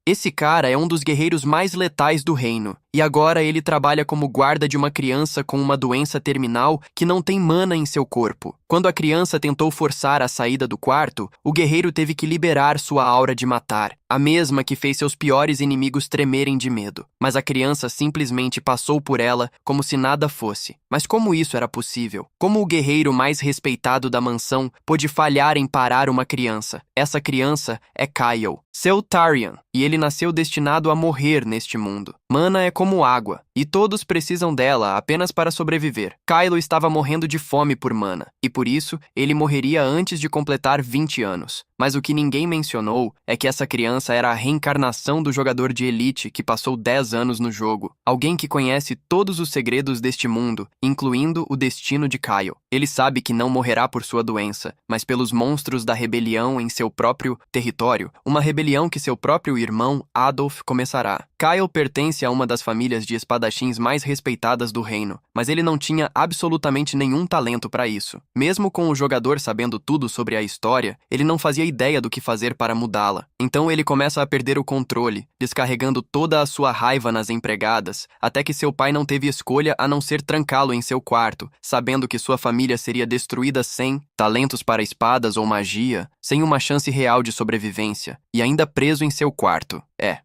Esse cara é um dos guerreiros mais letais do reino, e agora ele trabalha como guarda de uma criança com uma doença terminal que não tem mana em seu corpo. Quando a criança tentou forçar a saída do quarto, o guerreiro teve que liberar sua aura de matar, a mesma que fez seus piores inimigos tremerem de medo. Mas a criança simplesmente passou por ela como se nada fosse. Mas como isso era possível? Como o guerreiro mais respeitado da mansão pôde falhar em parar uma criança? Essa criança é Kyle, seu Tarion, e ele nasceu destinado a morrer neste mundo. Mana é como água, e todos precisam dela apenas para sobreviver. Kylo estava morrendo de fome por mana, e por isso ele morreria antes de completar 20 anos. Mas o que ninguém mencionou é que essa criança era a reencarnação do jogador de elite que passou 10 anos no jogo. Alguém que conhece todos os segredos deste mundo, incluindo o destino de Kyle. Ele sabe que não morrerá por sua doença, mas pelos monstros da rebelião em seu próprio território, uma rebelião que seu próprio irmão, Adolf, começará. Kyle pertence a uma das famílias de espadachins mais respeitadas do reino, mas ele não tinha absolutamente nenhum talento para isso. Mesmo com o jogador sabendo tudo sobre a história, ele não fazia ideia do que fazer para mudá-la. Então ele começa a perder o controle, descarregando toda a sua raiva nas empregadas, até que seu pai não teve escolha a não ser trancá-lo em seu quarto, sabendo que sua família seria destruída sem talentos para espadas ou magia, sem uma chance real de sobrevivência, e ainda preso em seu quarto.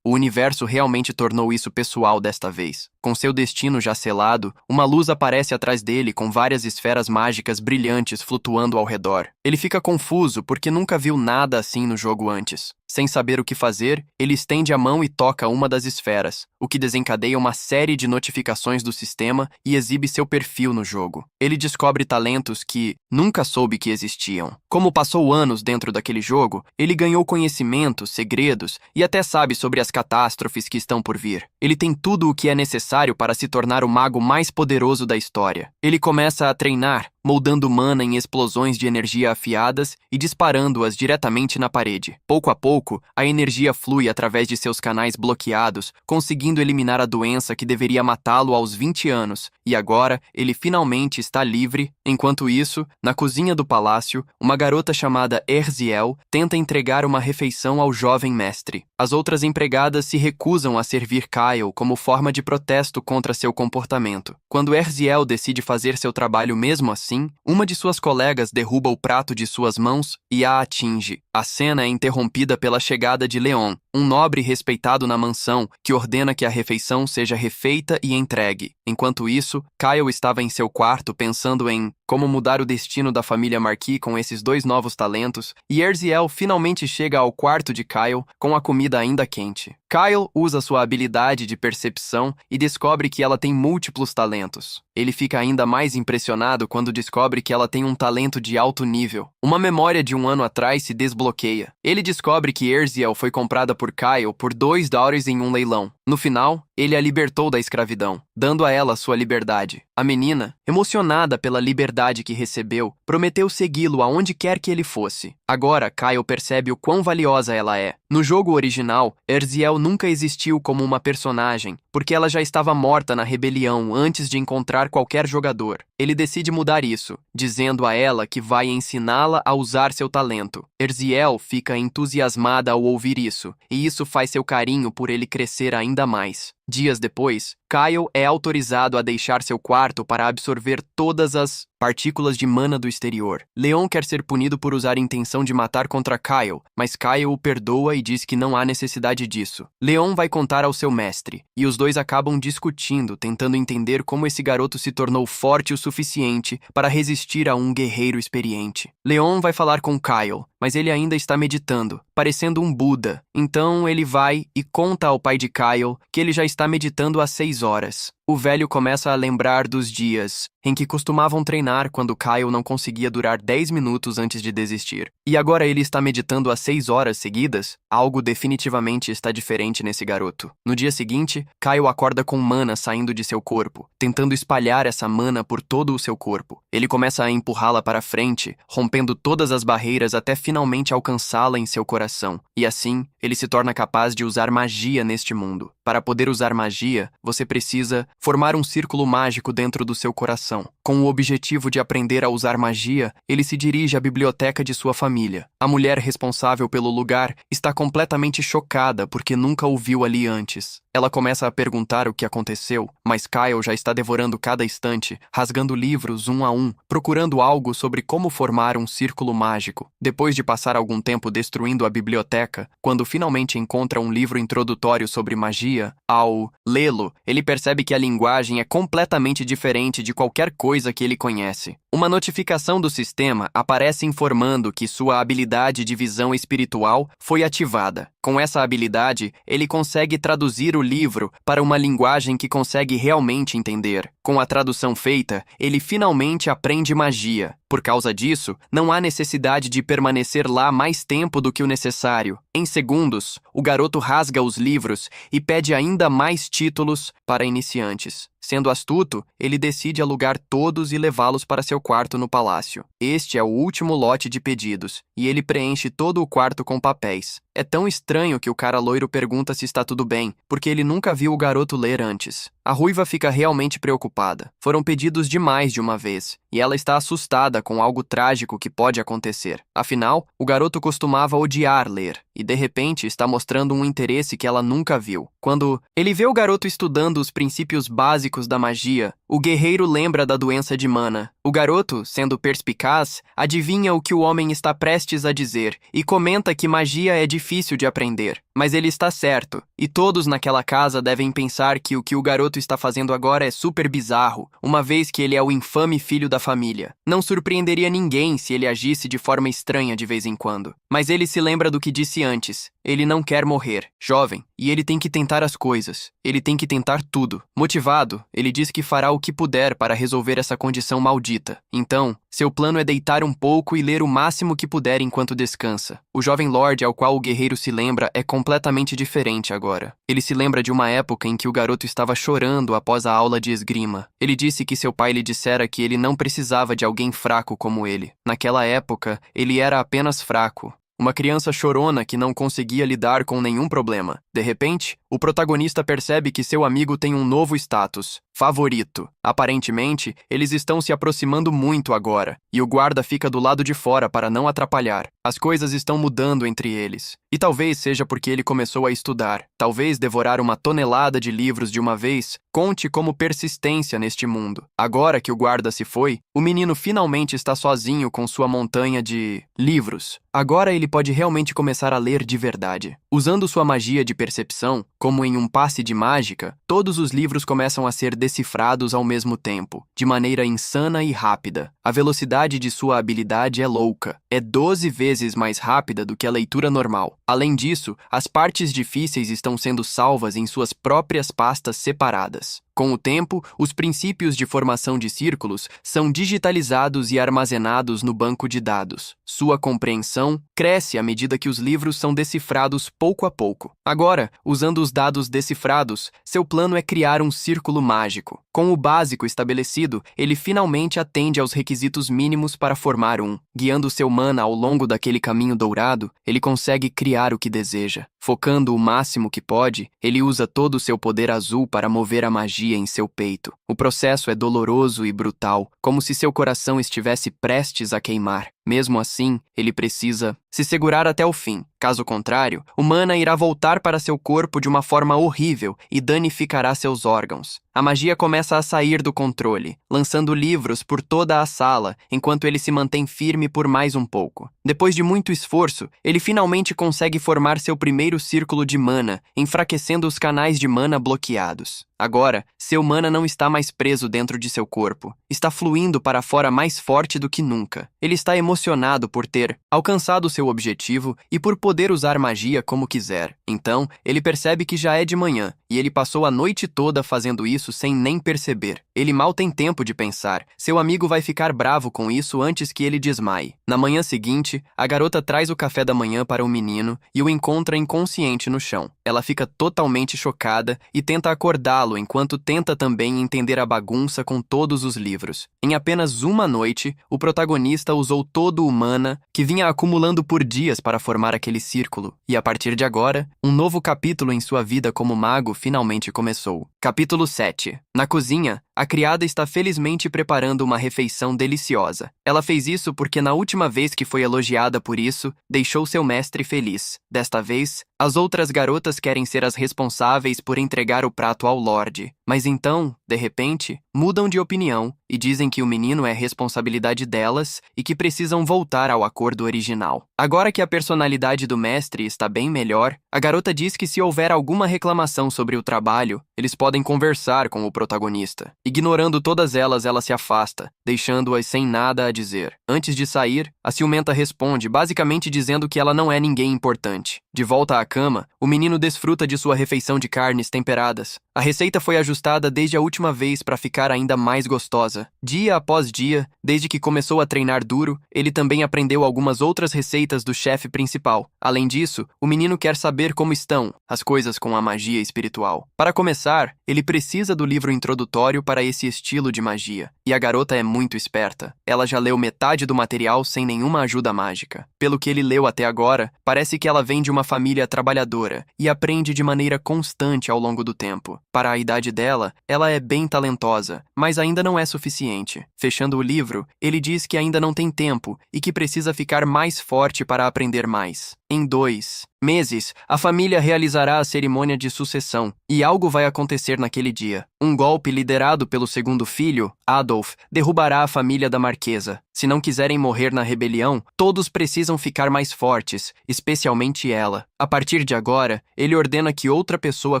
O universo realmente tornou isso pessoal desta vez. Com seu destino já selado, uma luz aparece atrás dele com várias esferas mágicas brilhantes flutuando ao redor. Ele fica confuso porque nunca viu nada assim no jogo antes. Sem saber o que fazer, ele estende a mão e toca uma das esferas, o que desencadeia uma série de notificações do sistema e exibe seu perfil no jogo. Ele descobre talentos que nunca soube que existiam. Como passou anos dentro daquele jogo, ele ganhou conhecimentos, segredos e até sabe sobre as catástrofes que estão por vir. Ele tem tudo o que é necessário para se tornar o mago mais poderoso da história. Ele começa a treinar, moldando mana em explosões de energia afiadas e disparando-as diretamente na parede. Pouco a pouco, a energia flui através de seus canais bloqueados, conseguindo eliminar a doença que deveria matá-lo aos 20 anos, e agora ele finalmente está livre. Enquanto isso, na cozinha do palácio, uma garota chamada Erziel tenta entregar uma refeição ao jovem mestre. As outras empregadas se recusam a servir Kyle como forma de protesto contra seu comportamento. Quando Erziel decide fazer seu trabalho mesmo assim, uma de suas colegas derruba o prato de suas mãos e a atinge. A cena é interrompida pela chegada de Leon, um nobre respeitado na mansão, que ordena que a refeição seja refeita e entregue. Enquanto isso, Kyle estava em seu quarto pensando em como mudar o destino da família Marquis com esses dois novos talentos, e Erziel finalmente chega ao quarto de Kyle com a comida ainda quente. Kyle usa sua habilidade de percepção e descobre que ela tem múltiplos talentos. Ele fica ainda mais impressionado quando descobre que ela tem um talento de alto nível. Uma memória de um ano atrás se desbloqueia. Ele descobre que Erziel foi comprada por Kyle por $2 em um leilão. No final, ele a libertou da escravidão, dando a ela sua liberdade. A menina, emocionada pela liberdade que recebeu, prometeu segui-lo aonde quer que ele fosse. Agora, Kyle percebe o quão valiosa ela é. No jogo original, Erziel nunca existiu como uma personagem, porque ela já estava morta na rebelião antes de encontrar qualquer jogador. Ele decide mudar isso, dizendo a ela que vai ensiná-la a usar seu talento. Erziel fica entusiasmada ao ouvir isso, e isso faz seu carinho por ele crescer ainda mais. Dias depois, Kyle é autorizado a deixar seu quarto para absorver todas as partículas de mana do exterior. Leon quer ser punido por usar intenção de matar contra Kyle, mas Kyle o perdoa e diz que não há necessidade disso. Leon vai contar ao seu mestre, e os dois acabam discutindo, tentando entender como esse garoto se tornou forte o suficiente para resistir a um guerreiro experiente. Leon vai falar com Kyle, mas ele ainda está meditando, parecendo um Buda. Então ele vai e conta ao pai de Kyle que ele já está meditando há 6 horas. O velho começa a lembrar dos dias em que costumavam treinar quando Kyle não conseguia durar 10 minutos antes de desistir. E agora ele está meditando há 6 horas seguidas? Algo definitivamente está diferente nesse garoto. No dia seguinte, Kyle acorda com mana saindo de seu corpo, tentando espalhar essa mana por todo o seu corpo. Ele começa a empurrá-la para frente, rompendo todas as barreiras até finalmente alcançá-la em seu coração. E assim, ele se torna capaz de usar magia neste mundo. Para poder usar magia, você precisa formar um círculo mágico dentro do seu coração. Com o objetivo de aprender a usar magia, ele se dirige à biblioteca de sua família. A mulher responsável pelo lugar está completamente chocada porque nunca o viu ali antes. Ela começa a perguntar o que aconteceu, mas Kyle já está devorando cada estante, rasgando livros um a um, procurando algo sobre como formar um círculo mágico. Depois de passar algum tempo destruindo a biblioteca, quando finalmente encontra um livro introdutório sobre magia, ao lê-lo, ele percebe que a linguagem é completamente diferente de qualquer coisa que ele conhece. Uma notificação do sistema aparece informando que sua habilidade de visão espiritual foi ativada. Com essa habilidade, ele consegue traduzir o livro para uma linguagem que consegue realmente entender. Com a tradução feita, ele finalmente aprende magia. Por causa disso, não há necessidade de permanecer lá mais tempo do que o necessário. Em segundos, o garoto rasga os livros e pede ainda mais títulos para iniciantes. Sendo astuto, ele decide alugar todos e levá-los para seu quarto no palácio. Este é o último lote de pedidos, e ele preenche todo o quarto com papéis. É tão estranho que o cara loiro pergunta se está tudo bem, porque ele nunca viu o garoto ler antes. A ruiva fica realmente preocupada. Foram pedidos demais de uma vez, e ela está assustada com algo trágico que pode acontecer. Afinal, o garoto costumava odiar ler, e de repente está mostrando um interesse que ela nunca viu. Quando ele vê o garoto estudando os princípios básicos da magia, o guerreiro lembra da doença de mana. O garoto, sendo perspicaz, adivinha o que o homem está prestes a dizer e comenta que magia é difícil de aprender. Mas ele está certo, e todos naquela casa devem pensar que o que o garoto está fazendo agora é super bizarro, uma vez que ele é o infame filho da família. Não surpreenderia ninguém se ele agisse de forma estranha de vez em quando. Mas ele se lembra do que disse antes. Ele não quer morrer, jovem, e ele tem que tentar as coisas. Ele tem que tentar tudo. Motivado, ele diz que fará o que puder para resolver essa condição maldita. Então, seu plano é deitar um pouco e ler o máximo que puder enquanto descansa. O jovem lord ao qual o guerreiro se lembra é completamente diferente agora. Ele se lembra de uma época em que o garoto estava chorando após a aula de esgrima. Ele disse que seu pai lhe dissera que ele não precisava de alguém fraco como ele. Naquela época, ele era apenas fraco. Uma criança chorona que não conseguia lidar com nenhum problema. De repente, o protagonista percebe que seu amigo tem um novo status, favorito. Aparentemente, eles estão se aproximando muito agora, e o guarda fica do lado de fora para não atrapalhar. As coisas estão mudando entre eles. E talvez seja porque ele começou a estudar. Talvez devorar uma tonelada de livros de uma vez conte como persistência neste mundo. Agora que o guarda se foi, o menino finalmente está sozinho com sua montanha de livros. Agora ele pode realmente começar a ler de verdade. Usando sua magia de percepção, como em um passe de mágica, todos os livros começam a ser decifrados ao mesmo tempo, de maneira insana e rápida. A velocidade de sua habilidade é louca. É 12 vezes mais rápida do que a leitura normal. Além disso, as partes difíceis estão sendo salvas em suas próprias pastas separadas. Com o tempo, os princípios de formação de círculos são digitalizados e armazenados no banco de dados. Sua compreensão cresce à medida que os livros são decifrados pouco a pouco. Agora, usando os dados decifrados, seu plano é criar um círculo mágico. Com o básico estabelecido, ele finalmente atende aos requisitos mínimos para formar um. Guiando seu mana ao longo daquele caminho dourado, ele consegue criar o que deseja. Focando o máximo que pode, ele usa todo o seu poder azul para mover a magia em seu peito. O processo é doloroso e brutal, como se seu coração estivesse prestes a queimar. Mesmo assim, ele precisa se segurar até o fim. Caso contrário, o mana irá voltar para seu corpo de uma forma horrível e danificará seus órgãos. A magia começa a sair do controle, lançando livros por toda a sala, enquanto ele se mantém firme por mais um pouco. Depois de muito esforço, ele finalmente consegue formar seu primeiro círculo de mana, enfraquecendo os canais de mana bloqueados. Agora, seu mana não está mais preso dentro de seu corpo. Está fluindo para fora mais forte do que nunca. Ele está emocionado por ter alcançado seu objetivo e por poder usar magia como quiser. Então, ele percebe que já é de manhã, e ele passou a noite toda fazendo isso sem nem perceber. Ele mal tem tempo de pensar. Seu amigo vai ficar bravo com isso antes que ele desmaie. Na manhã seguinte, a garota traz o café da manhã para o menino e o encontra inconsciente no chão. Ela fica totalmente chocada e tenta acordá-lo enquanto tenta também entender a bagunça com todos os livros. Em apenas uma noite, o protagonista usou todo o mana que vinha acumulando por dias para formar aquele círculo. E a partir de agora, um novo capítulo em sua vida como mago finalmente começou. Capítulo 7. Na cozinha, a criada está felizmente preparando uma refeição deliciosa. Ela fez isso porque na última vez que foi elogiada por isso, deixou seu mestre feliz. Desta vez, as outras garotas querem ser as responsáveis por entregar o prato ao Lorde. Mas então, de repente, mudam de opinião e dizem que o menino é responsabilidade delas e que precisam voltar ao acordo original. Agora que a personalidade do mestre está bem melhor, a garota diz que se houver alguma reclamação sobre o trabalho, eles podem conversar com o protagonista. Ignorando todas elas, ela se afasta, deixando-as sem nada a dizer. Antes de sair, a ciumenta responde, basicamente dizendo que ela não é ninguém importante. De volta à cama, o menino desfruta de sua refeição de carnes temperadas. A receita foi ajustada desde a última vez para ficar ainda mais gostosa. Dia após dia, desde que começou a treinar duro, ele também aprendeu algumas outras receitas do chefe principal. Além disso, o menino quer saber como estão as coisas com a magia espiritual. Para começar, ele precisa do livro introdutório para esse estilo de magia. E a garota é muito esperta. Ela já leu metade do material sem nenhuma ajuda mágica. Pelo que ele leu até agora, parece que ela vem de uma família trabalhadora e aprende de maneira constante ao longo do tempo. Para a idade dela, ela é bem talentosa, mas ainda não é suficiente. Fechando o livro, ele diz que ainda não tem tempo e que precisa ficar mais forte para aprender mais. Em 2 meses, a família realizará a cerimônia de sucessão, e algo vai acontecer naquele dia. Um golpe liderado pelo segundo filho, Adolf, derrubará a família da marquesa. Se não quiserem morrer na rebelião, todos precisam ficar mais fortes, especialmente ela. A partir de agora, ele ordena que outra pessoa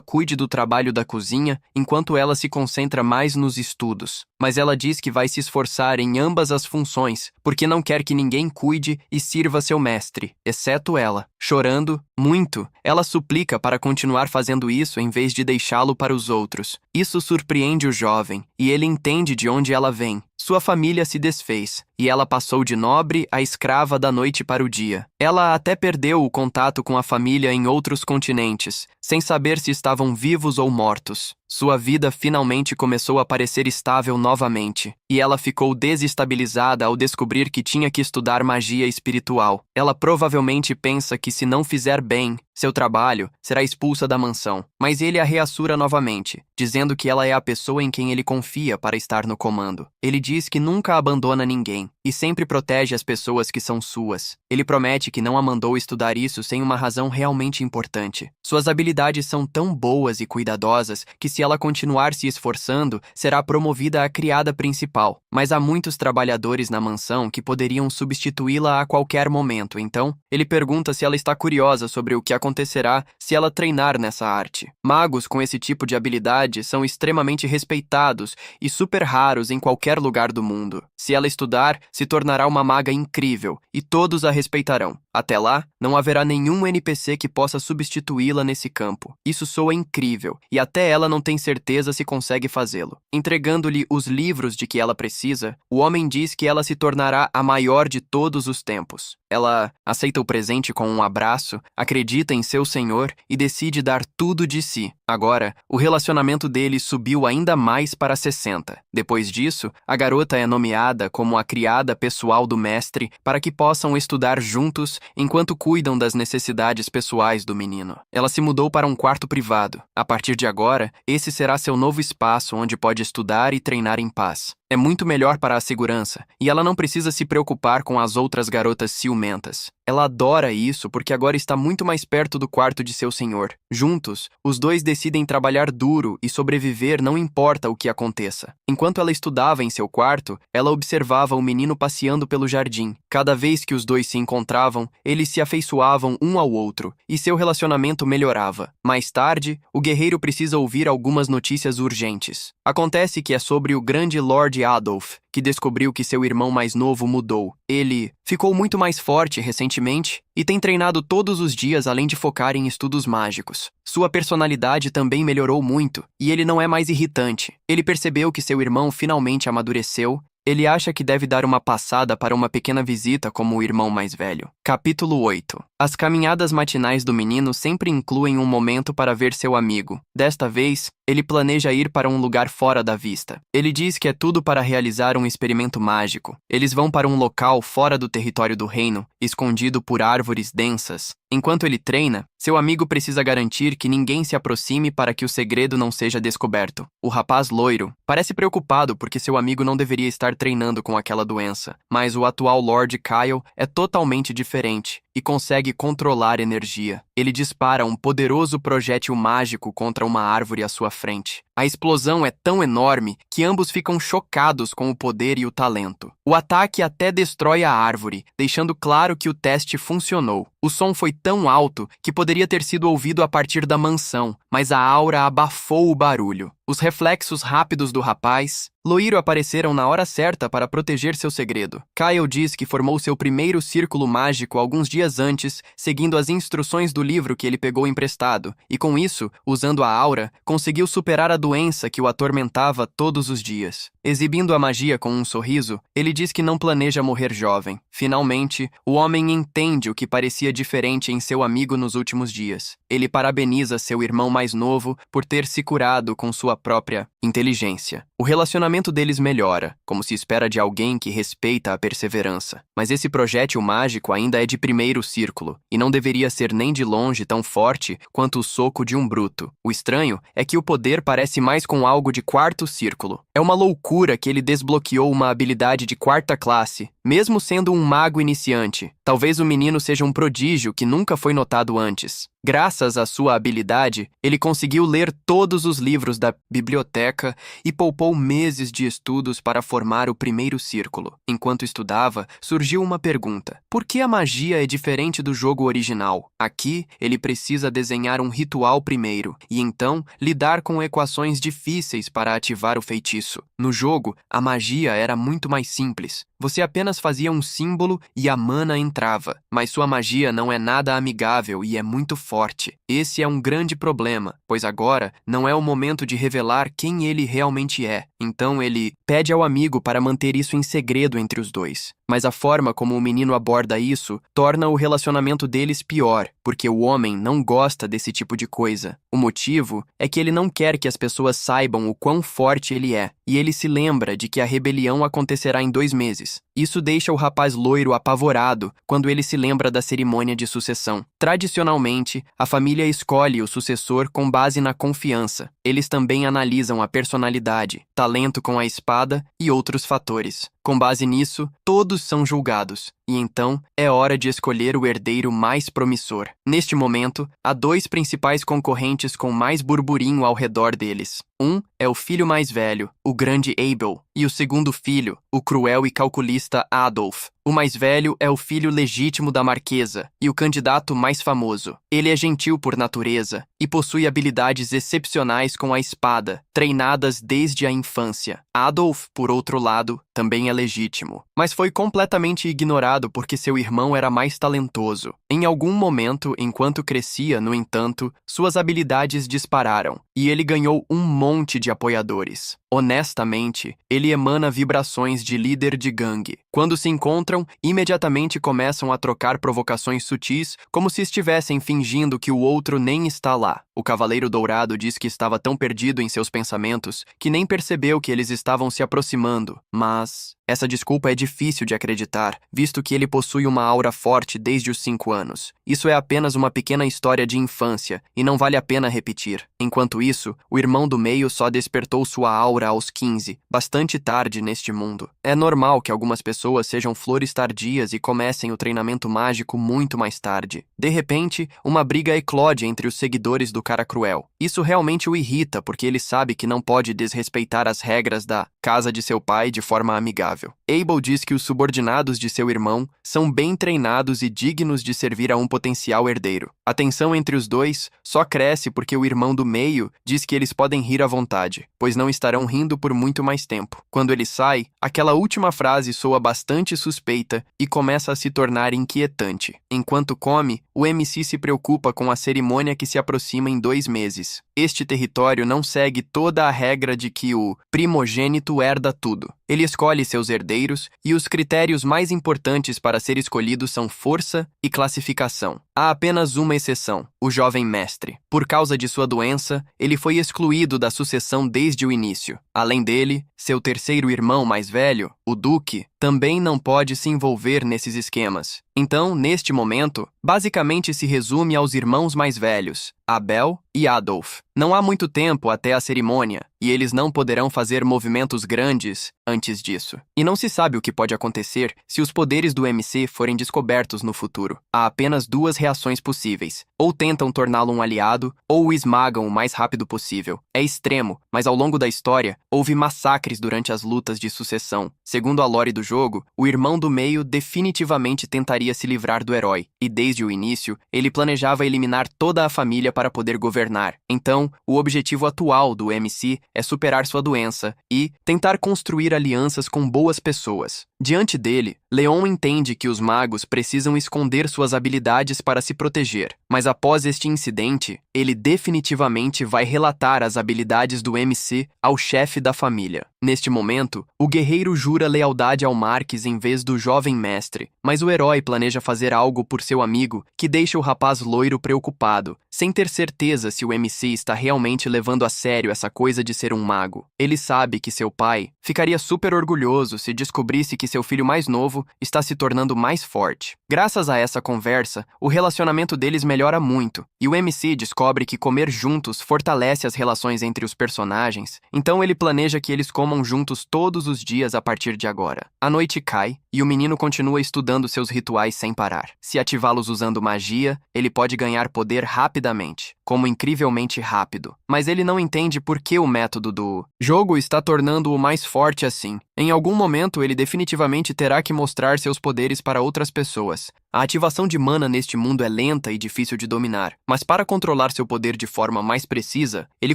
cuide do trabalho da cozinha, enquanto ela se concentra mais nos estudos. Mas ela diz que vai se esforçar em ambas as funções, porque não quer que ninguém cuide e sirva seu mestre, exceto ela. Chorando muito, ela suplica para continuar fazendo isso em vez de deixá-lo para os outros. Isso surpreende o jovem, e ele entende de onde ela vem. Sua família se desfez, e ela passou de nobre a escrava da noite para o dia. Ela até perdeu o contato com a família em outros continentes, sem saber se estavam vivos ou mortos. Sua vida finalmente começou a parecer estável novamente, e ela ficou desestabilizada ao descobrir que tinha que estudar magia espiritual. Ela provavelmente pensa que se não fizer bem seu trabalho, será expulsa da mansão, mas ele a reassura novamente, dizendo que ela é a pessoa em quem ele confia para estar no comando. Ele diz que nunca abandona ninguém e sempre protege as pessoas que são suas. Ele promete que não a mandou estudar isso sem uma razão realmente importante. Suas habilidades são tão boas e cuidadosas que se ela continuar se esforçando, será promovida a criada principal. Mas há muitos trabalhadores na mansão que poderiam substituí-la a qualquer momento, então ele pergunta se ela está curiosa sobre o que acontecerá se ela treinar nessa arte. Magos com esse tipo de habilidade são extremamente respeitados e super raros em qualquer lugar do mundo. Se ela estudar, se tornará uma maga incrível e todos a respeitarão. Até lá, não haverá nenhum NPC que possa substituí-la nesse campo. Isso soa incrível, e até ela não tem certeza se consegue fazê-lo. Entregando-lhe os livros de que ela precisa, o homem diz que ela se tornará a maior de todos os tempos. Ela aceita o presente com um abraço, acredita em seu senhor e decide dar tudo de si. Agora, o relacionamento deles subiu ainda mais para 60. Depois disso, a garota é nomeada como a criada pessoal do mestre para que possam estudar juntos enquanto cuidam das necessidades pessoais do menino. Ela se mudou para um quarto privado. A partir de agora, esse será seu novo espaço onde pode estudar e treinar em paz. É muito melhor para a segurança, e ela não precisa se preocupar com as outras garotas ciumentas. Ela adora isso porque agora está muito mais perto do quarto de seu senhor. Juntos, os dois decidem trabalhar duro e sobreviver não importa o que aconteça. Enquanto ela estudava em seu quarto, ela observava o menino passeando pelo jardim. Cada vez que os dois se encontravam, eles se afeiçoavam um ao outro, e seu relacionamento melhorava. Mais tarde, o guerreiro precisa ouvir algumas notícias urgentes. Acontece que é sobre o grande Lord Adolf, que descobriu que seu irmão mais novo mudou. Ele ficou muito mais forte recentemente e tem treinado todos os dias além de focar em estudos mágicos. Sua personalidade também melhorou muito e ele não é mais irritante. Ele percebeu que seu irmão finalmente amadureceu. Ele acha que deve dar uma passada para uma pequena visita como o irmão mais velho. Capítulo 8. As caminhadas matinais do menino sempre incluem um momento para ver seu amigo. Desta vez, Ele planeja ir para um lugar fora da vista. Ele diz que é tudo para realizar um experimento mágico. Eles vão para um local fora do território do reino, escondido por árvores densas. Enquanto ele treina, seu amigo precisa garantir que ninguém se aproxime para que o segredo não seja descoberto. O rapaz loiro parece preocupado porque seu amigo não deveria estar treinando com aquela doença, mas o atual Lord Kyle é totalmente diferente e consegue controlar energia. Ele dispara um poderoso projétil mágico contra uma árvore à sua frente. A explosão é tão enorme que ambos ficam chocados com o poder e o talento. O ataque até destrói a árvore, deixando claro que o teste funcionou. O som foi tão alto que poderia ter sido ouvido a partir da mansão, mas a aura abafou o barulho. Os reflexos rápidos do rapaz, loiro, apareceram na hora certa para proteger seu segredo. Kyle diz que formou seu primeiro círculo mágico alguns dias antes, seguindo as instruções do livro que ele pegou emprestado, e com isso, usando a aura, conseguiu superar a doença que o atormentava todos os dias. Exibindo a magia com um sorriso, ele diz que não planeja morrer jovem. Finalmente, o homem entende o que parecia diferente em seu amigo nos últimos dias. Ele parabeniza seu irmão mais novo por ter se curado com sua própria inteligência. O relacionamento deles melhora, como se espera de alguém que respeita a perseverança. Mas esse projétil mágico ainda é de primeiro círculo, e não deveria ser nem de longe tão forte quanto o soco de um bruto. O estranho é que o poder parece mais com algo de quarto círculo. É uma loucura que ele desbloqueou uma habilidade de quarta classe, mesmo sendo um mago iniciante. Talvez o menino seja um prodígio que nunca foi notado antes. Graças à sua habilidade, ele conseguiu ler todos os livros da biblioteca e poupou meses de estudos para formar o primeiro círculo. Enquanto estudava, surgiu uma pergunta: por que a magia é diferente do jogo original? Aqui, ele precisa desenhar um ritual primeiro, e então lidar com equações difíceis para ativar o feitiço. No jogo, a magia era muito mais simples. Você apenas fazia um símbolo e a mana entrava, mas sua magia não é nada amigável e é muito forte. Esse é um grande problema, pois agora não é o momento de revelar quem ele realmente é. Então ele pede ao amigo para manter isso em segredo entre os dois. Mas a forma como o menino aborda isso torna o relacionamento deles pior, porque o homem não gosta desse tipo de coisa. O motivo é que ele não quer que as pessoas saibam o quão forte ele é, e ele se lembra de que a rebelião acontecerá em 2 meses. Isso deixa o rapaz loiro apavorado quando ele se lembra da cerimônia de sucessão. Tradicionalmente, a família escolhe o sucessor com base na confiança. Eles também analisam a personalidade, talento com a espada e outros fatores. Com base nisso, todos são julgados, e então é hora de escolher o herdeiro mais promissor. Neste momento, há 2 principais concorrentes com mais burburinho ao redor deles. Um é o filho mais velho, o grande Abel, e o segundo filho, o cruel e calculista Adolf. O mais velho é o filho legítimo da marquesa e o candidato mais famoso. Ele é gentil por natureza e possui habilidades excepcionais com a espada, treinadas desde a infância. Adolf, por outro lado, também é legítimo, mas foi completamente ignorado porque seu irmão era mais talentoso. Em algum momento, enquanto crescia, no entanto, suas habilidades dispararam e ele ganhou um monte de apoiadores. Honestamente, ele emana vibrações de líder de gangue. Quando se encontram, imediatamente começam a trocar provocações sutis, como se estivessem fingindo que o outro nem está lá. O Cavaleiro Dourado diz que estava tão perdido em seus pensamentos que nem percebeu que eles estavam se aproximando, mas essa desculpa é difícil de acreditar, visto que ele possui uma aura forte desde os 5 anos. Isso é apenas uma pequena história de infância, e não vale a pena repetir. Enquanto isso, o irmão do meio só despertou sua aura aos 15, bastante tarde neste mundo. É normal que algumas pessoas sejam flores tardias e comecem o treinamento mágico muito mais tarde. De repente, uma briga eclode entre os seguidores do cara cruel. Isso realmente o irrita, porque ele sabe que não pode desrespeitar as regras da casa de seu pai de forma amigável. Abel diz que os subordinados de seu irmão são bem treinados e dignos de servir a um potencial herdeiro. A tensão entre os dois só cresce porque o irmão do meio diz que eles podem rir à vontade, pois não estarão rindo por muito mais tempo. Quando ele sai, aquela última frase soa bastante suspeita e começa a se tornar inquietante. Enquanto come, o MC se preocupa com a cerimônia que se aproxima em 2 meses. Este território não segue toda a regra de que o primogênito herda tudo. ele escolhe seus herdeiros e os critérios mais importantes para ser escolhido são força e classificação. Há apenas uma exceção, o jovem mestre. Por causa de sua doença, ele foi excluído da sucessão desde o início. Além dele, seu terceiro irmão mais velho, o duque, também não pode se envolver nesses esquemas. Então, neste momento, basicamente se resume aos irmãos mais velhos, Abel e Adolf. Não há muito tempo até a cerimônia, e eles não poderão fazer movimentos grandes antes disso. E não se sabe o que pode acontecer se os poderes do MC forem descobertos no futuro. Há apenas duas reações possíveis. Ou tentam torná-lo um aliado, ou o esmagam o mais rápido possível. É extremo, mas ao longo da história, houve massacres durante as lutas de sucessão. Segundo a lore do jogo, o irmão do meio definitivamente tentaria se livrar do herói, e desde o início, ele planejava eliminar toda a família para poder governar. Então, o objetivo atual do MC é superar sua doença e tentar construir alianças com boas pessoas. Diante dele, Leon entende que os magos precisam esconder suas habilidades para se proteger, mas após este incidente, ele definitivamente vai relatar as habilidades do MC ao chefe da família. Neste momento, o guerreiro jura lealdade ao Marques em vez do jovem mestre, mas o herói planeja fazer algo por seu amigo que deixa o rapaz loiro preocupado, sem ter certeza se o MC está realmente levando a sério essa coisa de ser um mago. Ele sabe que seu pai ficaria super orgulhoso se descobrisse que seu filho mais novo está se tornando mais forte. Graças a essa conversa, o relacionamento deles melhora muito, e o MC descobre que comer juntos fortalece as relações entre os personagens, então ele planeja que eles comam juntos todos os dias a partir de agora. A noite cai, e o menino continua estudando seus rituais sem parar. Se ativá-los usando magia, ele pode ganhar poder rapidamente, como incrivelmente rápido. Mas ele não entende por que o método do jogo está tornando-o mais forte assim. Em algum momento, ele definitivamente terá que mostrar seus poderes para outras pessoas. A ativação de mana neste mundo é lenta e difícil de dominar, mas para controlar seu poder de forma mais precisa, ele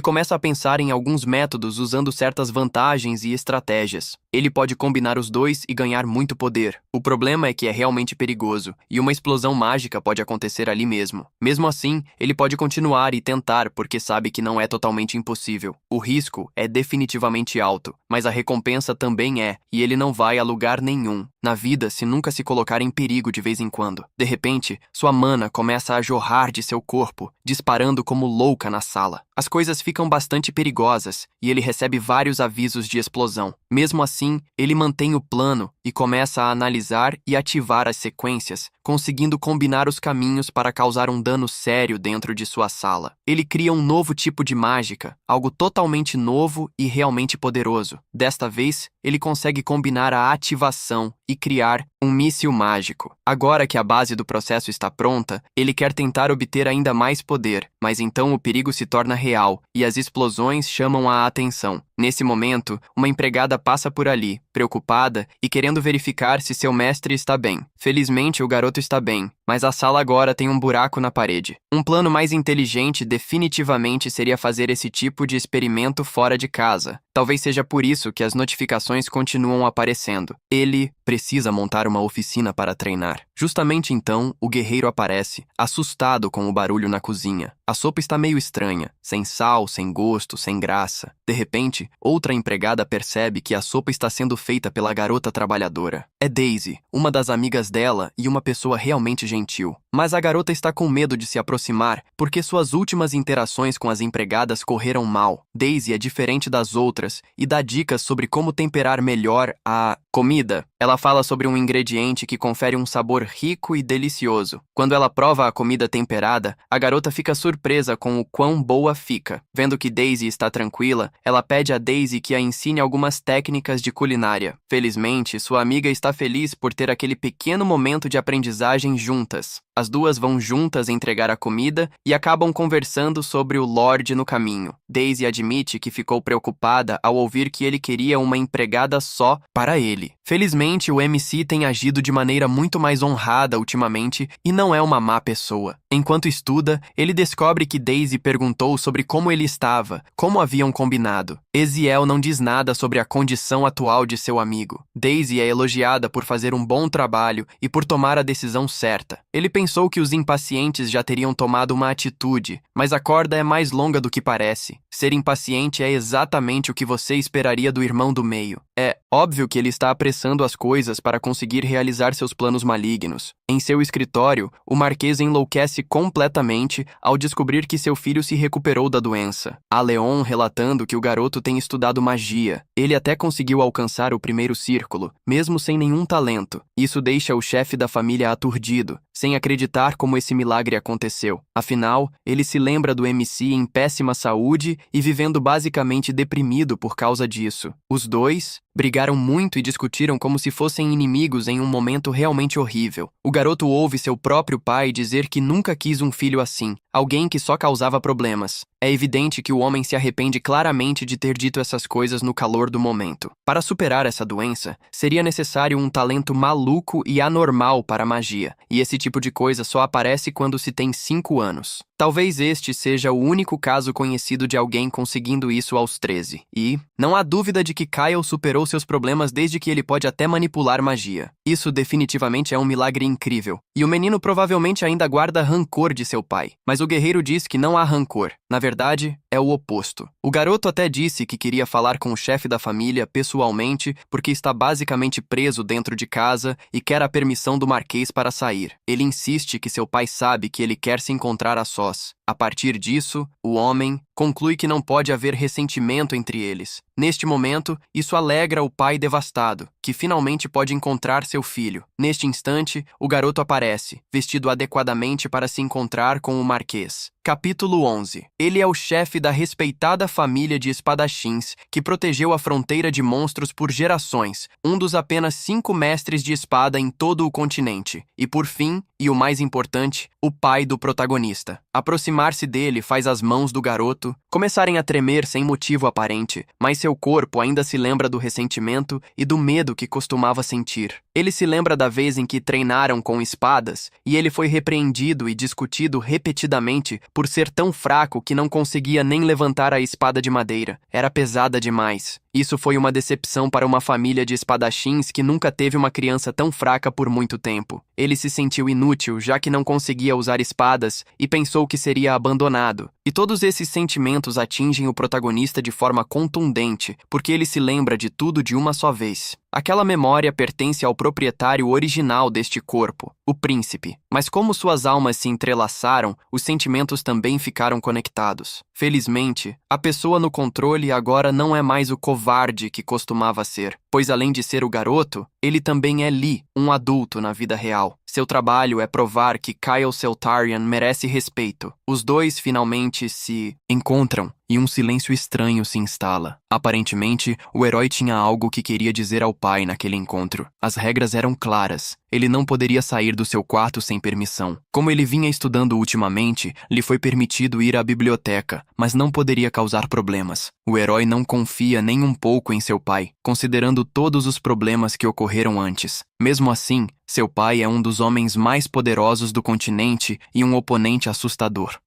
começa a pensar em alguns métodos usando certas vantagens e estratégias. Ele pode combinar os dois e ganhar muito poder. O problema é que é realmente perigoso, e uma explosão mágica pode acontecer ali mesmo. Mesmo assim, ele pode continuar e tentar porque sabe que não é totalmente impossível. O risco é definitivamente alto, mas a recompensa também é, e ele não vai a lugar nenhum na vida se nunca se colocar em perigo de vez em quando. De repente, sua mana começa a jorrar de seu corpo, disparando como louca na sala. As coisas ficam bastante perigosas e ele recebe vários avisos de explosão. Mesmo assim, ele mantém o plano e começa a analisar e ativar as sequências, conseguindo combinar os caminhos para causar um dano sério dentro de sua sala. Ele cria um novo tipo de mágica, algo totalmente novo e realmente poderoso. Desta vez, ele consegue combinar a ativação e criar um míssil mágico. Agora que a base do processo está pronta, ele quer tentar obter ainda mais poder, mas então o perigo se torna real e as explosões chamam a atenção. Nesse momento, uma empregada passa por ali, preocupada e querendo verificar se seu mestre está bem. Felizmente, o garoto está bem, mas a sala agora tem um buraco na parede. Um plano mais inteligente definitivamente seria fazer esse tipo de experimento fora de casa. Talvez seja por isso que as notificações continuam aparecendo. Ele precisa montar uma oficina para treinar. Justamente então, o guerreiro aparece, assustado com o barulho na cozinha. A sopa está meio estranha, sem sal, sem gosto, sem graça. De repente, outra empregada percebe que a sopa está sendo feita pela garota trabalhadora. É Daisy, uma das amigas dela e uma pessoa realmente gentil. Mas a garota está com medo de se aproximar porque suas últimas interações com as empregadas correram mal. Daisy é diferente das outras e dá dicas sobre como temperar melhor a comida. Ela fala sobre um ingrediente que confere um sabor rico e delicioso. Quando ela prova a comida temperada, a garota fica surpresa com o quão boa fica. Vendo que Daisy está tranquila, ela pede a Daisy que a ensine algumas técnicas de culinária. Felizmente, sua amiga está feliz por ter aquele pequeno momento de aprendizagem juntas. As duas vão juntas entregar a comida e acabam conversando sobre o Lorde no caminho. Daisy admite que ficou preocupada ao ouvir que ele queria uma empregada só para ele. Felizmente, o MC tem agido de maneira muito mais honrada ultimamente e não é uma má pessoa. Enquanto estuda, ele descobre que Daisy perguntou sobre como ele estava, como haviam combinado. Eziel não diz nada sobre a condição atual de seu amigo. Daisy é elogiada por fazer um bom trabalho e por tomar a decisão certa. Ele pensou Pensou que os impacientes já teriam tomado uma atitude, mas a corda é mais longa do que parece. Ser impaciente é exatamente o que você esperaria do irmão do meio. É óbvio que ele está apressando as coisas para conseguir realizar seus planos malignos. Em seu escritório, o Marquês enlouquece completamente ao descobrir que seu filho se recuperou da doença. Há Leon relatando que o garoto tem estudado magia. Ele até conseguiu alcançar o primeiro círculo, mesmo sem nenhum talento. Isso deixa o chefe da família aturdido, sem acreditar como esse milagre aconteceu. Afinal, ele se lembra do MC em péssima saúde e vivendo basicamente deprimido por causa disso. Os dois brigaram muito e discutiram como se fossem inimigos em um momento realmente horrível. O garoto ouve seu próprio pai dizer que nunca quis um filho assim, alguém que só causava problemas. É evidente que o homem se arrepende claramente de ter dito essas coisas no calor do momento. Para superar essa doença, seria necessário um talento maluco e anormal para a magia, e esse tipo de coisa só aparece quando se tem 5 anos. Talvez este seja o único caso conhecido de alguém conseguindo isso aos 13. E não há dúvida de que Kyle superou seus problemas desde que ele pode até manipular magia. Isso definitivamente é um milagre incrível. E o menino provavelmente ainda guarda rancor de seu pai. Mas o guerreiro diz que não há rancor. Na verdade, é o oposto. O garoto até disse que queria falar com o chefe da família pessoalmente porque está basicamente preso dentro de casa e quer a permissão do Marquês para sair. Ele insiste que seu pai sabe que ele quer se encontrar a sós. A partir disso, o homem conclui que não pode haver ressentimento entre eles. Neste momento, isso alegra o pai devastado, que finalmente pode encontrar seu filho. Neste instante, o garoto aparece, vestido adequadamente para se encontrar com o Marquês. Capítulo 11. Ele é o chefe da respeitada família de espadachins que protegeu a fronteira de monstros por gerações, um dos apenas 5 mestres de espada em todo o continente. E por fim, e o mais importante, o pai do protagonista. Aproximar-se dele faz as mãos do garoto começarem a tremer sem motivo aparente, mas seu corpo ainda se lembra do ressentimento e do medo que costumava sentir. Ele se lembra da vez em que treinaram com espadas e ele foi repreendido e discutido repetidamente por ser tão fraco que não conseguia nem levantar a espada de madeira. Era pesada demais. Isso foi uma decepção para uma família de espadachins que nunca teve uma criança tão fraca por muito tempo. Ele se sentiu inútil, já que não conseguia usar espadas, e pensou que seria abandonado. E todos esses sentimentos atingem o protagonista de forma contundente, porque ele se lembra de tudo de uma só vez. Aquela memória pertence ao proprietário original deste corpo, o príncipe. Mas como suas almas se entrelaçaram, os sentimentos também ficaram conectados. Felizmente, a pessoa no controle agora não é mais o covarde que costumava ser, pois além de ser o garoto, ele também é Lee, um adulto na vida real. Seu trabalho é provar que Kyle Celtarian merece respeito. Os dois finalmente se encontram e um silêncio estranho se instala. Aparentemente, o herói tinha algo que queria dizer ao pai naquele encontro. As regras eram claras. Ele não poderia sair do seu quarto sem permissão. Como ele vinha estudando ultimamente, lhe foi permitido ir à biblioteca, mas não poderia causar problemas. O herói não confia nem um pouco em seu pai, considerando todos os problemas que ocorreram antes. Mesmo assim, seu pai é um dos homens mais poderosos do continente e um oponente assustador.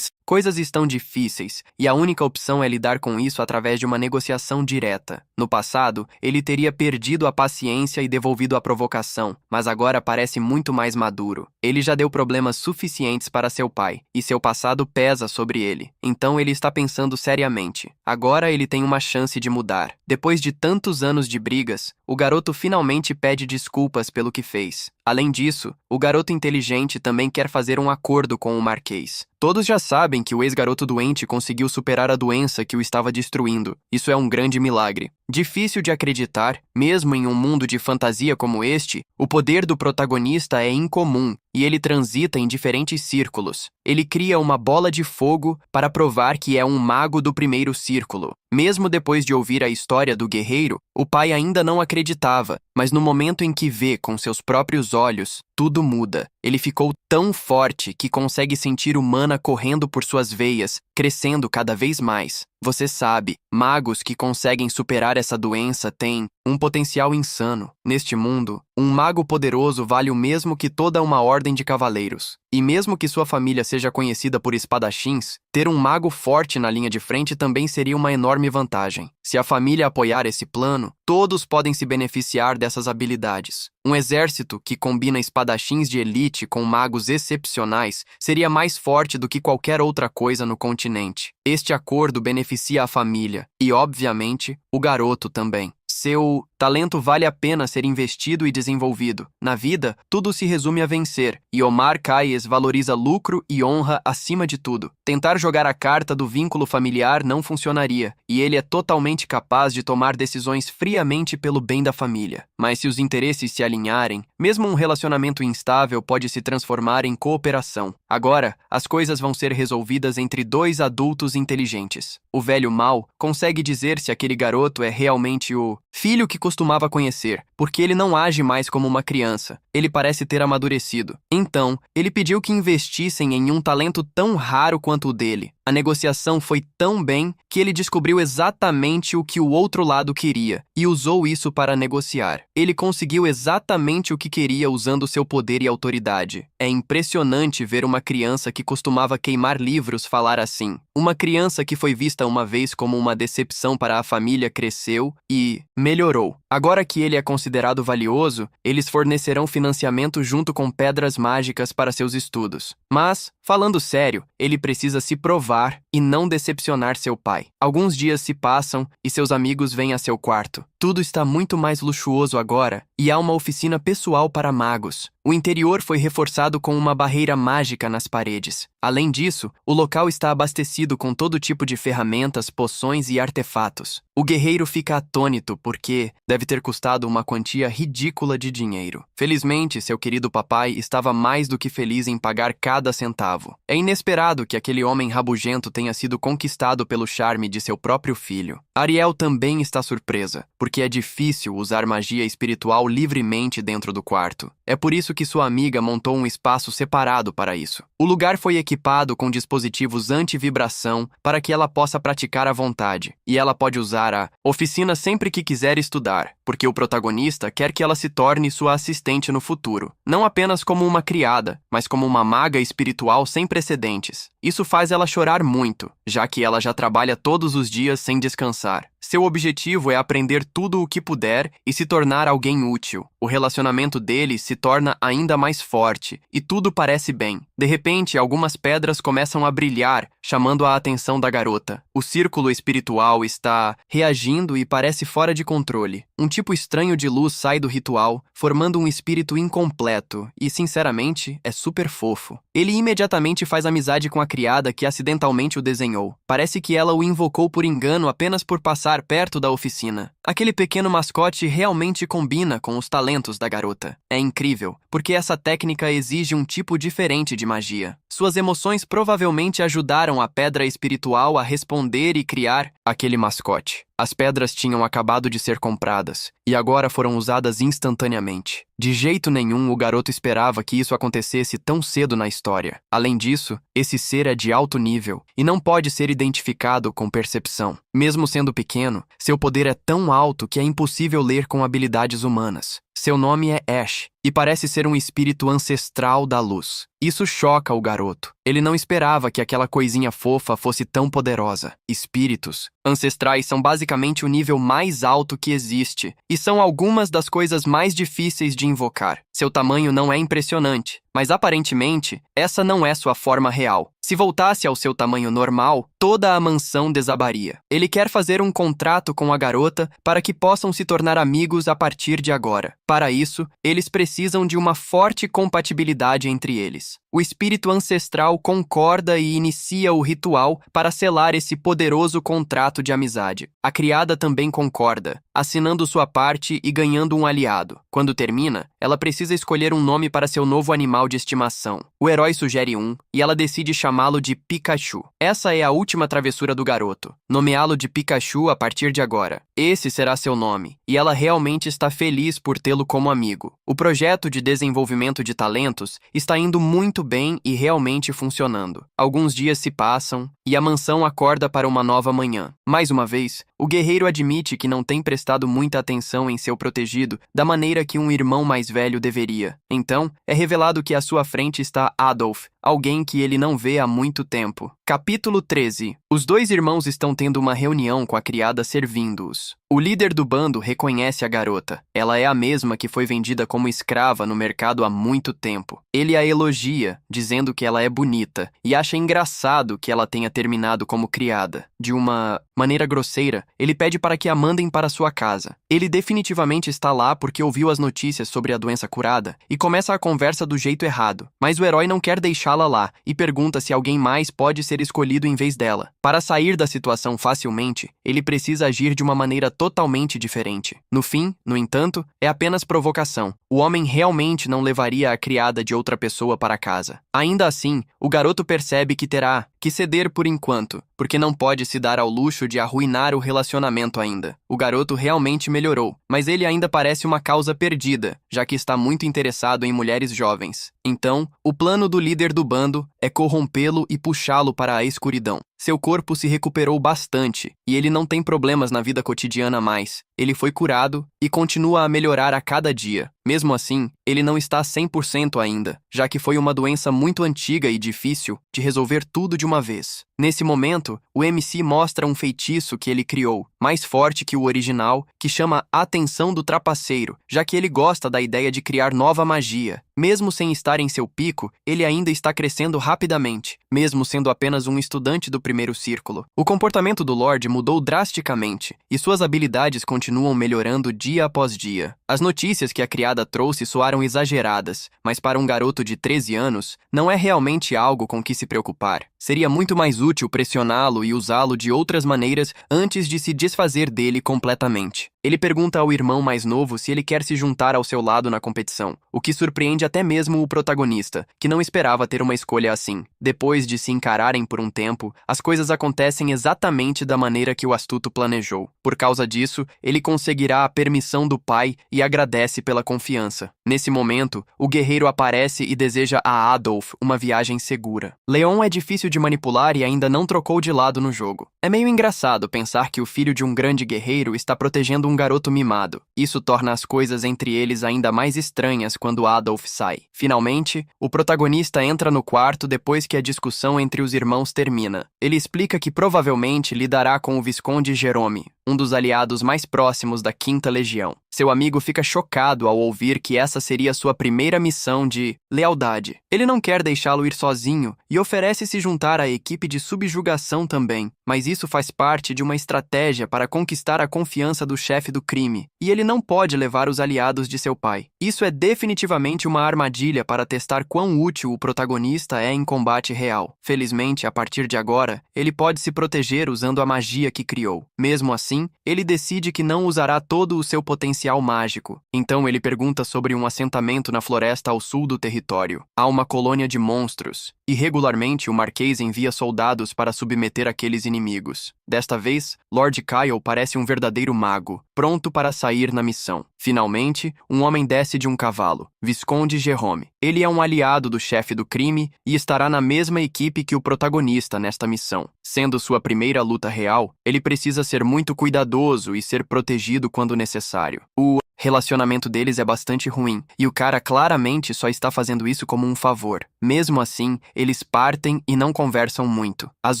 Coisas estão difíceis, e a única opção é lidar com isso através de uma negociação direta. No passado, ele teria perdido a paciência e devolvido a provocação, mas agora parece muito mais maduro. Ele já deu problemas suficientes para seu pai, e seu passado pesa sobre ele. Então ele está pensando seriamente. Agora ele tem uma chance de mudar. Depois de tantos anos de brigas, o garoto finalmente pede desculpas pelo que fez. Além disso, o garoto inteligente também quer fazer um acordo com o Marquês. Todos já sabem que o ex-garoto doente conseguiu superar a doença que o estava destruindo. Isso é um grande milagre. Difícil de acreditar, mesmo em um mundo de fantasia como este, o poder do protagonista é incomum e ele transita em diferentes círculos. Ele cria uma bola de fogo para provar que é um mago do primeiro círculo. Mesmo depois de ouvir a história do guerreiro, o pai ainda não acreditava, mas no momento em que vê com seus próprios olhos, tudo muda. Ele ficou tão forte que consegue sentir o mana correndo por suas veias, crescendo cada vez mais. Você sabe, magos que conseguem superar essa doença têm um potencial insano. Neste mundo, um mago poderoso vale o mesmo que toda uma ordem de cavaleiros. E mesmo que sua família seja conhecida por espadachins, ter um mago forte na linha de frente também seria uma enorme vantagem. Se a família apoiar esse plano, todos podem se beneficiar dessas habilidades. Um exército que combina espadachins de elite com magos excepcionais seria mais forte do que qualquer outra coisa no continente. Este acordo beneficia a família e, obviamente, o garoto também. Seu talento vale a pena ser investido e desenvolvido. Na vida, tudo se resume a vencer, e Omar Kayes valoriza lucro e honra acima de tudo. Tentar jogar a carta do vínculo familiar não funcionaria, e ele é totalmente capaz de tomar decisões friamente pelo bem da família. Mas se os interesses se alinharem, mesmo um relacionamento instável pode se transformar em cooperação. Agora, as coisas vão ser resolvidas entre dois adultos inteligentes. O velho Mal consegue dizer se aquele garoto é realmente o filho que costumava conhecer, porque ele não age mais como uma criança. Ele parece ter amadurecido. Então, ele pediu que investissem em um talento tão raro quanto o dele. A negociação foi tão bem que ele descobriu exatamente o que o outro lado queria e usou isso para negociar. Ele conseguiu exatamente o que queria usando seu poder e autoridade. É impressionante ver uma criança que costumava queimar livros falar assim. Uma criança que foi vista uma vez como uma decepção para a família cresceu e melhorou. Agora que ele é considerado valioso, eles fornecerão financiamento junto com pedras mágicas para seus estudos. Mas, falando sério, ele precisa se provar e não decepcionar seu pai. Alguns dias se passam e seus amigos vêm a seu quarto. Tudo está muito mais luxuoso agora e há uma oficina pessoal para magos. O interior foi reforçado com uma barreira mágica nas paredes. Além disso, o local está abastecido com todo tipo de ferramentas, poções e artefatos. O guerreiro fica atônito porque deve ter custado uma quantia ridícula de dinheiro. Felizmente, seu querido papai estava mais do que feliz em pagar cada centavo. É inesperado que aquele homem rabugento tenha sido conquistado pelo charme de seu próprio filho. Ariel também está surpresa, porque é difícil usar magia espiritual livremente dentro do quarto. É por isso que sua amiga montou um espaço separado para isso. O lugar foi equipado com dispositivos anti-vibração para que ela possa praticar à vontade, e ela pode usar a oficina sempre que quiser estudar, porque o protagonista quer que ela se torne sua assistente no futuro, não apenas como uma criada, mas como uma maga espiritual sem precedentes. Isso faz ela chorar muito, já que ela já trabalha todos os dias sem descansar. Seu objetivo é aprender tudo o que puder e se tornar alguém útil. O relacionamento deles se torna ainda mais forte e tudo parece bem. De repente, algumas pedras começam a brilhar, chamando a atenção da garota. O círculo espiritual está reagindo e parece fora de controle. Um tipo estranho de luz sai do ritual, formando um espírito incompleto e, sinceramente, é super fofo. Ele imediatamente faz amizade com a criada que acidentalmente o desenhou. Parece que ela o invocou por engano apenas por passar perto da oficina. Aquele pequeno mascote realmente combina com os talentos da garota. É incrível, porque essa técnica exige um tipo diferente de magia. Suas emoções provavelmente ajudaram a pedra espiritual a responder e criar aquele mascote. As pedras tinham acabado de ser compradas e agora foram usadas instantaneamente. De jeito nenhum o garoto esperava que isso acontecesse tão cedo na história. Além disso, esse ser é de alto nível e não pode ser identificado com percepção. Mesmo sendo pequeno, seu poder é tão alto que é impossível ler com habilidades humanas. Seu nome é Ash e parece ser um espírito ancestral da luz. Isso choca o garoto. Ele não esperava que aquela coisinha fofa fosse tão poderosa. Espíritos ancestrais são basicamente o nível mais alto que existe e são algumas das coisas mais difíceis de invocar. Seu tamanho não é impressionante, mas aparentemente essa não é sua forma real. Se voltasse ao seu tamanho normal, toda a mansão desabaria. Ele quer fazer um contrato com a garota para que possam se tornar amigos a partir de agora. Para isso, eles precisam de uma forte compatibilidade entre eles. O espírito ancestral concorda e inicia o ritual para selar esse poderoso contrato de amizade. A criada também concorda, assinando sua parte e ganhando um aliado. Quando termina, ela precisa escolher um nome para seu novo animal de estimação. O herói sugere um, e ela decide chamá-lo de Pikachu. Essa é a última travessura do garoto. Nomeá-lo de Pikachu a partir de agora. Esse será seu nome, e ela realmente está feliz por tê-lo como amigo. O projeto de desenvolvimento de talentos está indo muito bem e realmente funcionando. Alguns dias se passam, e a mansão acorda para uma nova manhã. Mais uma vez, O guerreiro admite que não tem prestado muita atenção em seu protegido da maneira que um irmão mais velho deveria. Então, é revelado que à sua frente está Adolf, alguém que ele não vê há muito tempo. Capítulo 13. Os dois irmãos estão tendo uma reunião com a criada servindo-os. O líder do bando reconhece a garota. Ela é a mesma que foi vendida como escrava no mercado há muito tempo. Ele a elogia, dizendo que ela é bonita, e acha engraçado que ela tenha terminado como criada. De uma maneira grosseira, ele pede para que a mandem para sua casa. Ele definitivamente está lá porque ouviu as notícias sobre a doença curada e começa a conversa do jeito errado. Mas o herói não quer deixá-la lá e pergunta se alguém mais pode ser escolhido em vez dela. Para sair da situação facilmente, ele precisa agir de uma maneira totalmente diferente. No fim, no entanto, é apenas provocação. O homem realmente não levaria a criada de outra pessoa para casa. Ainda assim, o garoto percebe que terá que ceder por enquanto, porque não pode se dar ao luxo de arruinar o relacionamento ainda. O garoto realmente melhorou, mas ele ainda parece uma causa perdida, já que está muito interessado em mulheres jovens. Então, o plano do líder do bando é corrompê-lo e puxá-lo para a escuridão. Seu corpo se recuperou bastante e ele não tem problemas na vida cotidiana mais. Ele foi curado e continua a melhorar a cada dia. Mesmo assim, ele não está 100% ainda, já que foi uma doença muito antiga e difícil de resolver tudo de uma vez. Nesse momento, o MC mostra um feitiço que ele criou, mais forte que o original, que chama a atenção do trapaceiro, já que ele gosta da ideia de criar nova magia. Mesmo sem estar em seu pico, ele ainda está crescendo rapidamente, mesmo sendo apenas um estudante do primeiro círculo. O comportamento do Lorde mudou drasticamente, e suas habilidades continuam melhorando dia após dia. As notícias que a criada trouxe soaram exageradas, mas para um garoto de 13 anos, não é realmente algo com que se preocupar. Seria muito mais útil pressioná-lo e usá-lo de outras maneiras antes de se desfazer dele completamente. Ele pergunta ao irmão mais novo se ele quer se juntar ao seu lado na competição, o que surpreende até mesmo o protagonista, que não esperava ter uma escolha assim. Depois de se encararem por um tempo, as coisas acontecem exatamente da maneira que o astuto planejou. Por causa disso, ele conseguirá a permissão do pai e agradece pela confiança. Nesse momento, o guerreiro aparece e deseja a Adolf uma viagem segura. Leon é difícil de manipular e ainda não trocou de lado no jogo. É meio engraçado pensar que o filho de um grande guerreiro está protegendo um garoto mimado. Isso torna as coisas entre eles ainda mais estranhas quando Adolf sai. Finalmente, o protagonista entra no quarto depois que a discussão entre os irmãos termina. Ele explica que provavelmente lidará com o Visconde Jerome, um dos aliados mais próximos da Quinta Legião. Seu amigo fica chocado ao ouvir que essa seria sua primeira missão de lealdade. Ele não quer deixá-lo ir sozinho e oferece se juntar à equipe de subjugação também, mas isso faz parte de uma estratégia para conquistar a confiança do chefe do crime, e ele não pode levar os aliados de seu pai. Isso é definitivamente uma armadilha para testar quão útil o protagonista é em combate real. Felizmente, a partir de agora, ele pode se proteger usando a magia que criou. Mesmo assim, ele decide que não usará todo o seu potencial mágico. Então ele pergunta sobre um assentamento na floresta ao sul do território. Há uma colônia de monstros, e regularmente o Marquês envia soldados para submeter aqueles inimigos. Desta vez, Lord Kyle parece um verdadeiro mago, pronto para sair na missão. Finalmente, um homem desce de um cavalo, Visconde Jerome. Ele é um aliado do chefe do crime e estará na mesma equipe que o protagonista nesta missão. Sendo sua primeira luta real, ele precisa ser muito cuidadoso e ser protegido quando necessário. O relacionamento deles é bastante ruim, e o cara claramente só está fazendo isso como um favor. Mesmo assim, eles partem e não conversam muito. As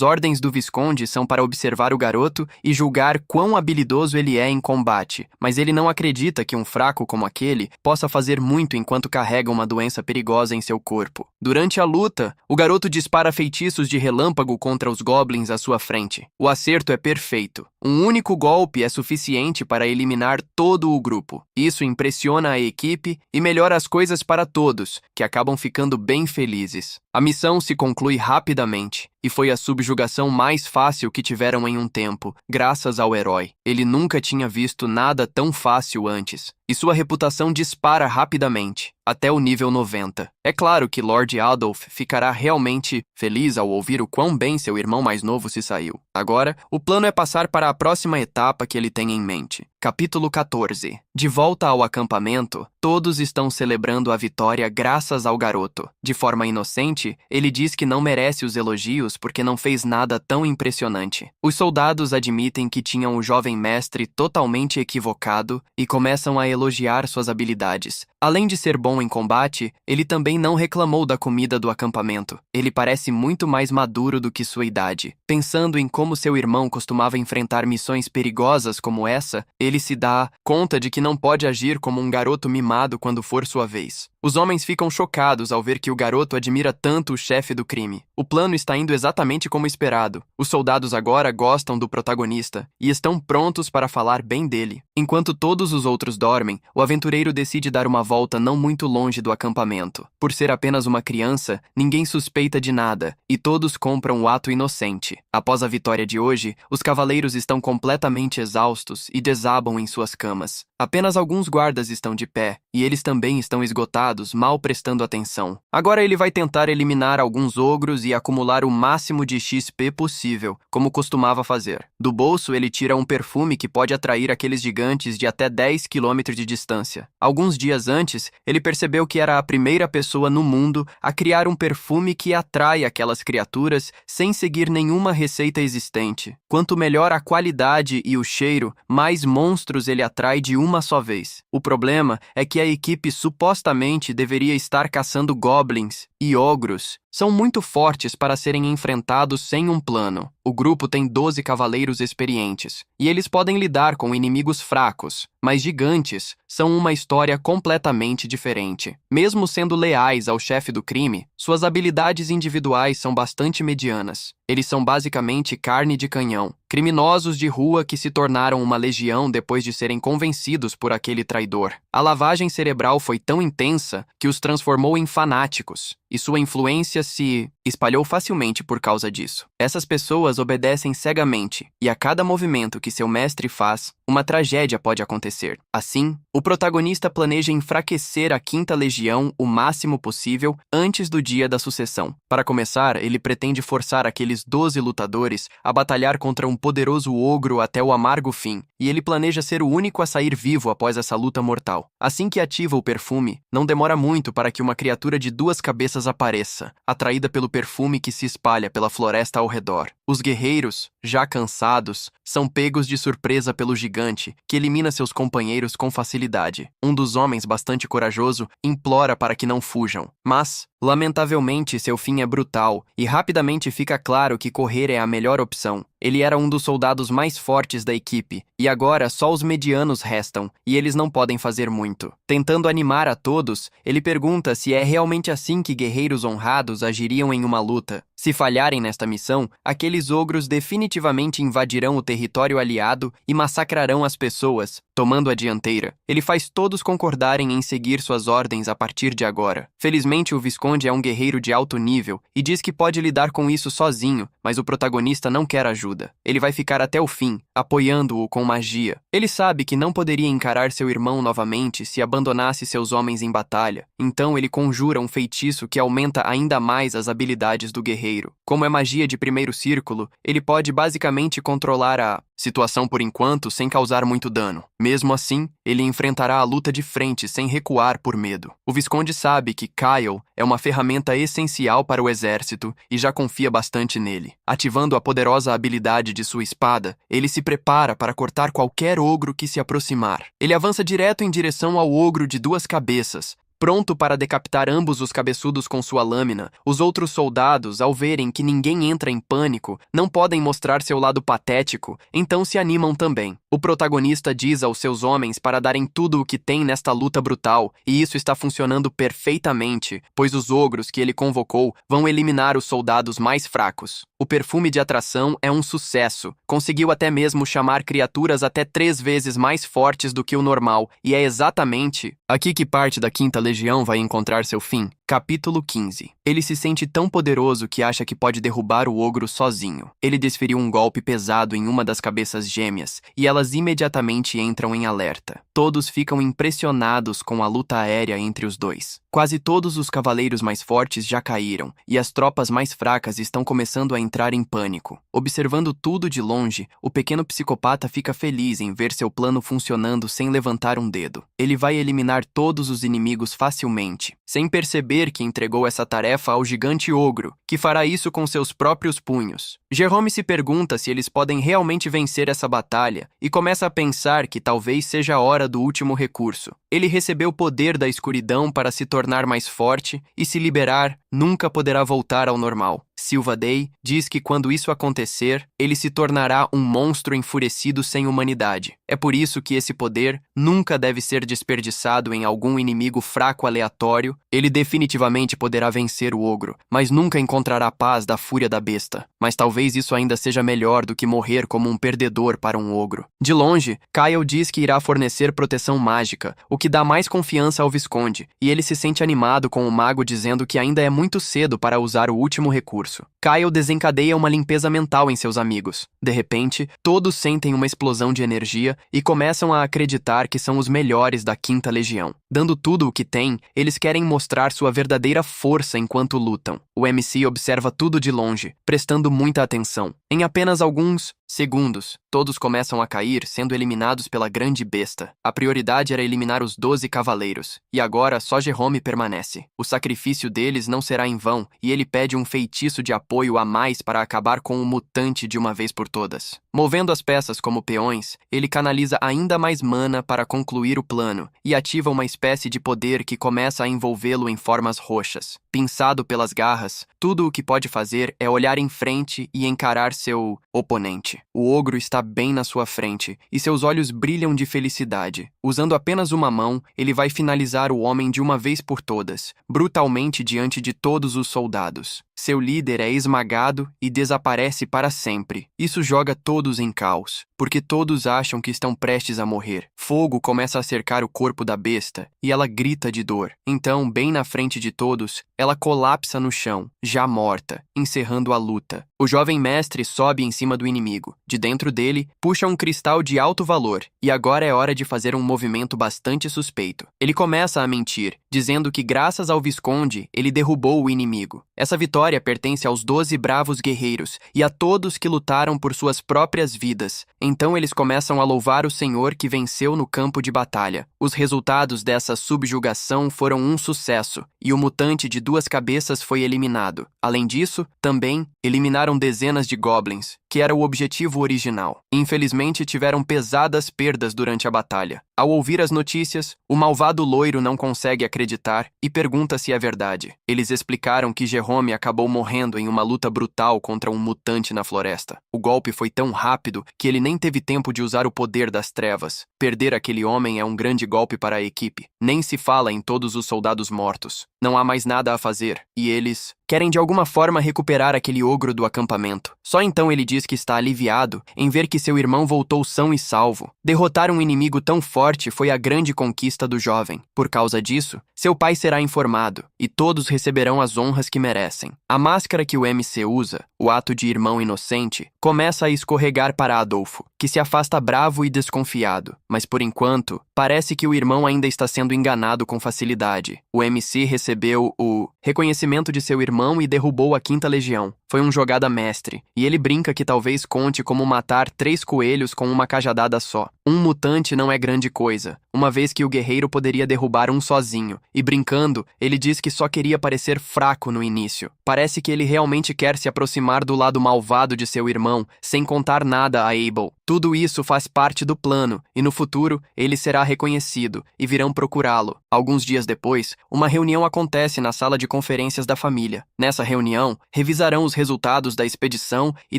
ordens do Visconde são para observar o garoto e julgar quão habilidoso ele é em combate, mas ele não acredita que um fraco como aquele possa fazer muito enquanto carrega uma doença perigosa em seu corpo. Durante a luta, o garoto dispara feitiços de relâmpago contra os goblins à sua frente. O acerto é perfeito. Um único golpe é suficiente para eliminar todo o grupo. Isso impressiona a equipe e melhora as coisas para todos, que acabam ficando bem felizes. A missão se conclui rapidamente, e foi a subjugação mais fácil que tiveram em um tempo, graças ao herói. Ele nunca tinha visto nada tão fácil antes, e sua reputação dispara rapidamente, até o nível 90. É claro que Lord Adolf ficará realmente feliz ao ouvir o quão bem seu irmão mais novo se saiu. Agora, o plano é passar para a próxima etapa que ele tem em mente. Capítulo 14. De volta ao acampamento, todos estão celebrando a vitória graças ao garoto. De forma inocente, ele diz que não merece os elogios porque não fez nada tão impressionante. Os soldados admitem que tinham o jovem mestre totalmente equivocado e começam a elogiar suas habilidades. Além de ser bom em combate, ele também não reclamou da comida do acampamento. Ele parece muito mais maduro do que sua idade. Pensando em como seu irmão costumava enfrentar missões perigosas como essa, ele se dá conta de que não pode agir como um garoto mimado quando for sua vez. Os homens ficam chocados ao ver que o garoto admira tanto o chefe do crime. O plano está indo exatamente como esperado. Os soldados agora gostam do protagonista e estão prontos para falar bem dele. Enquanto todos os outros dormem, o aventureiro decide dar uma volta não muito longe do acampamento. Por ser apenas uma criança, ninguém suspeita de nada e todos compram o ato inocente. Após a vitória de hoje, os cavaleiros estão completamente exaustos e desabam em suas camas. Apenas alguns guardas estão de pé e eles também estão esgotados, mal prestando atenção. Agora ele vai tentar eliminar alguns ogros e acumular o máximo de XP possível, como costumava fazer. Do bolso, ele tira um perfume que pode atrair aqueles gigantes de até 10 km de distância. Alguns dias antes, ele percebeu que era a primeira pessoa no mundo a criar um perfume que atrai aquelas criaturas sem seguir nenhuma receita existente. Quanto melhor a qualidade e o cheiro, mais monstros ele atrai de uma só vez. O problema é que a equipe supostamente deveria estar caçando goblins e ogros. São muito fortes para serem enfrentados sem um plano. O grupo tem 12 cavaleiros experientes, e eles podem lidar com inimigos fracos, mas gigantes são uma história completamente diferente. Mesmo sendo leais ao chefe do crime, suas habilidades individuais são bastante medianas. Eles são basicamente carne de canhão, criminosos de rua que se tornaram uma legião depois de serem convencidos por aquele traidor. A lavagem cerebral foi tão intensa que os transformou em fanáticos, e sua influência se espalhou facilmente por causa disso. Essas pessoas obedecem cegamente, e a cada movimento que seu mestre faz, uma tragédia pode acontecer. Assim, o protagonista planeja enfraquecer a 5ª Legião o máximo possível antes do dia da sucessão. Para começar, ele pretende forçar aqueles 12 lutadores a batalhar contra um poderoso ogro até o amargo fim, e ele planeja ser o único a sair vivo após essa luta mortal. Assim que ativa o perfume, não demora muito para que uma criatura de 2 cabeças apareça, atraída pelo perfume que se espalha pela floresta ao redor. Os guerreiros, já cansados, são pegos de surpresa pelo gigante, que elimina seus companheiros com facilidade. Um dos homens, bastante corajoso, implora para que não fujam, mas, lamentavelmente, seu fim é brutal, e rapidamente fica claro que correr é a melhor opção. Ele era um dos soldados mais fortes da equipe, e agora só os medianos restam, e eles não podem fazer muito. Tentando animar a todos, ele pergunta se é realmente assim que guerreiros honrados agiriam em uma luta. Se falharem nesta missão, aqueles ogros definitivamente invadirão o território aliado e massacrarão as pessoas, tomando a dianteira. Ele faz todos concordarem em seguir suas ordens a partir de agora. Felizmente, o Visconde é um guerreiro de alto nível e diz que pode lidar com isso sozinho, mas o protagonista não quer ajuda. Ele vai ficar até o fim, apoiando-o com magia. Ele sabe que não poderia encarar seu irmão novamente se abandonasse seus homens em batalha, então ele conjura um feitiço que aumenta ainda mais as habilidades do guerreiro. Como é magia de primeiro círculo, ele pode basicamente controlar a situação por enquanto sem causar muito dano. Mesmo assim, ele enfrentará a luta de frente sem recuar por medo. O Visconde sabe que Kyle é uma ferramenta essencial para o exército e já confia bastante nele. Ativando a poderosa habilidade de sua espada, ele se prepara para cortar qualquer ogro que se aproximar. Ele avança direto em direção ao ogro de 2 cabeças, pronto para decapitar ambos os cabeçudos com sua lâmina. Os outros soldados, ao verem que ninguém entra em pânico, não podem mostrar seu lado patético, então se animam também. O protagonista diz aos seus homens para darem tudo o que tem nesta luta brutal, e isso está funcionando perfeitamente, pois os ogros que ele convocou vão eliminar os soldados mais fracos. O perfume de atração é um sucesso. Conseguiu até mesmo chamar criaturas até 3 vezes mais fortes do que o normal, e é exatamente aqui que parte da 5ª Legião vai encontrar seu fim. Capítulo 15. Ele se sente tão poderoso que acha que pode derrubar o ogro sozinho. Ele desferiu um golpe pesado em uma das cabeças gêmeas e elas imediatamente entram em alerta. Todos ficam impressionados com a luta aérea entre os dois. Quase todos os cavaleiros mais fortes já caíram e as tropas mais fracas estão começando a entrar em pânico. Observando tudo de longe, o pequeno psicopata fica feliz em ver seu plano funcionando sem levantar um dedo. Ele vai eliminar todos os inimigos facilmente, sem perceber que entregou essa tarefa ao gigante ogro, que fará isso com seus próprios punhos. Jerome se pergunta se eles podem realmente vencer essa batalha e começa a pensar que talvez seja a hora do último recurso. Ele recebeu o poder da escuridão para se tornar mais forte e se liberar, nunca poderá voltar ao normal. Silva Day diz que quando isso acontecer, ele se tornará um monstro enfurecido sem humanidade. É por isso que esse poder nunca deve ser desperdiçado em algum inimigo fraco aleatório. Ele definitivamente poderá vencer o ogro, mas nunca encontrará paz da fúria da besta. Mas talvez isso ainda seja melhor do que morrer como um perdedor para um ogro. De longe, Kyle diz que irá fornecer proteção mágica, o que dá mais confiança ao Visconde, e ele se sente animado com o mago dizendo que ainda é muito cedo para usar o último recurso. Kyle desencadeia uma limpeza mental em seus amigos. De repente, todos sentem uma explosão de energia e começam a acreditar que são os melhores da Quinta Legião. Dando tudo o que têm, eles querem mostrar sua verdadeira força enquanto lutam. O MC observa tudo de longe, prestando muita atenção. Em apenas alguns segundos, todos começam a cair, sendo eliminados pela grande besta. A prioridade era eliminar os 12 cavaleiros, e agora só Jerome permanece. O sacrifício deles não será em vão, e ele pede um feitiço de apoio a mais para acabar com o mutante de uma vez por todas. Movendo as peças como peões, ele canaliza ainda mais mana para concluir o plano, e ativa uma espécie de poder que começa a envolvê-lo em formas roxas. Pinçado pelas garras, tudo o que pode fazer é olhar em frente e encarar seu oponente. O ogro está bem na sua frente, e seus olhos brilham de felicidade. Usando apenas uma mão, ele vai finalizar o homem de uma vez por todas, brutalmente diante de todos os soldados. Seu líder é esmagado e desaparece para sempre. Isso joga todos em caos, porque todos acham que estão prestes a morrer. Fogo começa a cercar o corpo da besta e ela grita de dor. Então, bem na frente de todos, ela colapsa no chão, já morta, encerrando a luta. O jovem mestre sobe em cima do inimigo. De dentro dele, puxa um cristal de alto valor, e agora é hora de fazer um movimento bastante suspeito. Ele começa a mentir, dizendo que graças ao Visconde, ele derrubou o inimigo. Essa vitória pertence aos 12 bravos guerreiros e a todos que lutaram por suas próprias vidas. Então eles começam a louvar o Senhor que venceu no campo de batalha. Os resultados dessa subjugação foram um sucesso, e o mutante de 2 cabeças foi eliminado. Além disso, também eliminaram dezenas de goblins, que era o objetivo original. Infelizmente, tiveram pesadas perdas durante a batalha. Ao ouvir as notícias, o malvado loiro não consegue acreditar e pergunta se é verdade. Eles explicaram que Jerome acabou morrendo em uma luta brutal contra um mutante na floresta. O golpe foi tão rápido que ele nem teve tempo de usar o poder das trevas. Perder aquele homem é um grande golpe para a equipe. Nem se fala em todos os soldados mortos. Não há mais nada a fazer, e eles querem de alguma forma recuperar aquele ogro do acampamento. Só então ele diz que está aliviado em ver que seu irmão voltou são e salvo. Derrotar um inimigo tão forte foi a grande conquista do jovem. Por causa disso, seu pai será informado, e todos receberão as honras que merecem. A máscara que o MC usa, o ato de irmão inocente, começa a escorregar para Adolfo, que se afasta bravo e desconfiado. Mas por enquanto, parece que o irmão ainda está sendo enganado com facilidade. O MC recebeu o reconhecimento de seu irmão e derrubou a Quinta Legião. Foi uma jogada mestre, e ele brinca que talvez conte como matar 3 coelhos com uma cajadada só. Um mutante não é grande coisa, uma vez que o guerreiro poderia derrubar um sozinho, e brincando, ele diz que só queria parecer fraco no início. Parece que ele realmente quer se aproximar do lado malvado de seu irmão, sem contar nada a Abel. Tudo isso faz parte do plano, e no futuro, ele será reconhecido, e virão procurá-lo. Alguns dias depois, uma reunião acontece na sala de conferências da família. Nessa reunião, revisarão os resultados da expedição e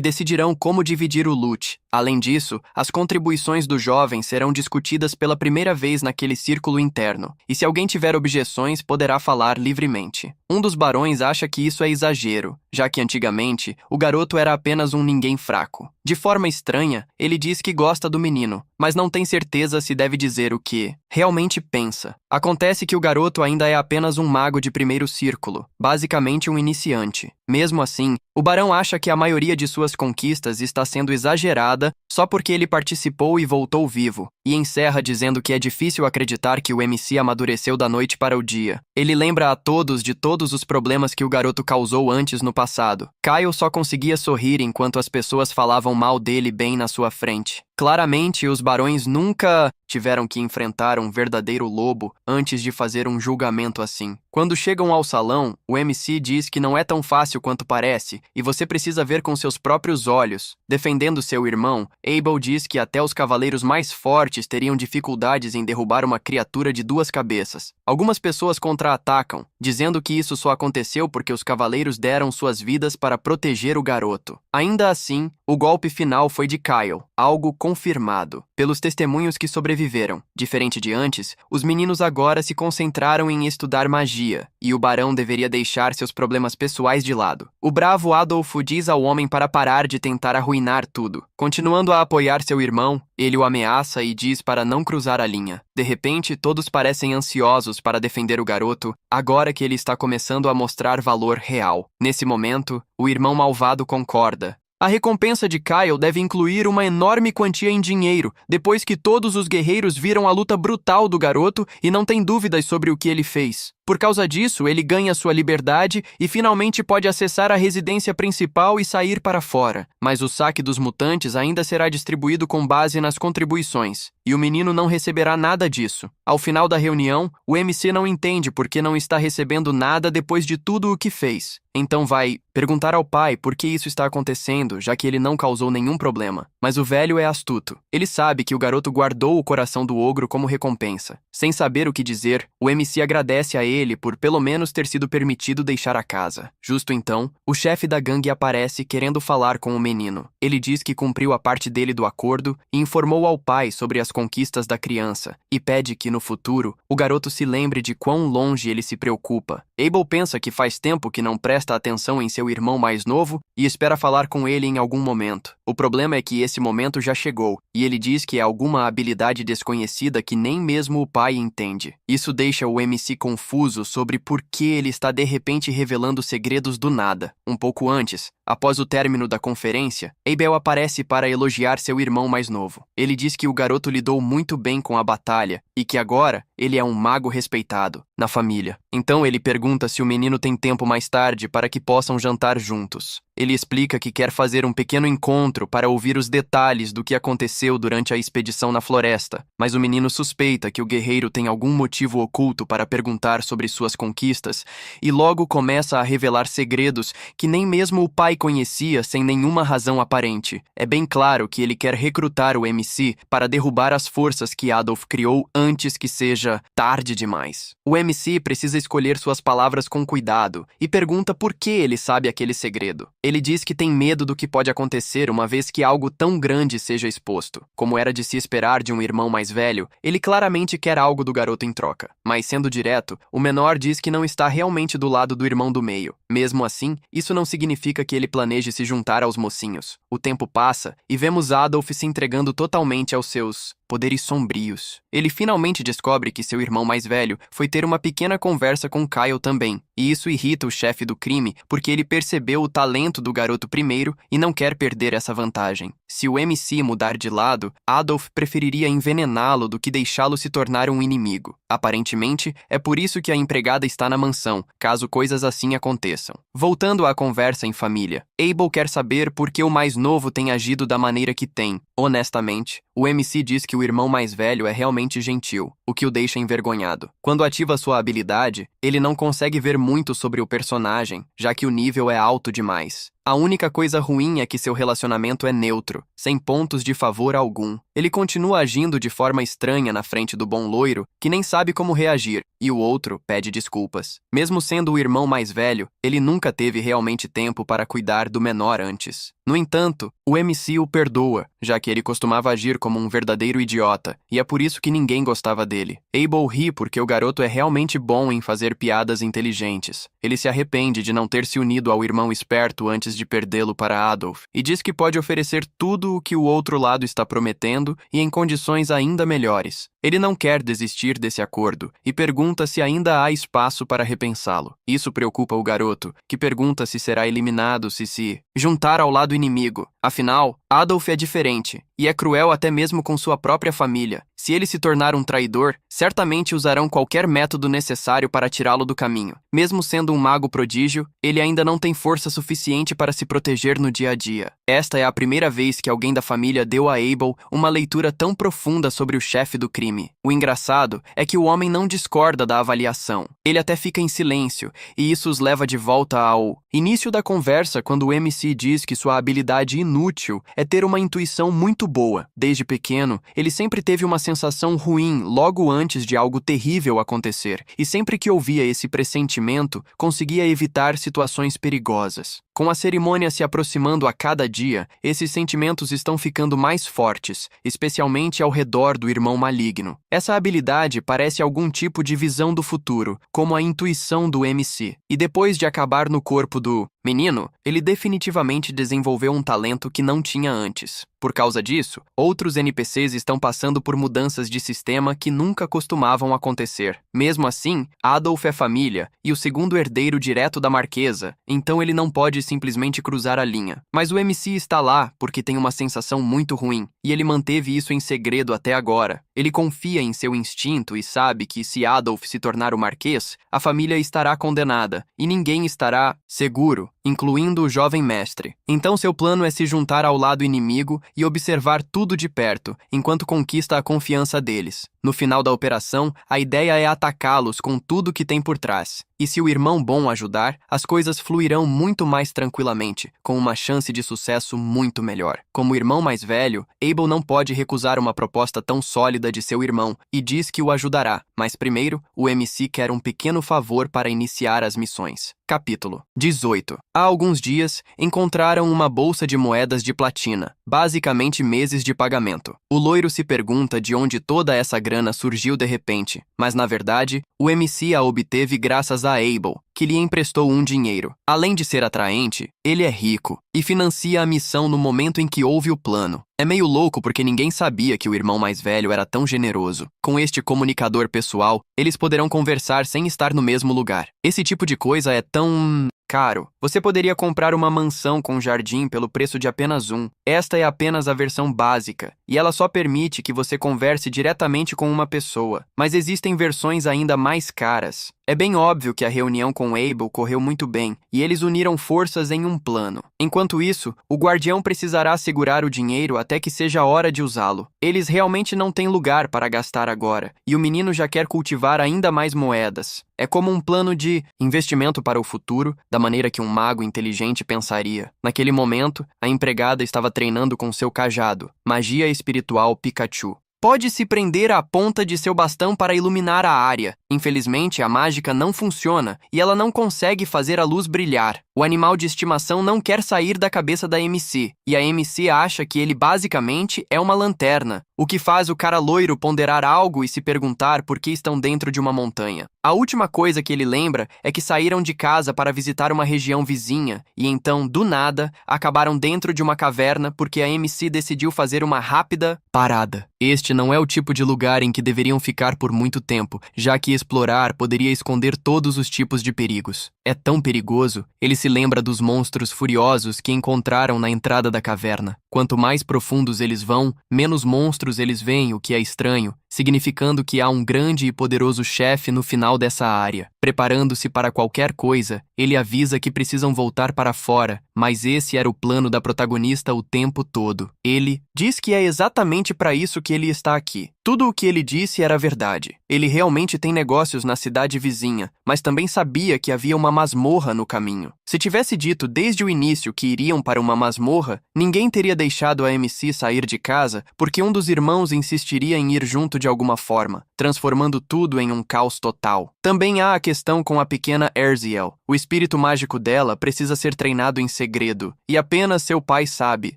decidirão como dividir o loot. Além disso, as contribuições do jovem serão discutidas pela primeira vez naquele círculo interno, e se alguém tiver objeções, poderá falar livremente. Um dos barões acha que isso é exagero, já que antigamente o garoto era apenas um ninguém fraco. De forma estranha, ele diz que gosta do menino, mas não tem certeza se deve dizer o que realmente pensa. Acontece que o garoto ainda é apenas um mago de primeiro círculo, basicamente um iniciante. Mesmo assim, o barão acha que a maioria de suas conquistas está sendo exagerada só porque ele participou e voltou vivo, e encerra dizendo que é difícil acreditar que o MC amadureceu da noite para o dia. Ele lembra a todos de todos os problemas que o garoto causou antes no passado. Kyle só conseguia sorrir enquanto as pessoas falavam mal dele bem na sua frente. Claramente, os barões nunca tiveram que enfrentar um verdadeiro lobo antes de fazer um julgamento assim. Quando chegam ao salão, o MC diz que não é tão fácil quanto parece e você precisa ver com seus próprios olhos. Defendendo seu irmão, Abel diz que até os cavaleiros mais fortes teriam dificuldades em derrubar uma criatura de 2 cabeças. Algumas pessoas contra-atacam, dizendo que isso só aconteceu porque os cavaleiros deram suas vidas para proteger o garoto. Ainda assim, o golpe final foi de Kyle, algo confirmado pelos testemunhos que sobreviveram. Diferente de antes, os meninos agora se concentraram em estudar magia, e o barão deveria deixar seus problemas pessoais de lado. O bravo Adolfo diz ao homem para parar de tentar arruinar tudo. Continuando a apoiar seu irmão, ele o ameaça e diz para não cruzar a linha. De repente, todos parecem ansiosos para defender o garoto, agora que ele está começando a mostrar valor real. Nesse momento, o irmão malvado concorda. A recompensa de Kyle deve incluir uma enorme quantia em dinheiro, depois que todos os guerreiros viram a luta brutal do garoto e não têm dúvidas sobre o que ele fez. Por causa disso, ele ganha sua liberdade e finalmente pode acessar a residência principal e sair para fora. Mas o saque dos mutantes ainda será distribuído com base nas contribuições, e o menino não receberá nada disso. Ao final da reunião, o MC não entende por que não está recebendo nada depois de tudo o que fez. Então vai perguntar ao pai por que isso está acontecendo, já que ele não causou nenhum problema. Mas o velho é astuto. Ele sabe que o garoto guardou o coração do ogro como recompensa. Sem saber o que dizer, o MC agradece a ele por pelo menos ter sido permitido deixar a casa. Justo então, o chefe da gangue aparece querendo falar com o menino. Ele diz que cumpriu a parte dele do acordo e informou ao pai sobre as conquistas da criança, e pede que, no futuro, o garoto se lembre de quão longe ele se preocupa. Abel pensa que faz tempo que não presta atenção em seu irmão mais novo e espera falar com ele em algum momento. O problema é que esse momento já chegou, e ele diz que é alguma habilidade desconhecida que nem mesmo o pai entende. Isso deixa o MC confuso sobre por que ele está de repente revelando segredos do nada. Um pouco antes, após o término da conferência, Abel aparece para elogiar seu irmão mais novo. Ele diz que o garoto lidou muito bem com a batalha e que agora ele é um mago respeitado na família. Então ele pergunta se o menino tem tempo mais tarde para que possam jantar juntos. Ele explica que quer fazer um pequeno encontro para ouvir os detalhes do que aconteceu durante a expedição na floresta, mas o menino suspeita que o guerreiro tem algum motivo oculto para perguntar sobre suas conquistas e logo começa a revelar segredos que nem mesmo o pai conhecia sem nenhuma razão aparente. É bem claro que ele quer recrutar o MC para derrubar as forças que Adolf criou antes que seja tarde demais. O MC precisa escolher suas palavras com cuidado e pergunta por que ele sabe aquele segredo. Ele diz que tem medo do que pode acontecer uma vez que algo tão grande seja exposto. Como era de se esperar de um irmão mais velho, ele claramente quer algo do garoto em troca. Mas sendo direto, o menor diz que não está realmente do lado do irmão do meio. Mesmo assim, isso não significa que ele planeje se juntar aos mocinhos. O tempo passa e vemos Adolf se entregando totalmente aos seus poderes sombrios. Ele finalmente descobre que seu irmão mais velho foi ter uma pequena conversa com Kyle também, e isso irrita o chefe do crime porque ele percebeu o talento do garoto primeiro e não quer perder essa vantagem. Se o MC mudar de lado, Adolf preferiria envenená-lo do que deixá-lo se tornar um inimigo. Aparentemente, é por isso que a empregada está na mansão, caso coisas assim aconteçam. Voltando à conversa em família, Abel quer saber por que o mais novo tem agido da maneira que tem. Honestamente, o MC diz que o irmão mais velho é realmente gentil, o que o deixa envergonhado. Quando ativa sua habilidade, ele não consegue ver muito sobre o personagem, já que o nível é alto demais. A única coisa ruim é que seu relacionamento é neutro, sem pontos de favor algum. Ele continua agindo de forma estranha na frente do bom loiro, que nem sabe como reagir, e o outro pede desculpas. Mesmo sendo o irmão mais velho, ele nunca teve realmente tempo para cuidar do menor antes. No entanto, o MC o perdoa, já que ele costumava agir como um verdadeiro idiota, e é por isso que ninguém gostava dele. Abel ri porque o garoto é realmente bom em fazer piadas inteligentes. Ele se arrepende de não ter se unido ao irmão esperto antes de perdê-lo para Adolf, e diz que pode oferecer tudo o que o outro lado está prometendo e em condições ainda melhores. Ele não quer desistir desse acordo e pergunta se ainda há espaço para repensá-lo. Isso preocupa o garoto, que pergunta se será eliminado se juntar ao lado inimigo. Afinal, Adolf é diferente e é cruel até mesmo com sua própria família. Se ele se tornar um traidor, certamente usarão qualquer método necessário para tirá-lo do caminho. Mesmo sendo um mago prodígio, ele ainda não tem força suficiente para se proteger no dia a dia. Esta é a primeira vez que alguém da família deu a Abel uma leitura tão profunda sobre o chefe do crime. O engraçado é que o homem não discorda da avaliação. Ele até fica em silêncio, e isso os leva de volta ao início da conversa, quando o MC diz que sua habilidade inútil é ter uma intuição muito boa. Desde pequeno, ele sempre teve uma sensação ruim logo antes de algo terrível acontecer, e sempre que ouvia esse pressentimento, conseguia evitar situações perigosas. Com a cerimônia se aproximando a cada dia, esses sentimentos estão ficando mais fortes, especialmente ao redor do irmão maligno. Essa habilidade parece algum tipo de visão do futuro, como a intuição do MC. E depois de acabar no corpo do menino, ele definitivamente desenvolveu um talento que não tinha antes. Por causa disso, outros NPCs estão passando por mudanças de sistema que nunca costumavam acontecer. Mesmo assim, Adolf é família e o segundo herdeiro direto da Marquesa, então ele não pode simplesmente cruzar a linha. Mas o MC está lá porque tem uma sensação muito ruim, e ele manteve isso em segredo até agora. Ele confia em seu instinto e sabe que se Adolf se tornar o Marquês, a família estará condenada, e ninguém estará seguro, incluindo o jovem mestre. Então seu plano é se juntar ao lado inimigo e observar tudo de perto, enquanto conquista a confiança deles. No final da operação, a ideia é atacá-los com tudo que tem por trás. E se o irmão bom ajudar, as coisas fluirão muito mais tranquilamente, com uma chance de sucesso muito melhor. Como irmão mais velho, Abel não pode recusar uma proposta tão sólida de seu irmão e diz que o ajudará, mas primeiro, o MC quer um pequeno favor para iniciar as missões. Capítulo 18. Há alguns dias, encontraram uma bolsa de moedas de platina, basicamente meses de pagamento. O loiro se pergunta de onde toda essa grana surgiu de repente, mas na verdade, o MC a obteve graças a Abel, que lhe emprestou um dinheiro. Além de ser atraente, ele é rico e financia a missão no momento em que houve o plano. É meio louco porque ninguém sabia que o irmão mais velho era tão generoso. Com este comunicador pessoal, eles poderão conversar sem estar no mesmo lugar. Esse tipo de coisa é tão caro. Você poderia comprar uma mansão com jardim pelo preço de apenas um. Esta é apenas a versão básica, e ela só permite que você converse diretamente com uma pessoa. Mas existem versões ainda mais caras. É bem óbvio que a reunião com Abel correu muito bem, e eles uniram forças em um plano. Enquanto isso, o guardião precisará segurar o dinheiro até que seja a hora de usá-lo. Eles realmente não têm lugar para gastar agora, e o menino já quer cultivar ainda mais moedas. É como um plano de investimento para o futuro, da maneira que um mago inteligente pensaria. Naquele momento, a empregada estava treinando com seu cajado, magia espiritual Pikachu. Pode se prender à ponta de seu bastão para iluminar a área. Infelizmente, a mágica não funciona e ela não consegue fazer a luz brilhar. O animal de estimação não quer sair da cabeça da MC, e a MC acha que ele basicamente é uma lanterna, o que faz o cara loiro ponderar algo e se perguntar por que estão dentro de uma montanha. A última coisa que ele lembra é que saíram de casa para visitar uma região vizinha e então, do nada, acabaram dentro de uma caverna porque a MC decidiu fazer uma rápida parada. Este não é o tipo de lugar em que deveriam ficar por muito tempo, já que explorar poderia esconder todos os tipos de perigos. É tão perigoso, ele se lembra dos monstros furiosos que encontraram na entrada da caverna. Quanto mais profundos eles vão, menos monstros eles veem, o que é estranho, significando que há um grande e poderoso chefe no final dessa área. Preparando-se para qualquer coisa, ele avisa que precisam voltar para fora, mas esse era o plano da protagonista o tempo todo. Ele diz que é exatamente para isso que ele está aqui. Tudo o que ele disse era verdade. Ele realmente tem negócios na cidade vizinha, mas também sabia que havia uma masmorra no caminho. Se tivesse dito desde o início que iriam para uma masmorra, ninguém teria deixado a MC sair de casa porque um dos irmãos insistiria em ir junto de alguma forma, transformando tudo em um caos total. Também há a questão com a pequena Erziel. O espírito mágico dela precisa ser treinado em segredo, e apenas seu pai sabe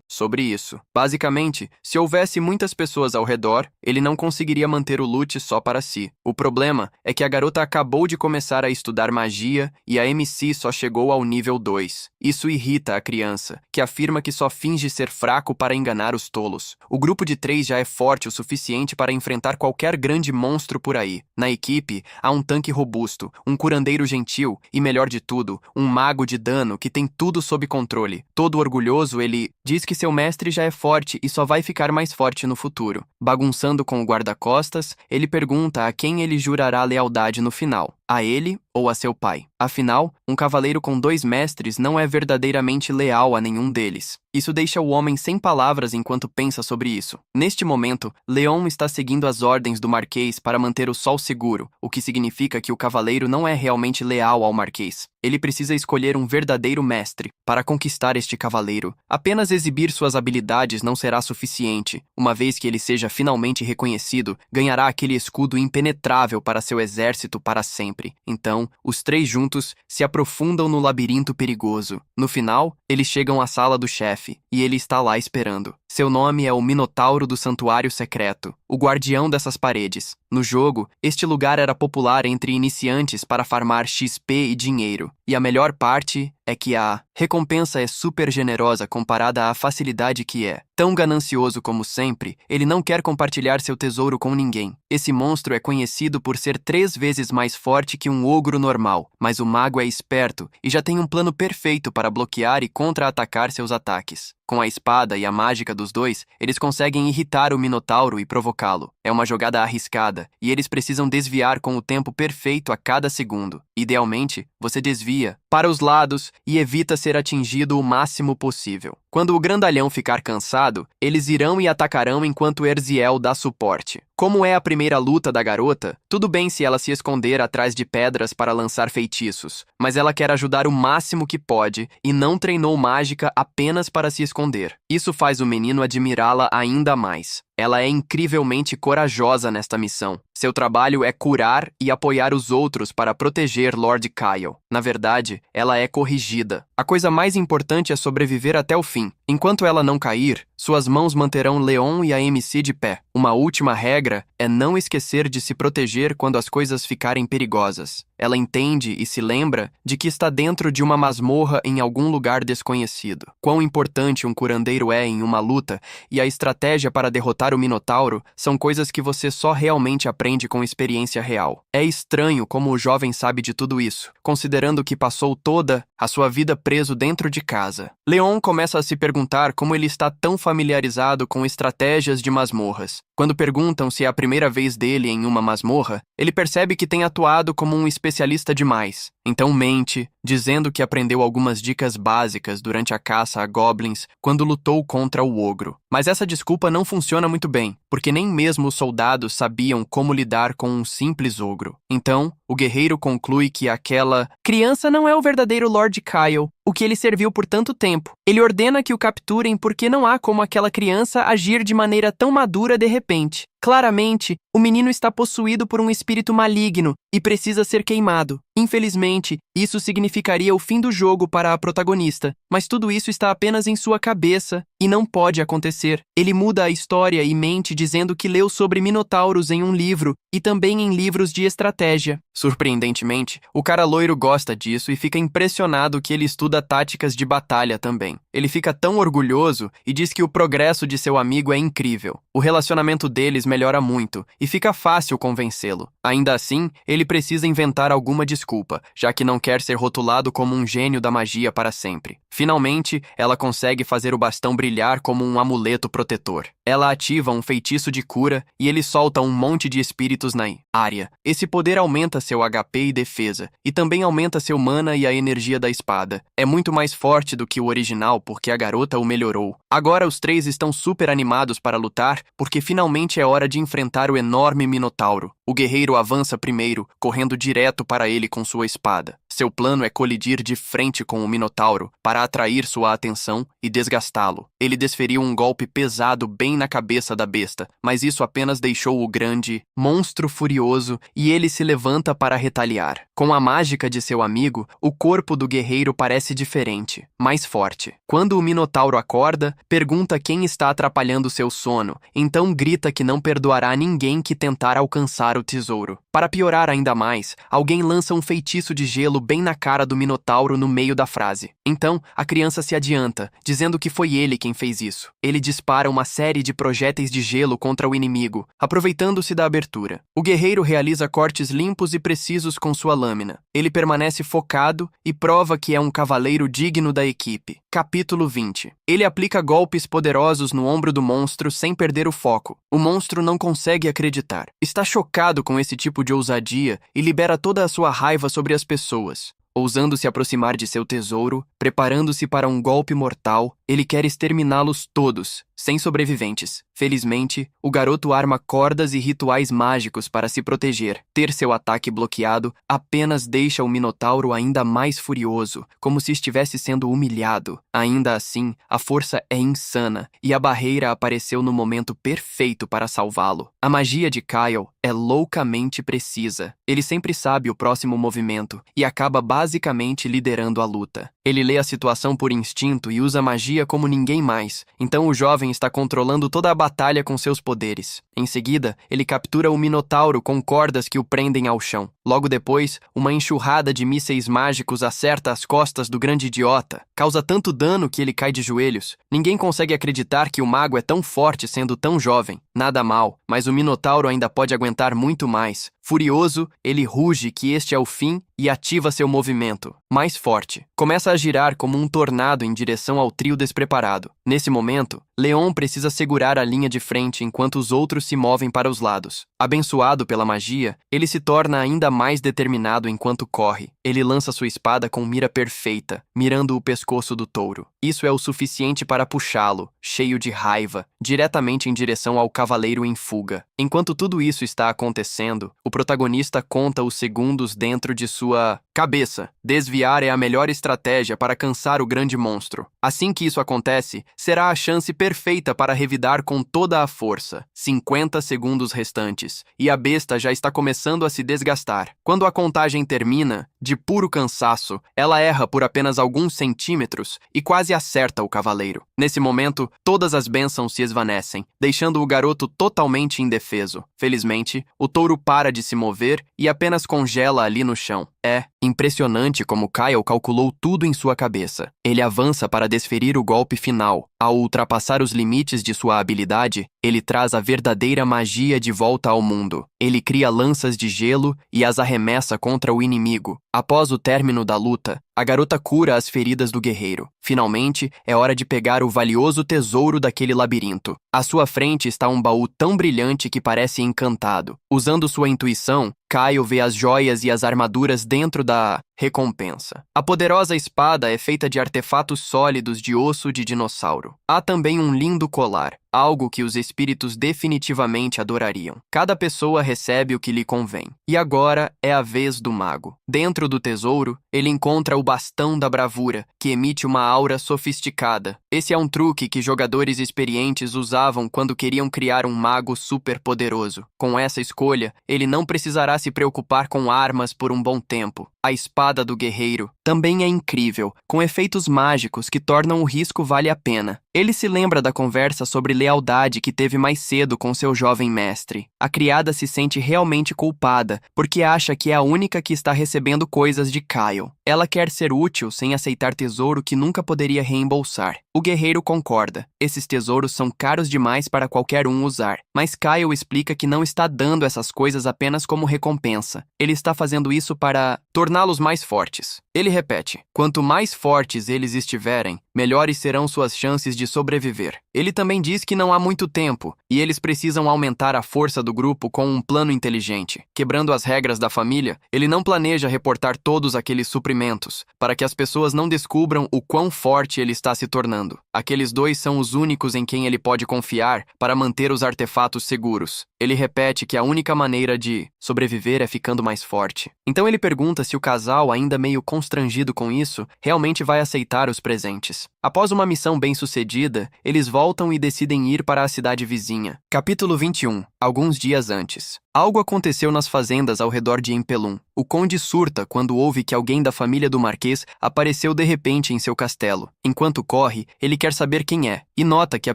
sobre isso. Basicamente, se houvesse muitas pessoas ao redor, ele não conseguiria manter o Lute só para si. O problema é que a garota acabou de começar a estudar magia e a MC só chegou ao nível 2. Isso irrita a criança, que afirma que só finge ser fraco para enganar os tolos. O grupo de 3 já é forte o suficiente para enfrentar qualquer grande monstro por aí. Na equipe, há um tanque robusto, um curandeiro gentil e, melhor de tudo, um mago de dano que tem tudo sob controle. Todo orgulhoso, ele diz que seu mestre já é forte e só vai ficar mais forte no futuro. Bagunçando com o guarda-costas, ele pergunta a quem ele jurará lealdade no final, a ele ou a seu pai. Afinal, um cavaleiro com 2 mestres não é verdadeiramente leal a nenhum deles. Isso deixa o homem sem palavras enquanto pensa sobre isso. Neste momento, Leon está seguindo as ordens do Marquês para manter o sol seguro, o que significa que o cavaleiro não é realmente leal ao Marquês. Ele precisa escolher um verdadeiro mestre para conquistar este cavaleiro. Apenas exibir suas habilidades não será suficiente. Uma vez que ele seja finalmente reconhecido, ganhará aquele escudo impenetrável para seu exército para sempre. Então, os 3 juntos se aprofundam no labirinto perigoso. No final, eles chegam à sala do chefe, e ele está lá esperando. Seu nome é o Minotauro do Santuário Secreto, o guardião dessas paredes. No jogo, este lugar era popular entre iniciantes para farmar XP e dinheiro. E a melhor parte é que a recompensa é super generosa comparada à facilidade que é. Tão ganancioso como sempre, ele não quer compartilhar seu tesouro com ninguém. Esse monstro é conhecido por ser 3 vezes mais forte que um ogro normal, mas o mago é esperto e já tem um plano perfeito para bloquear e contra-atacar seus ataques. Com a espada e a mágica dos 2, eles conseguem irritar o Minotauro e provocá-lo. É uma jogada arriscada, e eles precisam desviar com o tempo perfeito a cada segundo. Idealmente, você desvia para os lados e evita ser atingido o máximo possível. Quando o grandalhão ficar cansado, eles irão e atacarão enquanto Erziel dá suporte. Como é a primeira luta da garota, tudo bem se ela se esconder atrás de pedras para lançar feitiços, mas ela quer ajudar o máximo que pode e não treinou mágica apenas para se esconder. Isso faz o menino admirá-la ainda mais. Ela é incrivelmente corajosa nesta missão. Seu trabalho é curar e apoiar os outros para proteger Lord Kyle. Na verdade, ela é corrigida. A coisa mais importante é sobreviver até o fim. Enquanto ela não cair, suas mãos manterão Leon e a MC de pé. Uma última regra é não esquecer de se proteger quando as coisas ficarem perigosas. Ela entende e se lembra de que está dentro de uma masmorra em algum lugar desconhecido. Quão importante um curandeiro é em uma luta e a estratégia para derrotar o Minotauro são coisas que você só realmente aprende com experiência real. É estranho como o jovem sabe de tudo isso, considerando que passou toda a sua vida preso dentro de casa. Leon começa a se perguntar como ele está tão familiarizado com estratégias de masmorras. Quando perguntam se é a primeira vez dele em uma masmorra, ele percebe que tem atuado como um especialista demais. Então mente, dizendo que aprendeu algumas dicas básicas durante a caça a goblins quando lutou contra o ogro. Mas essa desculpa não funciona muito bem, porque nem mesmo os soldados sabiam como lidar com um simples ogro. Então, o guerreiro conclui que aquela criança não é o verdadeiro Lord Kyle, o que ele serviu por tanto tempo. Ele ordena que o capturem porque não há como aquela criança agir de maneira tão madura de repente. Claramente, o menino está possuído por um espírito maligno e precisa ser queimado. Infelizmente, isso significaria o fim do jogo para a protagonista, mas tudo isso está apenas em sua cabeça e não pode acontecer. Ele muda a história e mente dizendo que leu sobre minotauros em um livro e também em livros de estratégia. Surpreendentemente, o cara loiro gosta disso e fica impressionado que ele estuda táticas de batalha também. Ele fica tão orgulhoso e diz que o progresso de seu amigo é incrível. O relacionamento deles melhora muito e fica fácil convencê-lo. Ainda assim, ele precisa inventar alguma desculpa, já que não quer ser rotulado como um gênio da magia para sempre. Finalmente, ela consegue fazer o bastão brilhar como um amuleto protetor. Ela ativa um feitiço de cura e ele solta um monte de espíritos na área. Esse poder aumenta seu HP e defesa, e também aumenta seu mana e a energia da espada. É muito mais forte do que o original porque a garota o melhorou. Agora os três estão super animados para lutar, porque finalmente é hora de enfrentar o enorme Minotauro. O guerreiro avança primeiro, correndo direto para ele com sua espada. Seu plano é colidir de frente com o Minotauro para atrair sua atenção e desgastá-lo. Ele desferiu um golpe pesado bem na cabeça da besta, mas isso apenas deixou o grande monstro furioso e ele se levanta para retaliar. Com a mágica de seu amigo, o corpo do guerreiro parece diferente, mais forte. Quando o Minotauro acorda, pergunta quem está atrapalhando seu sono, então grita que não perdoará ninguém que tentar alcançar o tesouro. Para piorar ainda mais, alguém lança um feitiço de gelo bem na cara do Minotauro no meio da frase. Então, a criança se adianta, dizendo que foi ele quem fez isso. Ele dispara uma série de projéteis de gelo contra o inimigo, aproveitando-se da abertura. O guerreiro realiza cortes limpos e precisos com sua lâmina. Ele permanece focado e prova que é um cavaleiro digno da equipe. Capítulo 20. Ele aplica golpes poderosos no ombro do monstro sem perder o foco. O monstro não consegue acreditar. Está chocado com esse tipo de ousadia e libera toda a sua raiva sobre as pessoas. Ousando se aproximar de seu tesouro, preparando-se para um golpe mortal, ele quer exterminá-los todos, sem sobreviventes. Felizmente, o garoto arma cordas e rituais mágicos para se proteger. Ter seu ataque bloqueado apenas deixa o Minotauro ainda mais furioso, como se estivesse sendo humilhado. Ainda assim, a força é insana, e a barreira apareceu no momento perfeito para salvá-lo. A magia de Kyle é loucamente precisa. Ele sempre sabe o próximo movimento, e acaba basicamente liderando a luta. Ele lê a situação por instinto e usa magia como ninguém mais, então o jovem está controlando toda a batalha com seus poderes. Em seguida, ele captura o Minotauro com cordas que o prendem ao chão. Logo depois, uma enxurrada de mísseis mágicos acerta as costas do grande idiota. Causa tanto dano que ele cai de joelhos. Ninguém consegue acreditar que o mago é tão forte sendo tão jovem. Nada mal, mas o Minotauro ainda pode aguentar muito mais. Furioso, ele ruge que este é o fim e ativa seu movimento, mais forte. Começa a girar como um tornado em direção ao trio despreparado. Nesse momento, Leon precisa segurar a linha de frente enquanto os outros se movem para os lados. Abençoado pela magia, ele se torna ainda mais determinado enquanto corre. Ele lança sua espada com mira perfeita, mirando o pescoço do touro. Isso é o suficiente para puxá-lo, cheio de raiva, diretamente em direção ao cavaleiro em fuga. Enquanto tudo isso está acontecendo, o protagonista conta os segundos dentro de sua cabeça. Desviar é a melhor estratégia para cansar o grande monstro. Assim que isso acontece, será a chance perfeita para revidar com toda a força. 50 segundos restantes, e a besta já está começando a se desgastar. Quando a contagem termina, de puro cansaço, ela erra por apenas alguns centímetros e quase acerta o cavaleiro. Nesse momento, todas as bênçãos se esvanecem, deixando o garoto totalmente indefeso. Felizmente, o touro para de se mover e apenas congela ali no chão. É impressionante como Kyle calculou tudo em sua cabeça. Ele avança para desferir o golpe final. Ao ultrapassar os limites de sua habilidade, ele traz a verdadeira magia de volta ao mundo. Ele cria lanças de gelo e as arremessa contra o inimigo. Após o término da luta, a garota cura as feridas do guerreiro. Finalmente, é hora de pegar o valioso tesouro daquele labirinto. À sua frente está um baú tão brilhante que parece encantado. Usando sua intuição, Kyle vê as joias e as armaduras dentro da recompensa. A poderosa espada é feita de artefatos sólidos de osso de dinossauro. Há também um lindo colar, algo que os espíritos definitivamente adorariam. Cada pessoa recebe o que lhe convém. E agora é a vez do mago. Dentro do tesouro, ele encontra o bastão da bravura, que emite uma aura sofisticada. Esse é um truque que jogadores experientes usavam quando queriam criar um mago super poderoso. Com essa escolha, ele não precisará se preocupar com armas por um bom tempo. A espada do guerreiro também é incrível, com efeitos mágicos que tornam o risco vale a pena. Ele se lembra da conversa sobre lealdade que teve mais cedo com seu jovem mestre. A criada se sente realmente culpada, porque acha que é a única que está recebendo coisas de Kyle. Ela quer ser útil sem aceitar tesouro que nunca poderia reembolsar. O guerreiro concorda. Esses tesouros são caros demais para qualquer um usar. Mas Kyle explica que não está dando essas coisas apenas como recompensa. Ele está fazendo isso para torná-los mais fortes. Ele repete: quanto mais fortes eles estiverem, melhores serão suas chances de sobreviver. Ele também diz que não há muito tempo, e eles precisam aumentar a força do grupo com um plano inteligente. Quebrando as regras da família, ele não planeja reportar todos aqueles suprimentos, para que as pessoas não descubram o quão forte ele está se tornando. Aqueles dois são os únicos em quem ele pode confiar para manter os artefatos seguros. Ele repete que a única maneira de sobreviver é ficando mais forte. Então ele pergunta se o casal, ainda meio constrangido com isso, realmente vai aceitar os presentes. Após uma missão bem-sucedida, eles voltam e decidem ir para a cidade vizinha. Capítulo 21. Alguns dias antes. Algo aconteceu nas fazendas ao redor de Empelum. O conde surta quando ouve que alguém da família do marquês apareceu de repente em seu castelo. Enquanto corre, ele quer saber quem é, e nota que a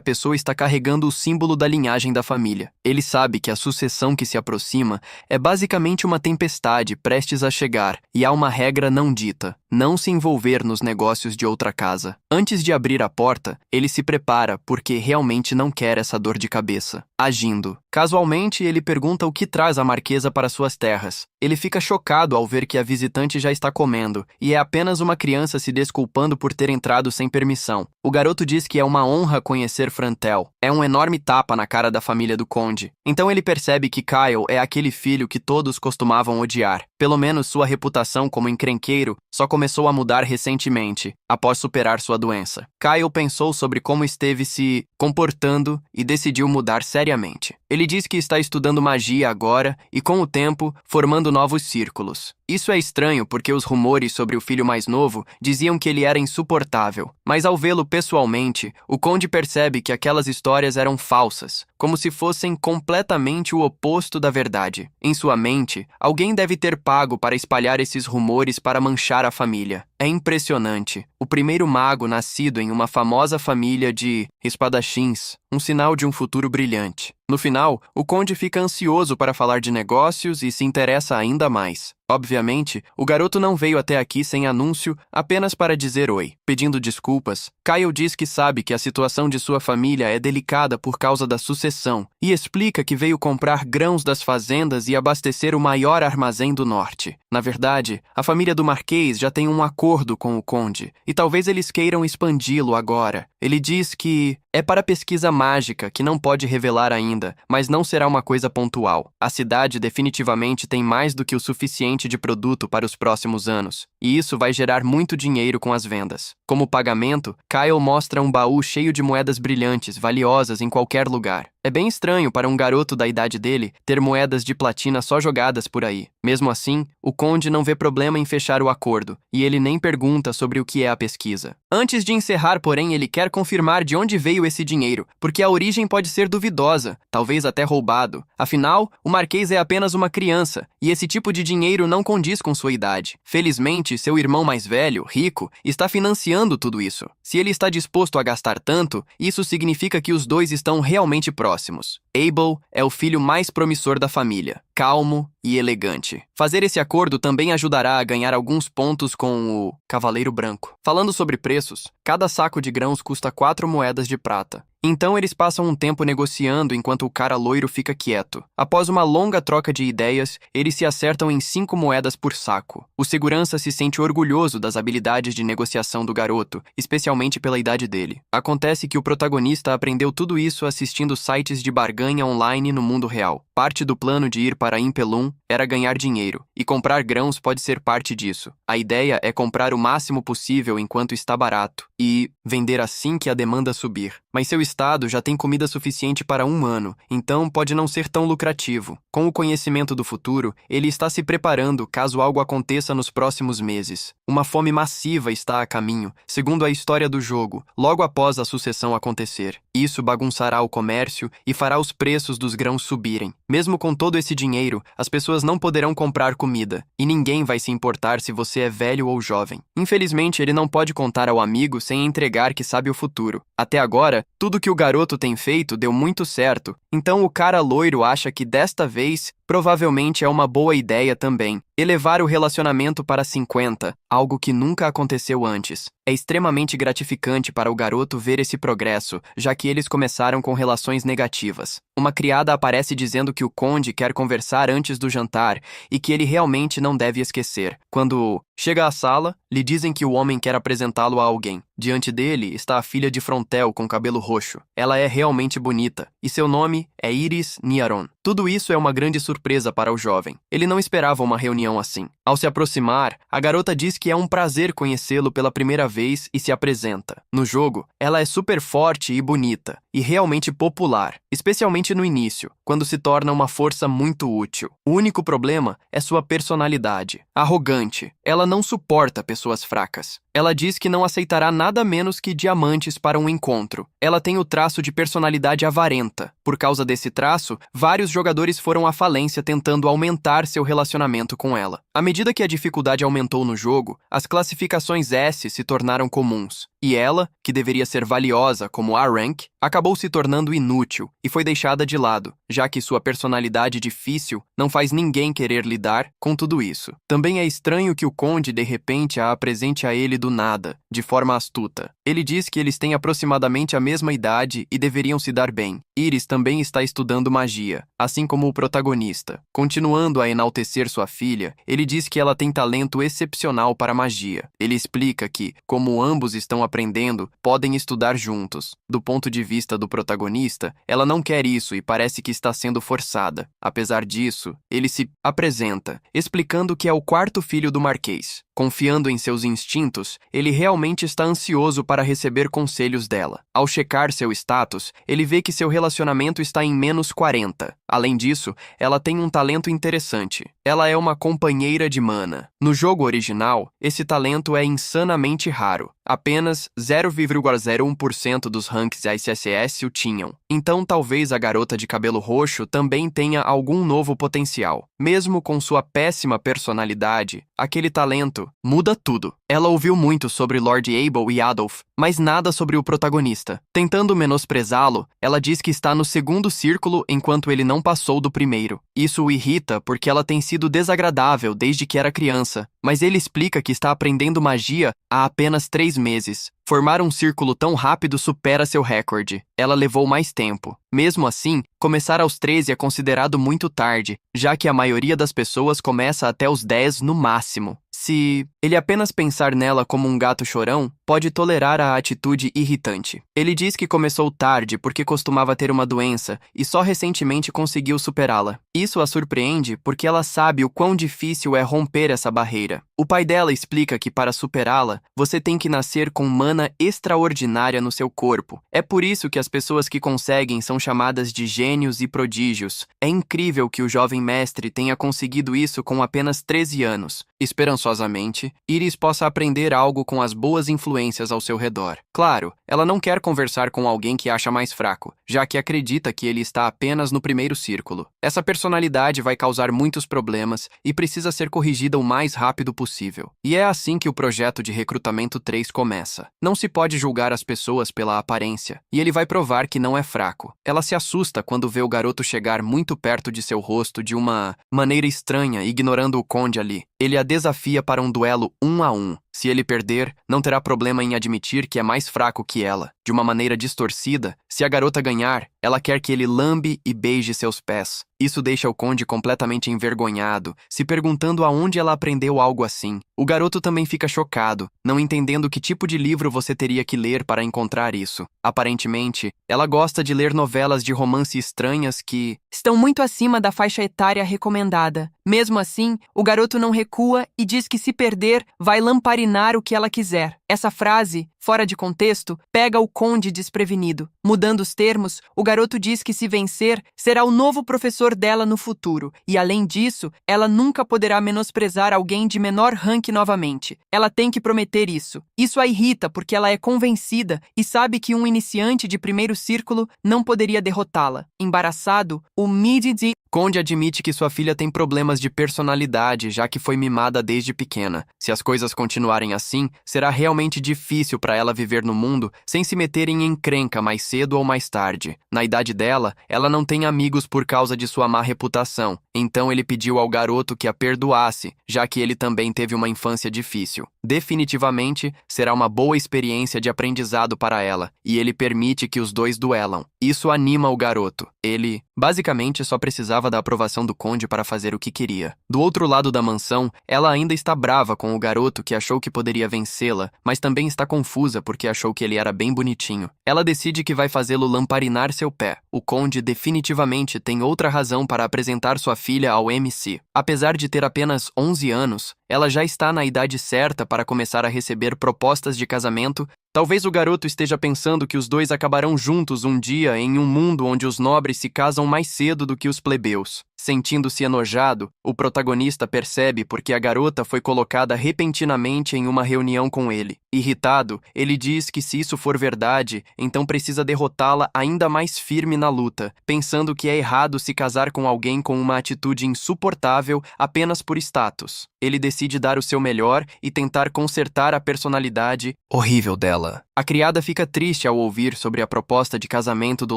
pessoa está carregando o símbolo da linhagem da família. Ele sabe que a sucessão que se aproxima é basicamente uma tempestade prestes a chegar, e há uma regra não dita: não se envolver nos negócios de outra casa. Antes de abrir a porta, ele se prepara porque realmente não quer essa dor de cabeça. Agindo. Casualmente, ele pergunta o que traz a marquesa para suas terras. Ele fica chocado ao ver que a visitante já está comendo, e é apenas uma criança se desculpando por ter entrado sem permissão. O garoto diz que é uma honra conhecer Frantel. É um enorme tapa na cara da família do conde. Então ele percebe que Kyle é aquele filho que todos costumavam odiar. Pelo menos sua reputação como encrenqueiro só começou a mudar recentemente, após superar sua doença. Kyle pensou sobre como esteve se comportando e decidiu mudar seriamente. Ele diz que está estudando magia agora e, com o tempo, formando novos círculos. Isso é estranho porque os rumores sobre o filho mais novo diziam que ele era insuportável, mas ao vê-lo pessoalmente, o conde percebe que aquelas histórias eram falsas, como se fossem completamente o oposto da verdade. Em sua mente, alguém deve ter pago para espalhar esses rumores para manchar a família. É impressionante. O primeiro mago nascido em uma famosa família de espadachins, um sinal de um futuro brilhante. No final, o conde fica ansioso para falar de negócios e se interessa ainda mais. Obviamente, o garoto não veio até aqui sem anúncio apenas para dizer oi. Pedindo desculpas, Kyle diz que sabe que a situação de sua família é delicada por causa da sucessão e explica que veio comprar grãos das fazendas e abastecer o maior armazém do norte. Na verdade, a família do Marquês já tem um acordo com o conde e talvez eles queiram expandi-lo agora. Ele diz que é para pesquisa mágica que não pode revelar ainda, mas não será uma coisa pontual. A cidade definitivamente tem mais do que o suficiente de produto para os próximos anos, e isso vai gerar muito dinheiro com as vendas. Como pagamento, Kyle mostra um baú cheio de moedas brilhantes, valiosas em qualquer lugar. É bem estranho para um garoto da idade dele ter moedas de platina só jogadas por aí. Mesmo assim, o conde não vê problema em fechar o acordo, e ele nem pergunta sobre o que é a pesquisa. Antes de encerrar, porém, ele quer confirmar de onde veio esse dinheiro, porque a origem pode ser duvidosa, talvez até roubado. Afinal, o Marquês é apenas uma criança, e esse tipo de dinheiro não condiz com sua idade. Felizmente, seu irmão mais velho, rico, está financiando tudo isso. Se ele está disposto a gastar tanto, isso significa que os dois estão realmente próximos. Abel é o filho mais promissor da família, calmo e elegante. Fazer esse acordo também ajudará a ganhar alguns pontos com o Cavaleiro Branco. Falando sobre preços, cada saco de grãos custa 4 moedas de prata. Então eles passam um tempo negociando enquanto o cara loiro fica quieto. Após uma longa troca de ideias, eles se acertam em 5 moedas por saco. O segurança se sente orgulhoso das habilidades de negociação do garoto, especialmente pela idade dele. Acontece que o protagonista aprendeu tudo isso assistindo sites de barganha online no mundo real. Parte do plano de ir para Impelum era ganhar dinheiro, e comprar grãos pode ser parte disso. A ideia é comprar o máximo possível enquanto está barato, e vender assim que a demanda subir. Mas seu estado já tem comida suficiente para 1 ano, então pode não ser tão lucrativo. Com o conhecimento do futuro, ele está se preparando caso algo aconteça nos próximos meses. Uma fome massiva está a caminho, segundo a história do jogo, logo após a sucessão acontecer. Isso bagunçará o comércio e fará os preços dos grãos subirem. Mesmo com todo esse dinheiro, as pessoas não poderão comprar comida, e ninguém vai se importar se você é velho ou jovem. Infelizmente, ele não pode contar ao amigo sem entregar que sabe o futuro. Até agora, tudo que o garoto tem feito deu muito certo, então o cara loiro acha que desta vez, provavelmente é uma boa ideia também, elevar o relacionamento para 50, algo que nunca aconteceu antes. É extremamente gratificante para o garoto ver esse progresso, já que eles começaram com relações negativas. Uma criada aparece dizendo que o conde quer conversar antes do jantar e que ele realmente não deve esquecer. Quando chega à sala, lhe dizem que o homem quer apresentá-lo a alguém. Diante dele está a filha de Frontel com cabelo roxo. Ela é realmente bonita, e seu nome é Iris Niaron. Tudo isso é uma grande surpresa para o jovem. Ele não esperava uma reunião assim. Ao se aproximar, a garota diz que é um prazer conhecê-lo pela primeira vez e se apresenta. No jogo, ela é super forte e bonita, e realmente popular, especialmente no início, quando se torna uma força muito útil. O único problema é sua personalidade. Arrogante, ela não suporta pessoas fracas. Ela diz que não aceitará nada menos que diamantes para um encontro. Ela tem o traço de personalidade avarenta. Por causa desse traço, vários jogadores foram à falência tentando aumentar seu relacionamento com ela. À medida que a dificuldade aumentou no jogo, as classificações S se tornaram comuns. E ela, que deveria ser valiosa como A-Rank, acabou se tornando inútil e foi deixada de lado, já que sua personalidade difícil não faz ninguém querer lidar com tudo isso. Também é estranho que o conde de repente a apresente a ele do nada, de forma astuta. Ele diz que eles têm aproximadamente a mesma idade e deveriam se dar bem. Iris também está estudando magia, assim como o protagonista. Continuando a enaltecer sua filha, ele diz que ela tem talento excepcional para magia. Ele explica que, como ambos estão aprendendo, podem estudar juntos. Do ponto de vista do protagonista, ela não quer isso e parece que está sendo forçada. Apesar disso, ele se apresenta, explicando que é o quarto filho do Marquês. Confiando em seus instintos, ele realmente está ansioso para receber conselhos dela. Ao checar seu status, ele vê que seu relacionamento está em -40. Além disso, ela tem um talento interessante. Ela é uma companheira de mana. No jogo original, esse talento é insanamente raro. Apenas 0,01% dos ranks SSS o tinham. Então talvez a garota de cabelo roxo também tenha algum novo potencial. Mesmo com sua péssima personalidade, aquele talento muda tudo. Ela ouviu muito sobre Lord Abel e Adolf, mas nada sobre o protagonista. Tentando menosprezá-lo, ela diz que está no segundo círculo enquanto ele não passou do primeiro. Isso o irrita porque ela tem sido desagradável desde que era criança, mas ele explica que está aprendendo magia há apenas 3 meses. Formar um círculo tão rápido supera seu recorde. Ela levou mais tempo. Mesmo assim, começar aos 13 é considerado muito tarde, já que a maioria das pessoas começa até os 10 no máximo. Se ele apenas pensar nela como um gato chorão, pode tolerar a atitude irritante. Ele diz que começou tarde porque costumava ter uma doença e só recentemente conseguiu superá-la. Isso a surpreende porque ela sabe o quão difícil é romper essa barreira. O pai dela explica que para superá-la, você tem que nascer com mana extraordinária no seu corpo. É por isso que as pessoas que conseguem são chamadas de gênios e prodígios. É incrível que o jovem mestre tenha conseguido isso com apenas 13 anos. Esperançosamente, Iris possa aprender algo com as boas influências ao seu redor. Claro, ela não quer conversar com alguém que acha mais fraco, já que acredita que ele está apenas no primeiro círculo. Essa personalidade vai causar muitos problemas e precisa ser corrigida o mais rápido possível. E é assim que o projeto de recrutamento 3 começa. Não se pode julgar as pessoas pela aparência, e ele vai provar que não é fraco. Ela se assusta quando vê o garoto chegar muito perto de seu rosto de uma maneira estranha, ignorando o conde ali. Ele a desafia para um duelo 1 a 1. Se ele perder, não terá problema em admitir que é mais fraco que ela. De uma maneira distorcida, se a garota ganhar, ela quer que ele lambe e beije seus pés. Isso deixa o conde completamente envergonhado, se perguntando aonde ela aprendeu algo assim. O garoto também fica chocado, não entendendo que tipo de livro você teria que ler para encontrar isso. Aparentemente, ela gosta de ler novelas de romance estranhas que estão muito acima da faixa etária recomendada. Mesmo assim, o garoto não recua e diz que se perder, vai lamparinar o que ela quiser. Essa frase, fora de contexto, pega o conde desprevenido. Mudando os termos, o garoto diz que se vencer, será o novo professor dela no futuro, e além disso, ela nunca poderá menosprezar alguém de menor rank novamente. Ela tem que prometer isso. Isso a irrita porque ela é convencida e sabe que um iniciante de primeiro círculo não poderia derrotá-la. Embaraçado, o Mididi Conde admite que sua filha tem problemas de personalidade, já que foi mimada desde pequena. Se as coisas continuarem assim, será realmente difícil para ela viver no mundo sem se meter em encrenca mais cedo ou mais tarde. Na idade dela, ela não tem amigos por causa de sua má reputação, então ele pediu ao garoto que a perdoasse, já que ele também teve uma infância difícil. Definitivamente, será uma boa experiência de aprendizado para ela, e ele permite que os dois duelam. Isso anima o garoto. Ele, basicamente, só precisava da aprovação do conde para fazer o que queria. Do outro lado da mansão, ela ainda está brava com o garoto que achou que poderia vencê-la, mas também está confusa porque achou que ele era bem bonitinho. Ela decide que vai fazê-lo lamparinar seu pé. O conde definitivamente tem outra razão para apresentar sua filha ao MC. Apesar de ter apenas 11 anos, ela já está na idade certa para começar a receber propostas de casamento. Talvez o garoto esteja pensando que os dois acabarão juntos um dia em um mundo onde os nobres se casam mais cedo do que os plebeus. Sentindo-se enojado, o protagonista percebe porque a garota foi colocada repentinamente em uma reunião com ele. Irritado, ele diz que se isso for verdade, então precisa derrotá-la ainda mais firme na luta, pensando que é errado se casar com alguém com uma atitude insuportável apenas por status. Ele decide dar o seu melhor e tentar consertar a personalidade horrível dela. A criada fica triste ao ouvir sobre a proposta de casamento do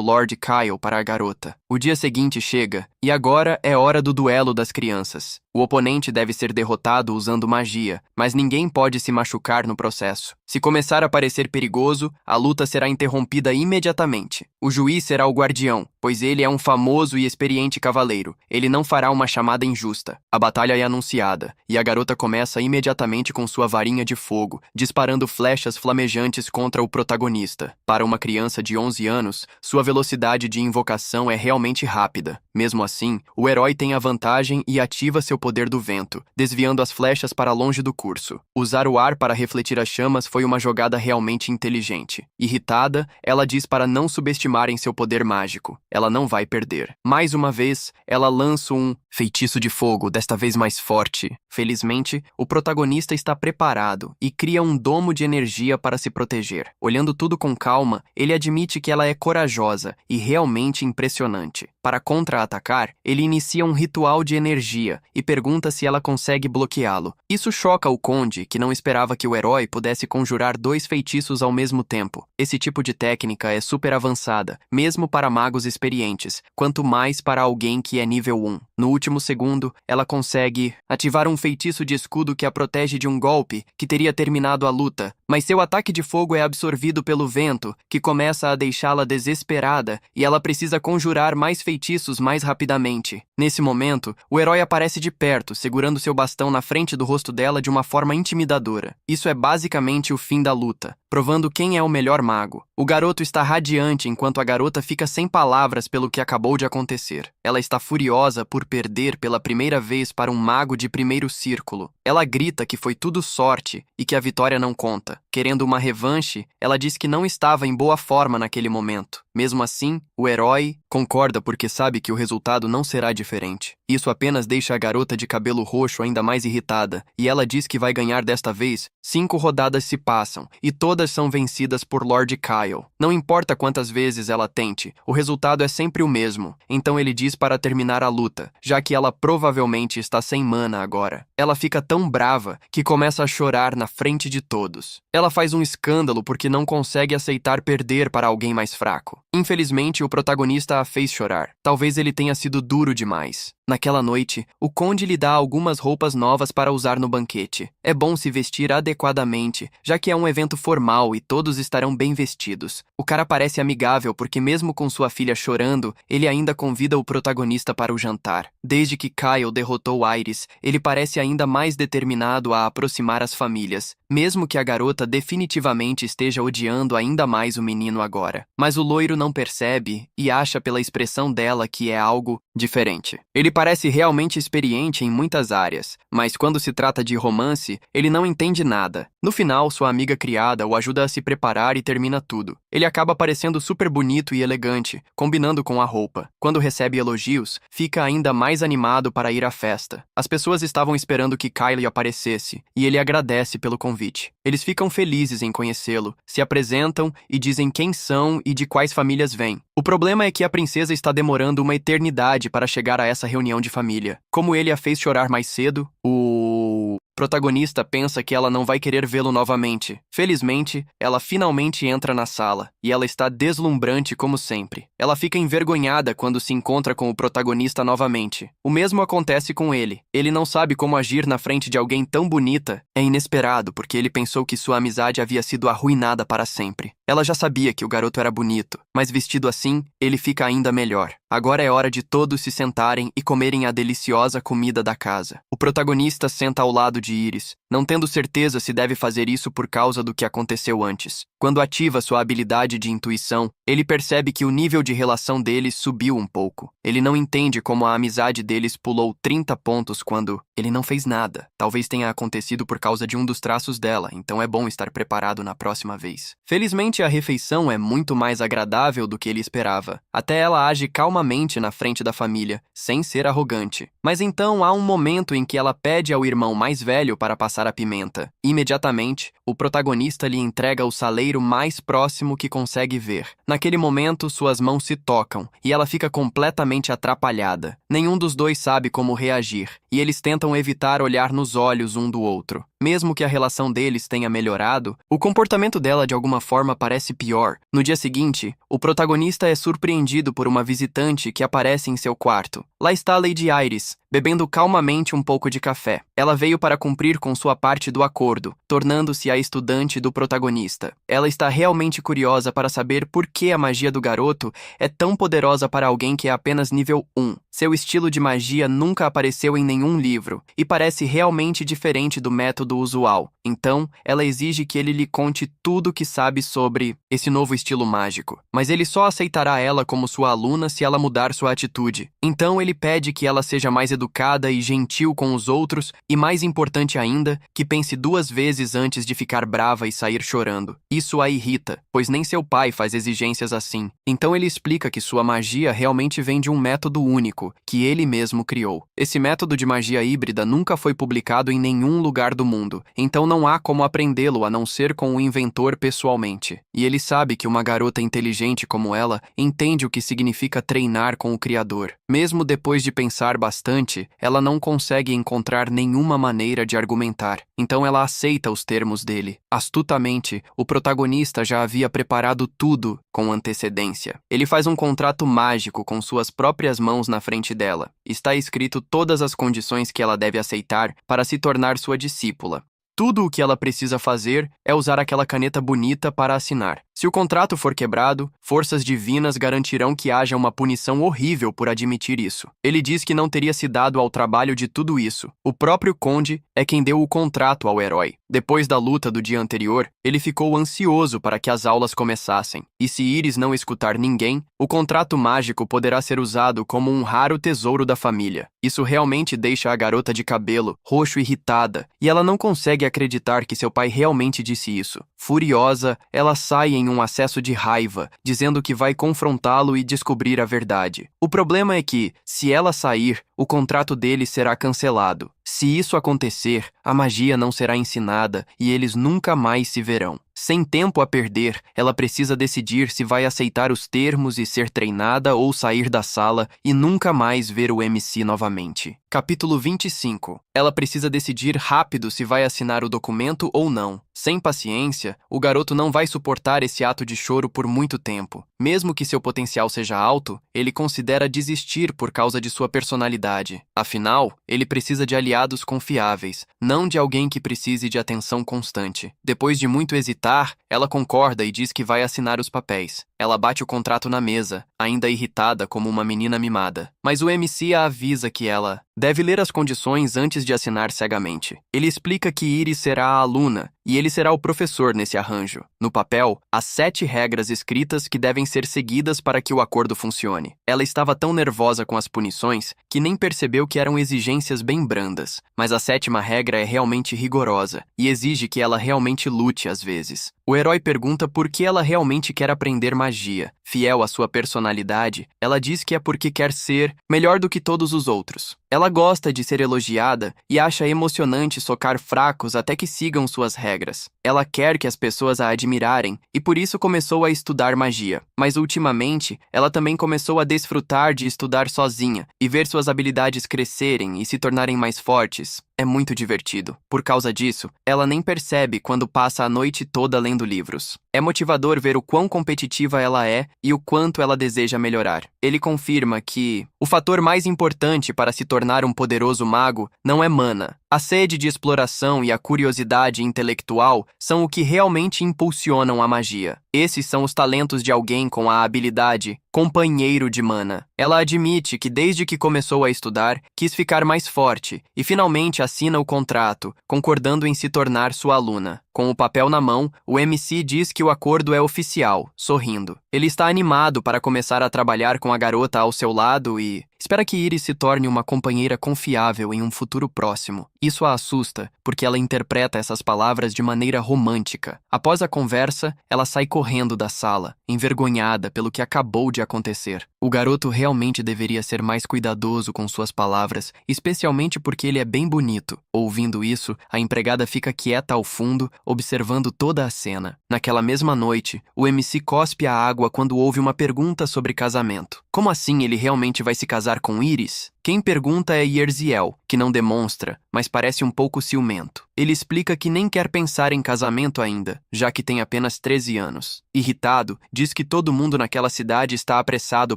Lord Kyle para a garota. O dia seguinte chega, e agora é hora do duelo das crianças. O oponente deve ser derrotado usando magia, mas ninguém pode se machucar no processo. Se começar a parecer perigoso, a luta será interrompida imediatamente. O juiz será o guardião, pois ele é um famoso e experiente cavaleiro. Ele não fará uma chamada injusta. A batalha é anunciada, e a garota começa imediatamente com sua varinha de fogo, disparando flechas flamejantes contra o protagonista. Para uma criança de 11 anos, sua velocidade de invocação é realmente rápida. Mesmo assim, o herói tem a vantagem e ativa seu poder do vento, desviando as flechas para longe do curso. Usar o ar para refletir as chamas foi uma jogada realmente inteligente. Irritada, ela diz para não subestimarem seu poder mágico. Ela não vai perder. Mais uma vez, ela lança um feitiço de fogo, desta vez mais forte. Felizmente, o protagonista está preparado e cria um domo de energia para se proteger. Olhando tudo com calma, ele admite que ela é corajosa e realmente impressionante. Para contra-atacar, ele inicia um ritual de energia e pergunta se ela consegue bloqueá-lo. Isso choca o conde, que não esperava que o herói pudesse conjurar 2 feitiços ao mesmo tempo. Esse tipo de técnica é super avançada, mesmo para magos experientes, quanto mais para alguém que é nível 1. No último segundo, ela consegue ativar um feitiço de escudo que a protege de um golpe que teria terminado a luta, mas seu ataque de fogo é absorvido pelo vento, que começa a deixá-la desesperada e ela precisa conjurar mais feitiços mais rapidamente. Nesse momento, o herói aparece de perto, segurando seu bastão na frente do rosto dela de uma forma intimidadora. Isso é basicamente o fim da luta, provando quem é o melhor mago. O garoto está radiante enquanto a garota fica sem palavras pelo que acabou de acontecer. Ela está furiosa por perder pela primeira vez para um mago de primeiro círculo. Ela grita que foi tudo sorte e que a vitória não conta. Querendo uma revanche, ela diz que não estava em boa forma naquele momento. Mesmo assim, o herói concorda porque sabe que o resultado não será diferente. Isso apenas deixa a garota de cabelo roxo ainda mais irritada, e ela diz que vai ganhar desta vez. 5 rodadas se passam, e todas são vencidas por Lord Kyle. Não importa quantas vezes ela tente, o resultado é sempre o mesmo. Então ele diz para terminar a luta, já que ela provavelmente está sem mana agora. Ela fica tão brava que começa a chorar na frente de todos. Ela faz um escândalo porque não consegue aceitar perder para alguém mais fraco. Infelizmente, o protagonista a fez chorar. Talvez ele tenha sido duro demais. Naquela noite, o conde lhe dá algumas roupas novas para usar no banquete. É bom se vestir adequadamente, já que é um evento formal e todos estarão bem vestidos. O cara parece amigável porque mesmo com sua filha chorando, ele ainda convida o protagonista para o jantar. Desde que Kyle derrotou Iris, ele parece ainda mais determinado a aproximar as famílias, mesmo que a garota definitivamente esteja odiando ainda mais o menino agora. Mas o loiro não percebe e acha pela expressão dela que é algo diferente. Ele parece realmente experiente em muitas áreas, mas quando se trata de romance, ele não entende nada. No final, sua amiga criada o ajuda a se preparar e termina tudo. Ele acaba parecendo super bonito e elegante, combinando com a roupa. Quando recebe elogios, fica ainda mais animado para ir à festa. As pessoas estavam esperando que Kylie aparecesse, e ele agradece pelo convite. Eles ficam felizes em conhecê-lo, se apresentam e dizem quem são e de quais famílias vêm. O problema é que a princesa está demorando uma eternidade para chegar a essa reunião de família. Como ele a fez chorar mais cedo, o protagonista pensa que ela não vai querer vê-lo novamente. Felizmente, ela finalmente entra na sala, e ela está deslumbrante como sempre. Ela fica envergonhada quando se encontra com o protagonista novamente. O mesmo acontece com ele. Ele não sabe como agir na frente de alguém tão bonita. É inesperado, porque ele pensou que sua amizade havia sido arruinada para sempre. Ela já sabia que o garoto era bonito, mas vestido assim, ele fica ainda melhor. Agora é hora de todos se sentarem e comerem a deliciosa comida da casa. O protagonista senta ao lado de Iris, não tendo certeza se deve fazer isso por causa do que aconteceu antes. Quando ativa sua habilidade de intuição, ele percebe que o nível de relação deles subiu um pouco. Ele não entende como a amizade deles pulou 30 pontos quando ele não fez nada. Talvez tenha acontecido por causa de um dos traços dela, então é bom estar preparado na próxima vez. Felizmente, a refeição é muito mais agradável do que ele esperava. Até ela age calmamente na frente da família, sem ser arrogante. Mas então há um momento em que ela pede ao irmão mais velho para passar a pimenta. Imediatamente, o protagonista lhe entrega o saleiro mais próximo que consegue ver. Naquele momento, suas mãos se tocam e ela fica completamente atrapalhada. Nenhum dos dois sabe como reagir, e eles tentam evitar olhar nos olhos um do outro. Mesmo que a relação deles tenha melhorado, o comportamento dela de alguma forma parece pior. No dia seguinte, o protagonista é surpreendido por uma visitante que aparece em seu quarto. Lá está Lady Iris, bebendo calmamente um pouco de café. Ela veio para cumprir com sua parte do acordo, tornando-se a estudante do protagonista. Ela está realmente curiosa para saber por que a magia do garoto é tão poderosa para alguém que é apenas nível 1. Seu estilo de magia nunca apareceu em nenhum livro, e parece realmente diferente do método usual. Então, ela exige que ele lhe conte tudo o que sabe sobre esse novo estilo mágico. Mas ele só aceitará ela como sua aluna se ela mudar sua atitude. Então ele pede que ela seja mais educada e gentil com os outros e, mais importante ainda, que pense 2 vezes antes de ficar brava e sair chorando. Isso a irrita, pois nem seu pai faz exigências assim. Então ele explica que sua magia realmente vem de um método único, que ele mesmo criou. Esse método de magia híbrida nunca foi publicado em nenhum lugar do mundo, então não há como aprendê-lo a não ser com o inventor pessoalmente. E ele sabe que uma garota inteligente como ela entende o que significa treinar com o Criador. Mesmo depois de pensar bastante, ela não consegue encontrar nenhuma maneira de argumentar. Então ela aceita os termos dele. Astutamente, o protagonista já havia preparado tudo com antecedência. Ele faz um contrato mágico com suas próprias mãos na frente dela. Está escrito todas as condições que ela deve aceitar para se tornar sua discípula. Tudo o que ela precisa fazer é usar aquela caneta bonita para assinar. Se o contrato for quebrado, forças divinas garantirão que haja uma punição horrível por admitir isso. Ele diz que não teria se dado ao trabalho de tudo isso. O próprio conde é quem deu o contrato ao herói. Depois da luta do dia anterior, ele ficou ansioso para que as aulas começassem. E se Iris não escutar ninguém, o contrato mágico poderá ser usado como um raro tesouro da família. Isso realmente deixa a garota de cabelo roxo irritada, e ela não consegue acreditar que seu pai realmente disse isso. Furiosa, ela sai em um acesso de raiva, dizendo que vai confrontá-lo e descobrir a verdade. O problema é que, se ela sair, o contrato dele será cancelado. Se isso acontecer, a magia não será ensinada e eles nunca mais se verão. Sem tempo a perder, ela precisa decidir se vai aceitar os termos e ser treinada ou sair da sala e nunca mais ver o MC novamente. Capítulo 25. Ela precisa decidir rápido se vai assinar o documento ou não. Sem paciência, o garoto não vai suportar esse ato de choro por muito tempo. Mesmo que seu potencial seja alto, ele considera desistir por causa de sua personalidade. Afinal, ele precisa de aliados confiáveis, não de alguém que precise de atenção constante. Depois de muito hesitar, ela concorda e diz que vai assinar os papéis. Ela bate o contrato na mesa, ainda irritada como uma menina mimada. Mas o MC a avisa que ela deve ler as condições antes de assinar cegamente. Ele explica que Iris será a aluna e ele será o professor nesse arranjo. No papel, há 7 regras escritas que devem ser seguidas para que o acordo funcione. Ela estava tão nervosa com as punições que nem percebeu que eram exigências bem brandas. Mas a 7ª regra é realmente rigorosa e exige que ela realmente lute às vezes. O herói pergunta por que ela realmente quer aprender magia. Fiel à sua personalidade, ela diz que é porque quer ser melhor do que todos os outros. Ela gosta de ser elogiada e acha emocionante socar fracos até que sigam suas regras. Ela quer que as pessoas a admirarem e por isso começou a estudar magia. Mas ultimamente, ela também começou a desfrutar de estudar sozinha e ver suas habilidades crescerem e se tornarem mais fortes. É muito divertido. Por causa disso, ela nem percebe quando passa a noite toda lendo livros. É motivador ver o quão competitiva ela é e o quanto ela deseja melhorar. Ele confirma que o fator mais importante para se tornar um poderoso mago não é mana. A sede de exploração e a curiosidade intelectual são o que realmente impulsionam a magia. Esses são os talentos de alguém com a habilidade companheiro de mana. Ela admite que desde que começou a estudar, quis ficar mais forte e finalmente assina o contrato, concordando em se tornar sua aluna. Com o papel na mão, o MC diz que o acordo é oficial, sorrindo. Ele está animado para começar a trabalhar com a garota ao seu lado e espera que Iris se torne uma companheira confiável em um futuro próximo. Isso a assusta, porque ela interpreta essas palavras de maneira romântica. Após a conversa, ela sai correndo da sala, envergonhada pelo que acabou de acontecer. O garoto realmente deveria ser mais cuidadoso com suas palavras, especialmente porque ele é bem bonito. Ouvindo isso, a empregada fica quieta ao fundo, observando toda a cena. Naquela mesma noite, o MC cospe a água quando ouve uma pergunta sobre casamento. Como assim ele realmente vai se casar com Iris? Quem pergunta é Yerziel, que não demonstra, mas parece um pouco ciumento. Ele explica que nem quer pensar em casamento ainda, já que tem apenas 13 anos. Irritado, diz que todo mundo naquela cidade está apressado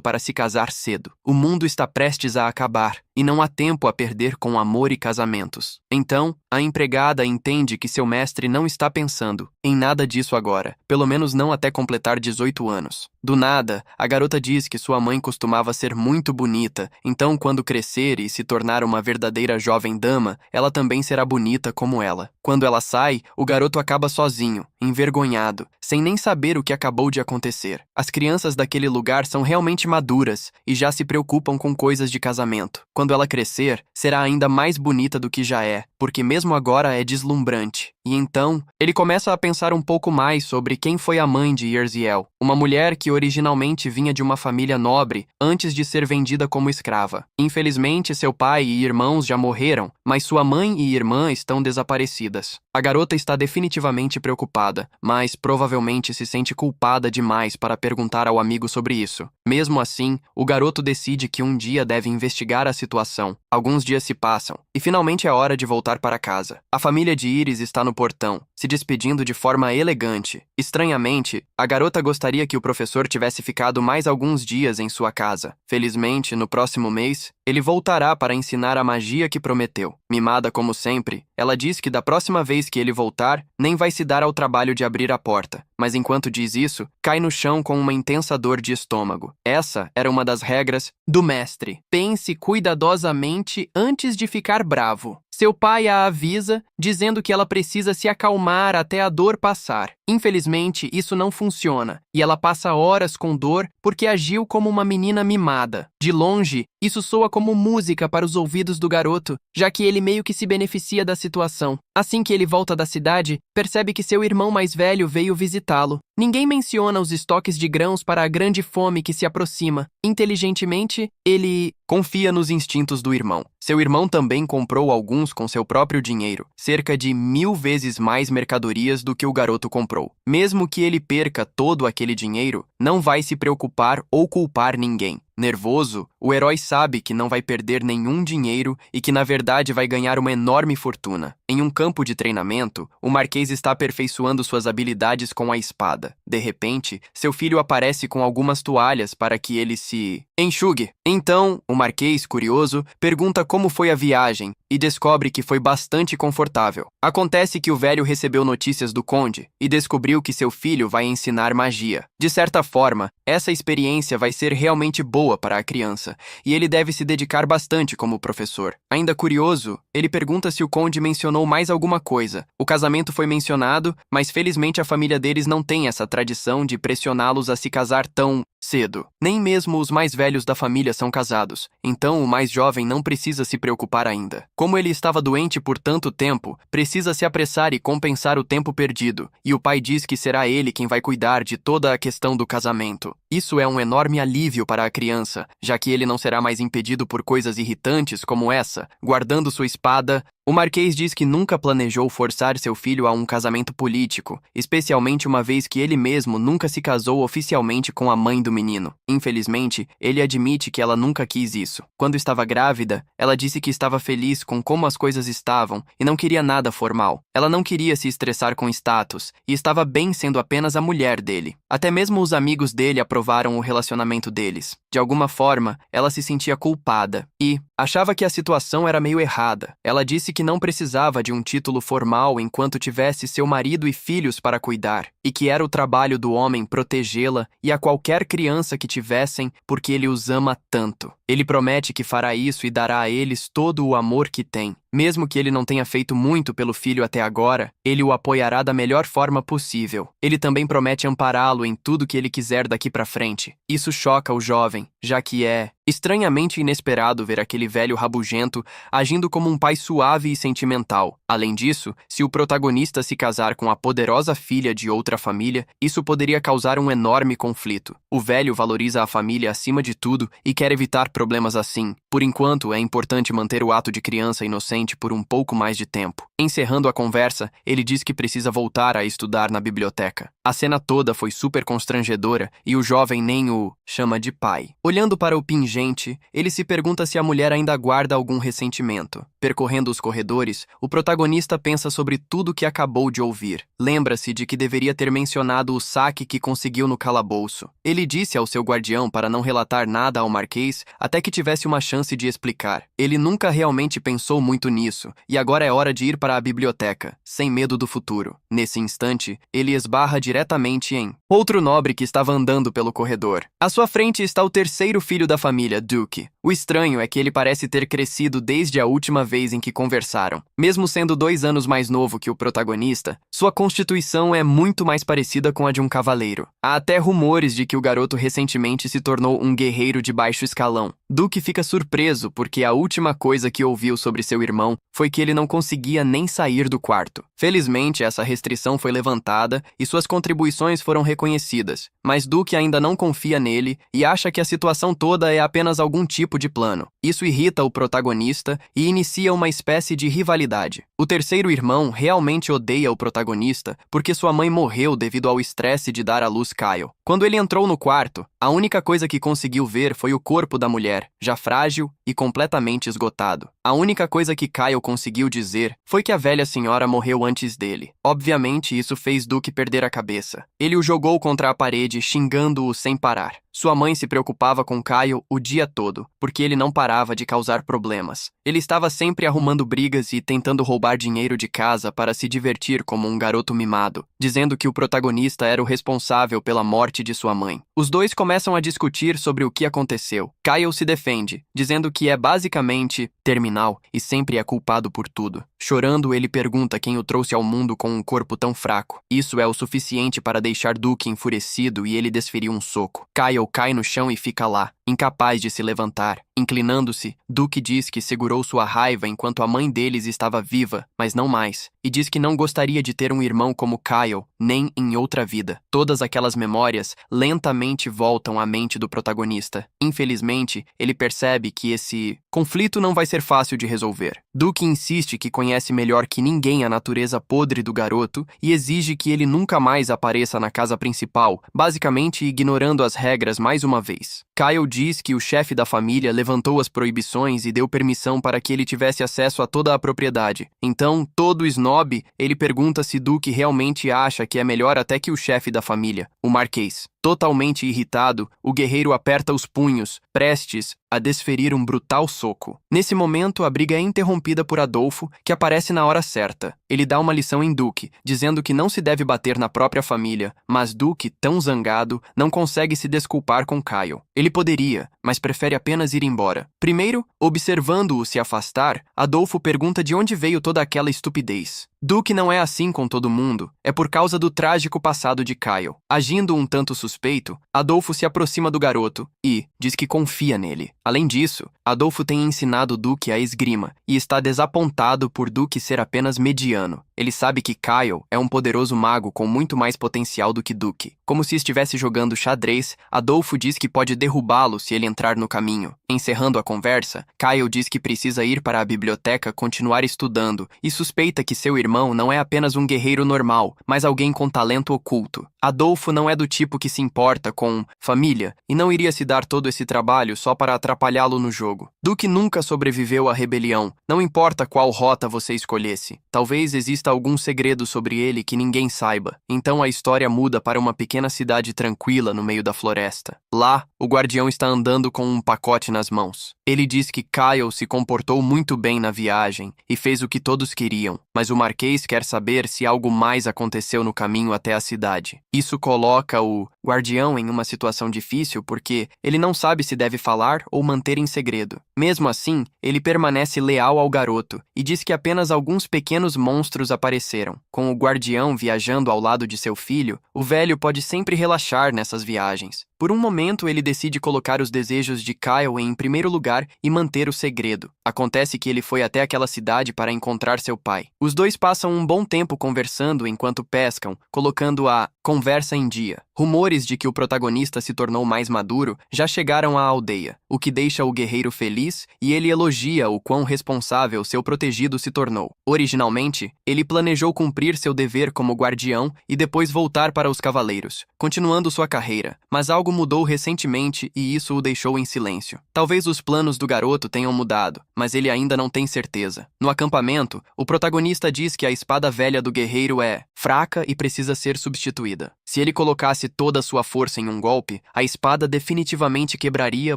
para se casar cedo. O mundo está prestes a acabar, e não há tempo a perder com amor e casamentos. Então, a empregada entende que seu mestre não está pensando em nada disso agora, pelo menos não até completar 18 anos. Do nada, a garota diz que sua mãe costumava ser muito bonita, então quando crescer e se tornar uma verdadeira jovem dama, ela também será bonita como ela. Quando ela sai, o garoto acaba sozinho, envergonhado, sem nem saber o que acabou de acontecer. As crianças daquele lugar são realmente maduras e já se preocupam com coisas de casamento. Quando ela crescer, será ainda mais bonita do que já é, porque mesmo agora é deslumbrante. E então, ele começa a pensar um pouco mais sobre quem foi a mãe de Yerziel, uma mulher que originalmente vinha de uma família nobre antes de ser vendida como escrava. Infelizmente, seu pai e irmãos já morreram, mas sua mãe e irmã estão desaparecidas. A garota está definitivamente preocupada, mas provavelmente se sente culpada demais para perguntar ao amigo sobre isso. Mesmo assim, o garoto decide que um dia deve investigar a situação. Alguns dias se passam, e finalmente é hora de voltar para casa. A família de Iris está no portão, se despedindo de forma elegante. Estranhamente, a garota gostaria que o professor tivesse ficado mais alguns dias em sua casa. Felizmente, no próximo mês, ele voltará para ensinar a magia que prometeu. Mimada como sempre, ela diz que da próxima vez que ele voltar, nem vai se dar ao trabalho de abrir a porta. Mas enquanto diz isso, cai no chão com uma intensa dor de estômago. Essa era uma das regras do mestre. Pense cuidadosamente antes de ficar bravo. Seu pai a avisa, dizendo que ela precisa se acalmar até a dor passar. Infelizmente, isso não funciona, e ela passa horas com dor porque agiu como uma menina mimada. De longe, isso soa como música para os ouvidos do garoto, já que ele meio que se beneficia da situação. Assim que ele volta da cidade, percebe que seu irmão mais velho veio visitá-lo. Ninguém menciona os estoques de grãos para a grande fome que se aproxima. Inteligentemente, ele confia nos instintos do irmão. Seu irmão também comprou alguns com seu próprio dinheiro, cerca de 1000 vezes mais mercadorias do que o garoto comprou. Mesmo que ele perca todo aquele dinheiro, não vai se preocupar ou culpar ninguém. Nervoso, o herói sabe que não vai perder nenhum dinheiro e que na verdade vai ganhar uma enorme fortuna. Em um campo de treinamento, o Marquês está aperfeiçoando suas habilidades com a espada. De repente, seu filho aparece com algumas toalhas para que ele se enxugue. Então, o Marquês, curioso, pergunta como foi a viagem e descobre que foi bastante confortável. Acontece que o velho recebeu notícias do conde e descobriu que seu filho vai ensinar magia. De certa forma, essa experiência vai ser realmente boa para a criança e ele deve se dedicar bastante como professor. Ainda curioso, ele pergunta se o conde mencionou mais alguma coisa. O casamento foi mencionado, mas felizmente a família deles não tem essa tradição de pressioná-los a se casar tão cedo. Nem mesmo os mais velhos da família são casados, então o mais jovem não precisa se preocupar ainda. Como ele estava doente por tanto tempo, precisa se apressar e compensar o tempo perdido, e o pai diz que será ele quem vai cuidar de toda a questão do casamento. Isso é um enorme alívio para a criança, já que ele não será mais impedido por coisas irritantes como essa, guardando sua espada. O Marquês diz que nunca planejou forçar seu filho a um casamento político, especialmente uma vez que ele mesmo nunca se casou oficialmente com a mãe do menino. Infelizmente, ele admite que ela nunca quis isso. Quando estava grávida, ela disse que estava feliz com como as coisas estavam e não queria nada formal. Ela não queria se estressar com status e estava bem sendo apenas a mulher dele. Até mesmo os amigos dele aprovaram o relacionamento deles. De alguma forma, ela se sentia culpada e achava que a situação era meio errada. Ela disse que não precisava de um título formal enquanto tivesse seu marido e filhos para cuidar, e que era o trabalho do homem protegê-la e a qualquer criança que tivessem, porque ele os ama tanto. Ele promete que fará isso e dará a eles todo o amor que tem. Mesmo que ele não tenha feito muito pelo filho até agora, ele o apoiará da melhor forma possível. Ele também promete ampará-lo em tudo que ele quiser daqui para frente. Isso choca o jovem, já que é estranhamente inesperado ver aquele velho rabugento agindo como um pai suave e sentimental. Além disso, se o protagonista se casar com a poderosa filha de outra família, isso poderia causar um enorme conflito. O velho valoriza a família acima de tudo e quer evitar problemas assim. Por enquanto, é importante manter o ato de criança inocente por um pouco mais de tempo. Encerrando a conversa, ele diz que precisa voltar a estudar na biblioteca. A cena toda foi super constrangedora e o jovem nem o chama de pai. Olhando para o pingente, ele se pergunta se a mulher ainda guarda algum ressentimento. Percorrendo os corredores, o protagonista pensa sobre tudo que acabou de ouvir. Lembra-se de que deveria ter mencionado o saque que conseguiu no calabouço. Ele disse ao seu guardião para não relatar nada ao Marquês até que tivesse uma chance de explicar. Ele nunca realmente pensou muito nisso, e agora é hora de ir para a biblioteca, sem medo do futuro. Nesse instante, ele esbarra diretamente em outro nobre que estava andando pelo corredor. À sua frente está o terceiro filho da família, Duke. O estranho é que ele parece ter crescido desde a última vez em que conversaram. Mesmo sendo 2 anos mais novo que o protagonista, sua constituição é muito mais parecida com a de um cavaleiro. Há até rumores de que o garoto recentemente se tornou um guerreiro de baixo escalão. Duke fica surpreso porque a última coisa que ouviu sobre seu irmão foi que ele não conseguia nem sair do quarto. Felizmente, essa restrição foi levantada e suas contribuições foram reconhecidas, mas Duke ainda não confia nele e acha que a situação toda é apenas algum tipo de plano. Isso irrita o protagonista e inicia uma espécie de rivalidade. O terceiro irmão realmente odeia o protagonista porque sua mãe morreu devido ao estresse de dar à luz Kyle. Quando ele entrou no quarto, a única coisa que conseguiu ver foi o corpo da mulher, já frágil e completamente esgotado. A única coisa que Kyle conseguiu dizer foi que a velha senhora morreu antes dele. Obviamente, isso fez Duke perder a cabeça. Ele o jogou contra a parede, xingando-o sem parar. Sua mãe se preocupava com Kyle o dia todo, porque ele não parava de causar problemas. Ele estava sempre arrumando brigas e tentando roubar dinheiro de casa para se divertir como um garoto mimado, dizendo que o protagonista era o responsável pela morte de sua mãe. Os dois começam a discutir sobre o que aconteceu. Kyle se defende, dizendo que é basicamente terminal e sempre é culpado por tudo. Chorando, ele pergunta quem o trouxe ao mundo com um corpo tão fraco. Isso é o suficiente para deixar Duke enfurecido e ele desferiu um soco. Kyle cai no chão e fica lá, incapaz de se levantar. Inclinando-se, Duke diz que segurou sua raiva enquanto a mãe deles estava viva, mas não mais, e diz que não gostaria de ter um irmão como Kyle, nem em outra vida. Todas aquelas memórias lentamente voltam à mente do protagonista. Infelizmente, ele percebe que esse conflito não vai ser fácil de resolver. Duke insiste que conhece melhor que ninguém a natureza podre do garoto e exige que ele nunca mais apareça na casa principal, basicamente ignorando as regras mais uma vez. Kyle diz que o chefe da família levantou as proibições e deu permissão para que ele tivesse acesso a toda a propriedade. Então, todo snob, ele pergunta se Duke realmente acha que é melhor até que o chefe da família, o Marquês. Totalmente irritado, o guerreiro aperta os punhos, prestes a desferir um brutal soco. Nesse momento, a briga é interrompida por Adolfo, que aparece na hora certa. Ele dá uma lição em Duke, dizendo que não se deve bater na própria família, mas Duke, tão zangado, não consegue se desculpar com Kyle. Ele poderia, mas prefere apenas ir embora. Primeiro, observando-o se afastar, Adolfo pergunta de onde veio toda aquela estupidez. Duke não é assim com todo mundo, é por causa do trágico passado de Kyle. Agindo um tanto suspeito, Adolfo se aproxima do garoto e diz que confia nele. Além disso, Adolfo tem ensinado Duke a esgrima e está desapontado por Duke ser apenas mediano. Ele sabe que Kyle é um poderoso mago com muito mais potencial do que Duke. Como se estivesse jogando xadrez, Adolfo diz que pode derrubá-lo se ele entrar no caminho. Encerrando a conversa, Kyle diz que precisa ir para a biblioteca continuar estudando e suspeita que seu irmão não é apenas um guerreiro normal, mas alguém com talento oculto. Adolfo não é do tipo que se importa com família e não iria se dar todo esse trabalho só para atrapalhá-lo no jogo. Duke nunca sobreviveu à rebelião, não importa qual rota você escolhesse. Talvez exista algum segredo sobre ele que ninguém saiba. Então a história muda para uma pequena cidade tranquila no meio da floresta. Lá, o guardião está andando com um pacote nas mãos. Ele diz que Kyle se comportou muito bem na viagem e fez o que todos queriam, mas o Marquês quer saber se algo mais aconteceu no caminho até a cidade. Isso coloca o guardião em uma situação difícil porque ele não sabe se deve falar ou manter em segredo. Mesmo assim, ele permanece leal ao garoto e diz que apenas alguns pequenos monstros apareceram. Com o guardião viajando ao lado de seu filho, o velho pode sempre relaxar nessas viagens. Por um momento, ele decide colocar os desejos de Kyle em primeiro lugar e manter o segredo. Acontece que ele foi até aquela cidade para encontrar seu pai. Os dois passam um bom tempo conversando enquanto pescam, colocando a conversa em dia. Rumores de que o protagonista se tornou mais maduro já chegaram à aldeia, o que deixa o guerreiro feliz e ele elogia o quão responsável seu protegido se tornou. Originalmente, ele planejou cumprir seu dever como guardião e depois voltar para os cavaleiros, continuando sua carreira, mas algo mudou recentemente e isso o deixou em silêncio. Talvez os planos do garoto tenham mudado, mas ele ainda não tem certeza. No acampamento, o protagonista diz que a espada velha do guerreiro é fraca e precisa ser substituída. Se ele colocasse toda a sua força em um golpe, a espada definitivamente quebraria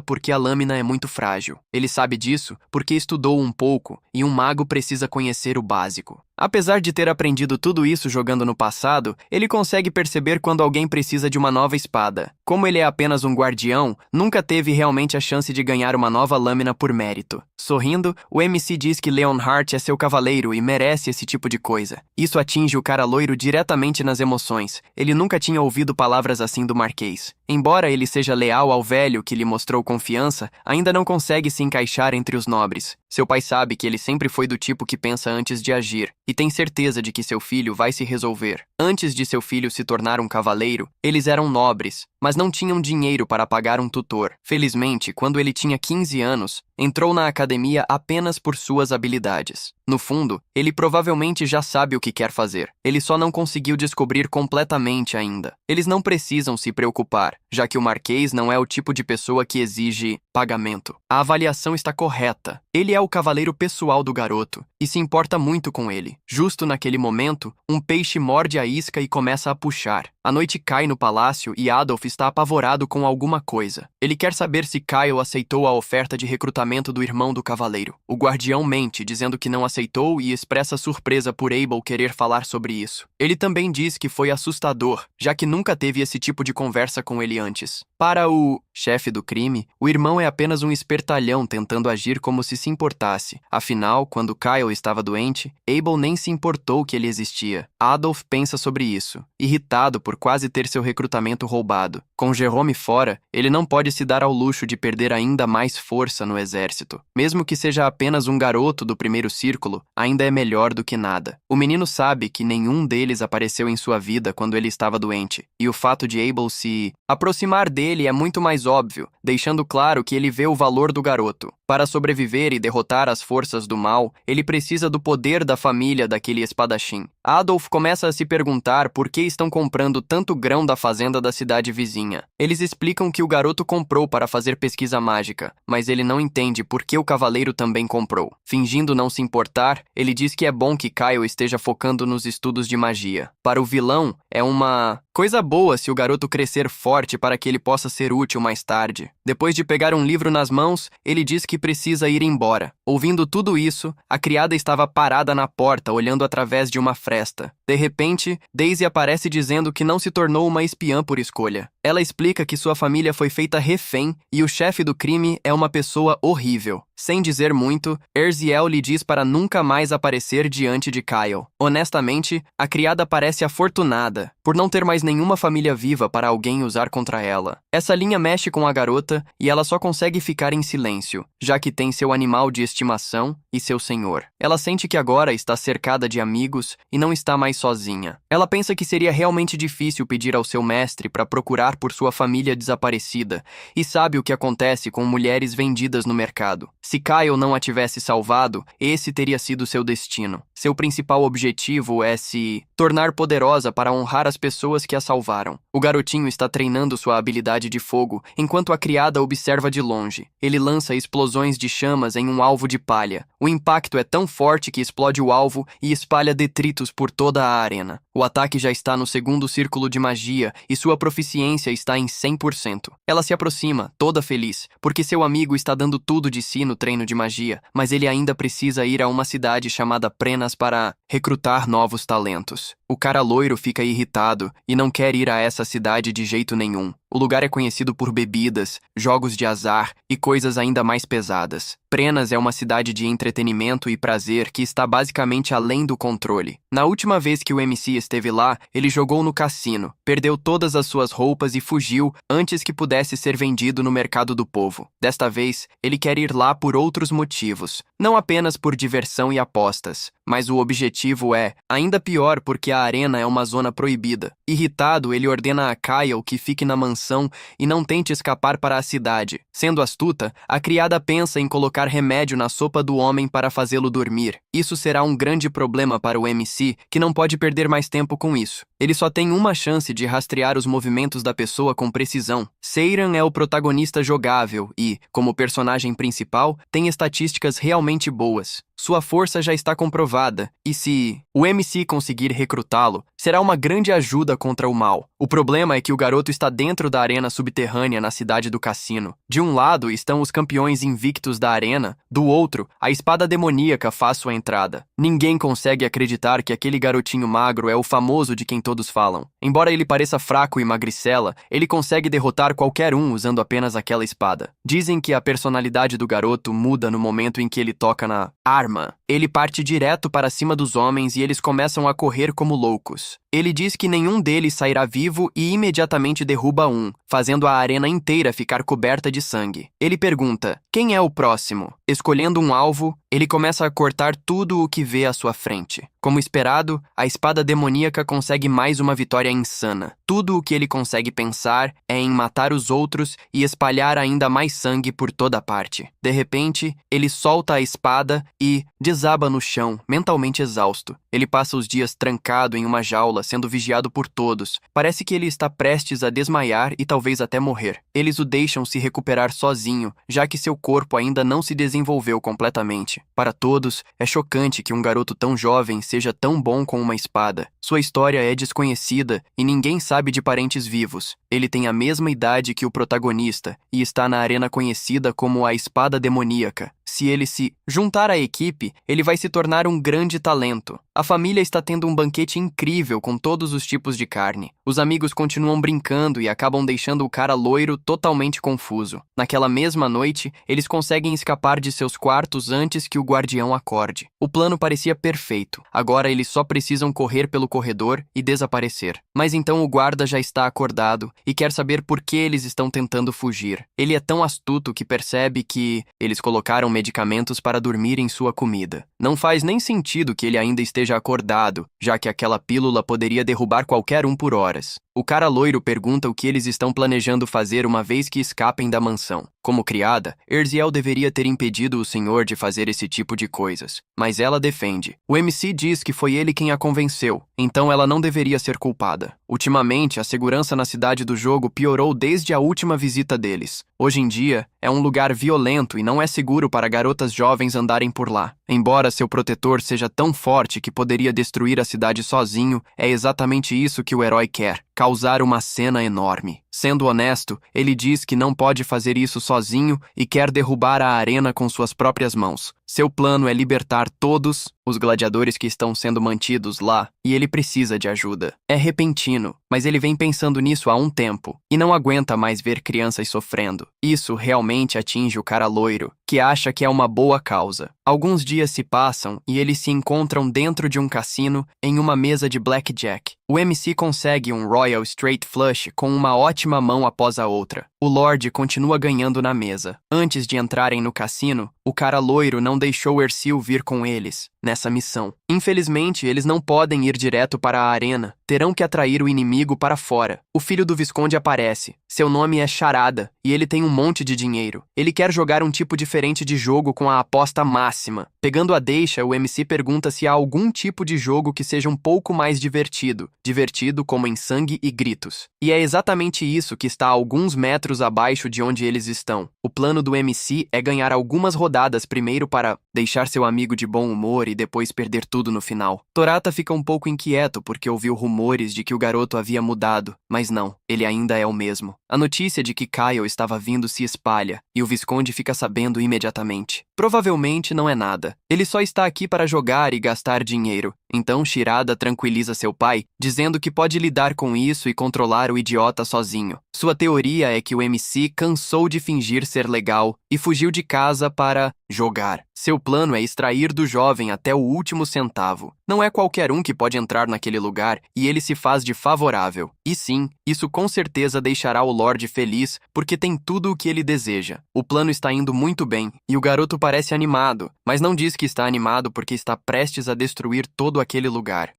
porque a lâmina é muito frágil. Ele sabe disso porque estudou um pouco e um mago precisa conhecer o básico. Apesar de ter aprendido tudo isso jogando no passado, ele consegue perceber quando alguém precisa de uma nova espada. Como ele é apenas um guardião, nunca teve realmente a chance de ganhar uma nova lâmina por mérito. Sorrindo, o MC diz que Leonhart é seu cavaleiro e merece esse tipo de coisa. Isso atinge o cara loiro diretamente nas emoções. Ele nunca tinha ouvido palavras assim do Marquês. Embora ele seja leal ao velho que lhe mostrou confiança, ainda não consegue se encaixar entre os nobres. Seu pai sabe que ele sempre foi do tipo que pensa antes de agir, e tem certeza de que seu filho vai se resolver. Antes de seu filho se tornar um cavaleiro, eles eram nobres, mas não tinham dinheiro para pagar um tutor. Felizmente, quando ele tinha 15 anos, entrou na academia apenas por suas habilidades. No fundo, ele provavelmente já sabe o que quer fazer. Ele só não conseguiu descobrir completamente ainda. Eles não precisam se preocupar, já que o Marquês não é o tipo de pessoa que exige pagamento. A avaliação está correta. Ele é o cavaleiro pessoal do garoto e se importa muito com ele. Justo naquele momento, um peixe morde a isca e começa a puxar. A noite cai no palácio e Adolf está apavorado com alguma coisa. Ele quer saber se Kyle aceitou a oferta de recrutamento casamento do irmão do cavaleiro. O guardião mente, dizendo que não aceitou e expressa surpresa por Abel querer falar sobre isso. Ele também diz que foi assustador, já que nunca teve esse tipo de conversa com ele antes. Para o chefe do crime, o irmão é apenas um espertalhão tentando agir como se importasse. Afinal, quando Kyle estava doente, Abel nem se importou que ele existia. Adolf pensa sobre isso, irritado por quase ter seu recrutamento roubado. Com Jerome fora, ele não pode se dar ao luxo de perder ainda mais força no exército. Mesmo que seja apenas um garoto do primeiro círculo, ainda é melhor do que nada. O menino sabe que nenhum deles apareceu em sua vida quando ele estava doente, e o fato de Abel se aproximar dele é muito mais óbvio, deixando claro que ele vê o valor do garoto. Para sobreviver e derrotar as forças do mal, ele precisa do poder da família daquele espadachim. Adolf começa a se perguntar por que estão comprando tanto grão da fazenda da cidade vizinha. Eles explicam que o garoto comprou para fazer pesquisa mágica, mas ele não entende por que o cavaleiro também comprou. Fingindo não se importar, ele diz que é bom que Kyle esteja focando nos estudos de magia. Para o vilão, é uma coisa boa se o garoto crescer forte para que ele possa ser útil mais tarde. Depois de pegar um livro nas mãos, ele diz que precisa ir embora. Ouvindo tudo isso, a criada estava parada na porta, olhando através de uma fresta. De repente, Daisy aparece dizendo que não se tornou uma espiã por escolha. Ela explica que sua família foi feita refém e o chefe do crime é uma pessoa horrível. Sem dizer muito, Erziel lhe diz para nunca mais aparecer diante de Kyle. Honestamente, a criada parece afortunada, por não ter mais nenhuma família viva para alguém usar contra ela. Essa linha mexe com a garota e ela só consegue ficar em silêncio, já que tem seu animal de estimação e seu senhor. Ela sente que agora está cercada de amigos e não está mais sozinha. Ela pensa que seria realmente difícil pedir ao seu mestre para procurar por sua família desaparecida e sabe o que acontece com mulheres vendidas no mercado. Se Kyle não a tivesse salvado, esse teria sido seu destino. Seu principal objetivo é se tornar poderosa para honrar as pessoas que a salvaram. O garotinho está treinando sua habilidade de fogo, enquanto a criada observa de longe. Ele lança explosões de chamas em um alvo de palha. O impacto é tão forte que explode o alvo e espalha detritos por toda a arena. O ataque já está no segundo círculo de magia e sua proficiência está em 100%. Ela se aproxima, toda feliz, porque seu amigo está dando tudo de si no treino de magia, mas ele ainda precisa ir a uma cidade chamada Prenas para recrutar novos talentos. O cara loiro fica irritado e não quer ir a essa cidade de jeito nenhum. O lugar é conhecido por bebidas, jogos de azar e coisas ainda mais pesadas. Prenas é uma cidade de entretenimento e prazer que está basicamente além do controle. Na última vez que o MC esteve lá, ele jogou no cassino, perdeu todas as suas roupas e fugiu antes que pudesse ser vendido no mercado do povo. Desta vez, ele quer ir lá por outros motivos, não apenas por diversão e apostas, mas o objetivo é ainda pior porque a arena é uma zona proibida. Irritado, ele ordena a Kyle que fique na mansão e não tente escapar para a cidade. Sendo astuta, a criada pensa em colocar remédio na sopa do homem para fazê-lo dormir. Isso será um grande problema para o MC, que não pode perder mais tempo com isso. Ele só tem uma chance de rastrear os movimentos da pessoa com precisão. Seiran é o protagonista jogável e, como personagem principal, tem estatísticas realmente boas. Sua força já está comprovada, e se o MC conseguir recrutá-lo, será uma grande ajuda contra o mal. O problema é que o garoto está dentro da arena subterrânea na cidade do cassino. De um lado estão os campeões invictos da arena, do outro, a espada demoníaca faz sua entrada. Ninguém consegue acreditar que aquele garotinho magro é o famoso de quem todos falam. Embora ele pareça fraco e magricela, ele consegue derrotar qualquer um usando apenas aquela espada. Dizem que a personalidade do garoto muda no momento em que ele toca na arma. Ele parte direto para cima dos homens e eles começam a correr como loucos. Ele diz que nenhum deles sairá vivo e imediatamente derruba um, fazendo a arena inteira ficar coberta de sangue. Ele pergunta, quem é o próximo? Escolhendo um alvo, ele começa a cortar tudo o que vê à sua frente. Como esperado, a espada demoníaca consegue mais uma vitória insana. Tudo o que ele consegue pensar é em matar os outros e espalhar ainda mais sangue por toda parte. De repente, ele solta a espada e desarma desaba no chão, mentalmente exausto. Ele passa os dias trancado em uma jaula, sendo vigiado por todos. Parece que ele está prestes a desmaiar e talvez até morrer. Eles o deixam se recuperar sozinho, já que seu corpo ainda não se desenvolveu completamente. Para todos, é chocante que um garoto tão jovem seja tão bom com uma espada. Sua história é desconhecida e ninguém sabe de parentes vivos. Ele tem a mesma idade que o protagonista e está na arena conhecida como a Espada Demoníaca. Se ele se juntar à equipe, ele vai se tornar um grande talento. A família está tendo um banquete incrível com todos os tipos de carne. Os amigos continuam brincando e acabam deixando o cara loiro totalmente confuso. Naquela mesma noite, eles conseguem escapar de seus quartos antes que o guardião acorde. O plano parecia perfeito. Agora eles só precisam correr pelo corredor e desaparecer. Mas então o guarda já está acordado e quer saber por que eles estão tentando fugir. Ele é tão astuto que percebe que eles colocaram medicamentos para dormir em sua comida. Não faz nem sentido que ele ainda esteja acordado, já que aquela pílula poderia derrubar qualquer um por horas. O cara loiro pergunta o que eles estão planejando fazer uma vez que escapem da mansão. Como criada, Erziel deveria ter impedido o senhor de fazer esse tipo de coisas, mas ela defende. O MC diz que foi ele quem a convenceu, então ela não deveria ser culpada. Ultimamente, a segurança na cidade do jogo piorou desde a última visita deles. Hoje em dia, é um lugar violento e não é seguro para garotas jovens andarem por lá. Embora seu protetor seja tão forte que poderia destruir a cidade sozinho, é exatamente isso que o herói quer: causar uma cena enorme. Sendo honesto, ele diz que não pode fazer isso sozinho e quer derrubar a arena com suas próprias mãos. Seu plano é libertar todos os gladiadores que estão sendo mantidos lá, e ele precisa de ajuda. É repentino, mas ele vem pensando nisso há um tempo, e não aguenta mais ver crianças sofrendo. Isso realmente atinge o cara loiro, que acha que é uma boa causa. Alguns dias se passam e eles se encontram dentro de um cassino em uma mesa de blackjack. O MC consegue um Royal Straight Flush com uma ótima mão após a outra. O Lorde continua ganhando na mesa. Antes de entrarem no cassino, o cara loiro não deixou Ercil vir com eles nessa missão. Infelizmente, eles não podem ir direto para a arena. Terão que atrair o inimigo para fora. O filho do Visconde aparece. Seu nome é Charada, e ele tem um monte de dinheiro. Ele quer jogar um tipo diferente de jogo com a aposta máxima. Pegando a deixa, o MC pergunta se há algum tipo de jogo que seja um pouco mais divertido. Divertido como em sangue e gritos. E é exatamente isso que está a alguns metros abaixo de onde eles estão. O plano do MC é ganhar algumas rodadas primeiro para deixar seu amigo de bom humor e depois perder tudo no final. Torata fica um pouco inquieto porque ouviu rumores de que o garoto havia mudado, mas não, ele ainda é o mesmo. A notícia de que Kyle estava vindo se espalha, e o Visconde fica sabendo imediatamente. Provavelmente não é nada. Ele só está aqui para jogar e gastar dinheiro. Então Shirada tranquiliza seu pai, dizendo que pode lidar com isso e controlar o idiota sozinho. Sua teoria é que o MC cansou de fingir ser legal e fugiu de casa para jogar. Seu plano é extrair do jovem até o último centavo. Não é qualquer um que pode entrar naquele lugar e ele se faz de favorável. E sim, isso com certeza deixará o Lorde feliz porque tem tudo o que ele deseja. O plano está indo muito bem e o garoto parece animado, mas não diz que está animado porque está prestes a destruir todo aquele lugar.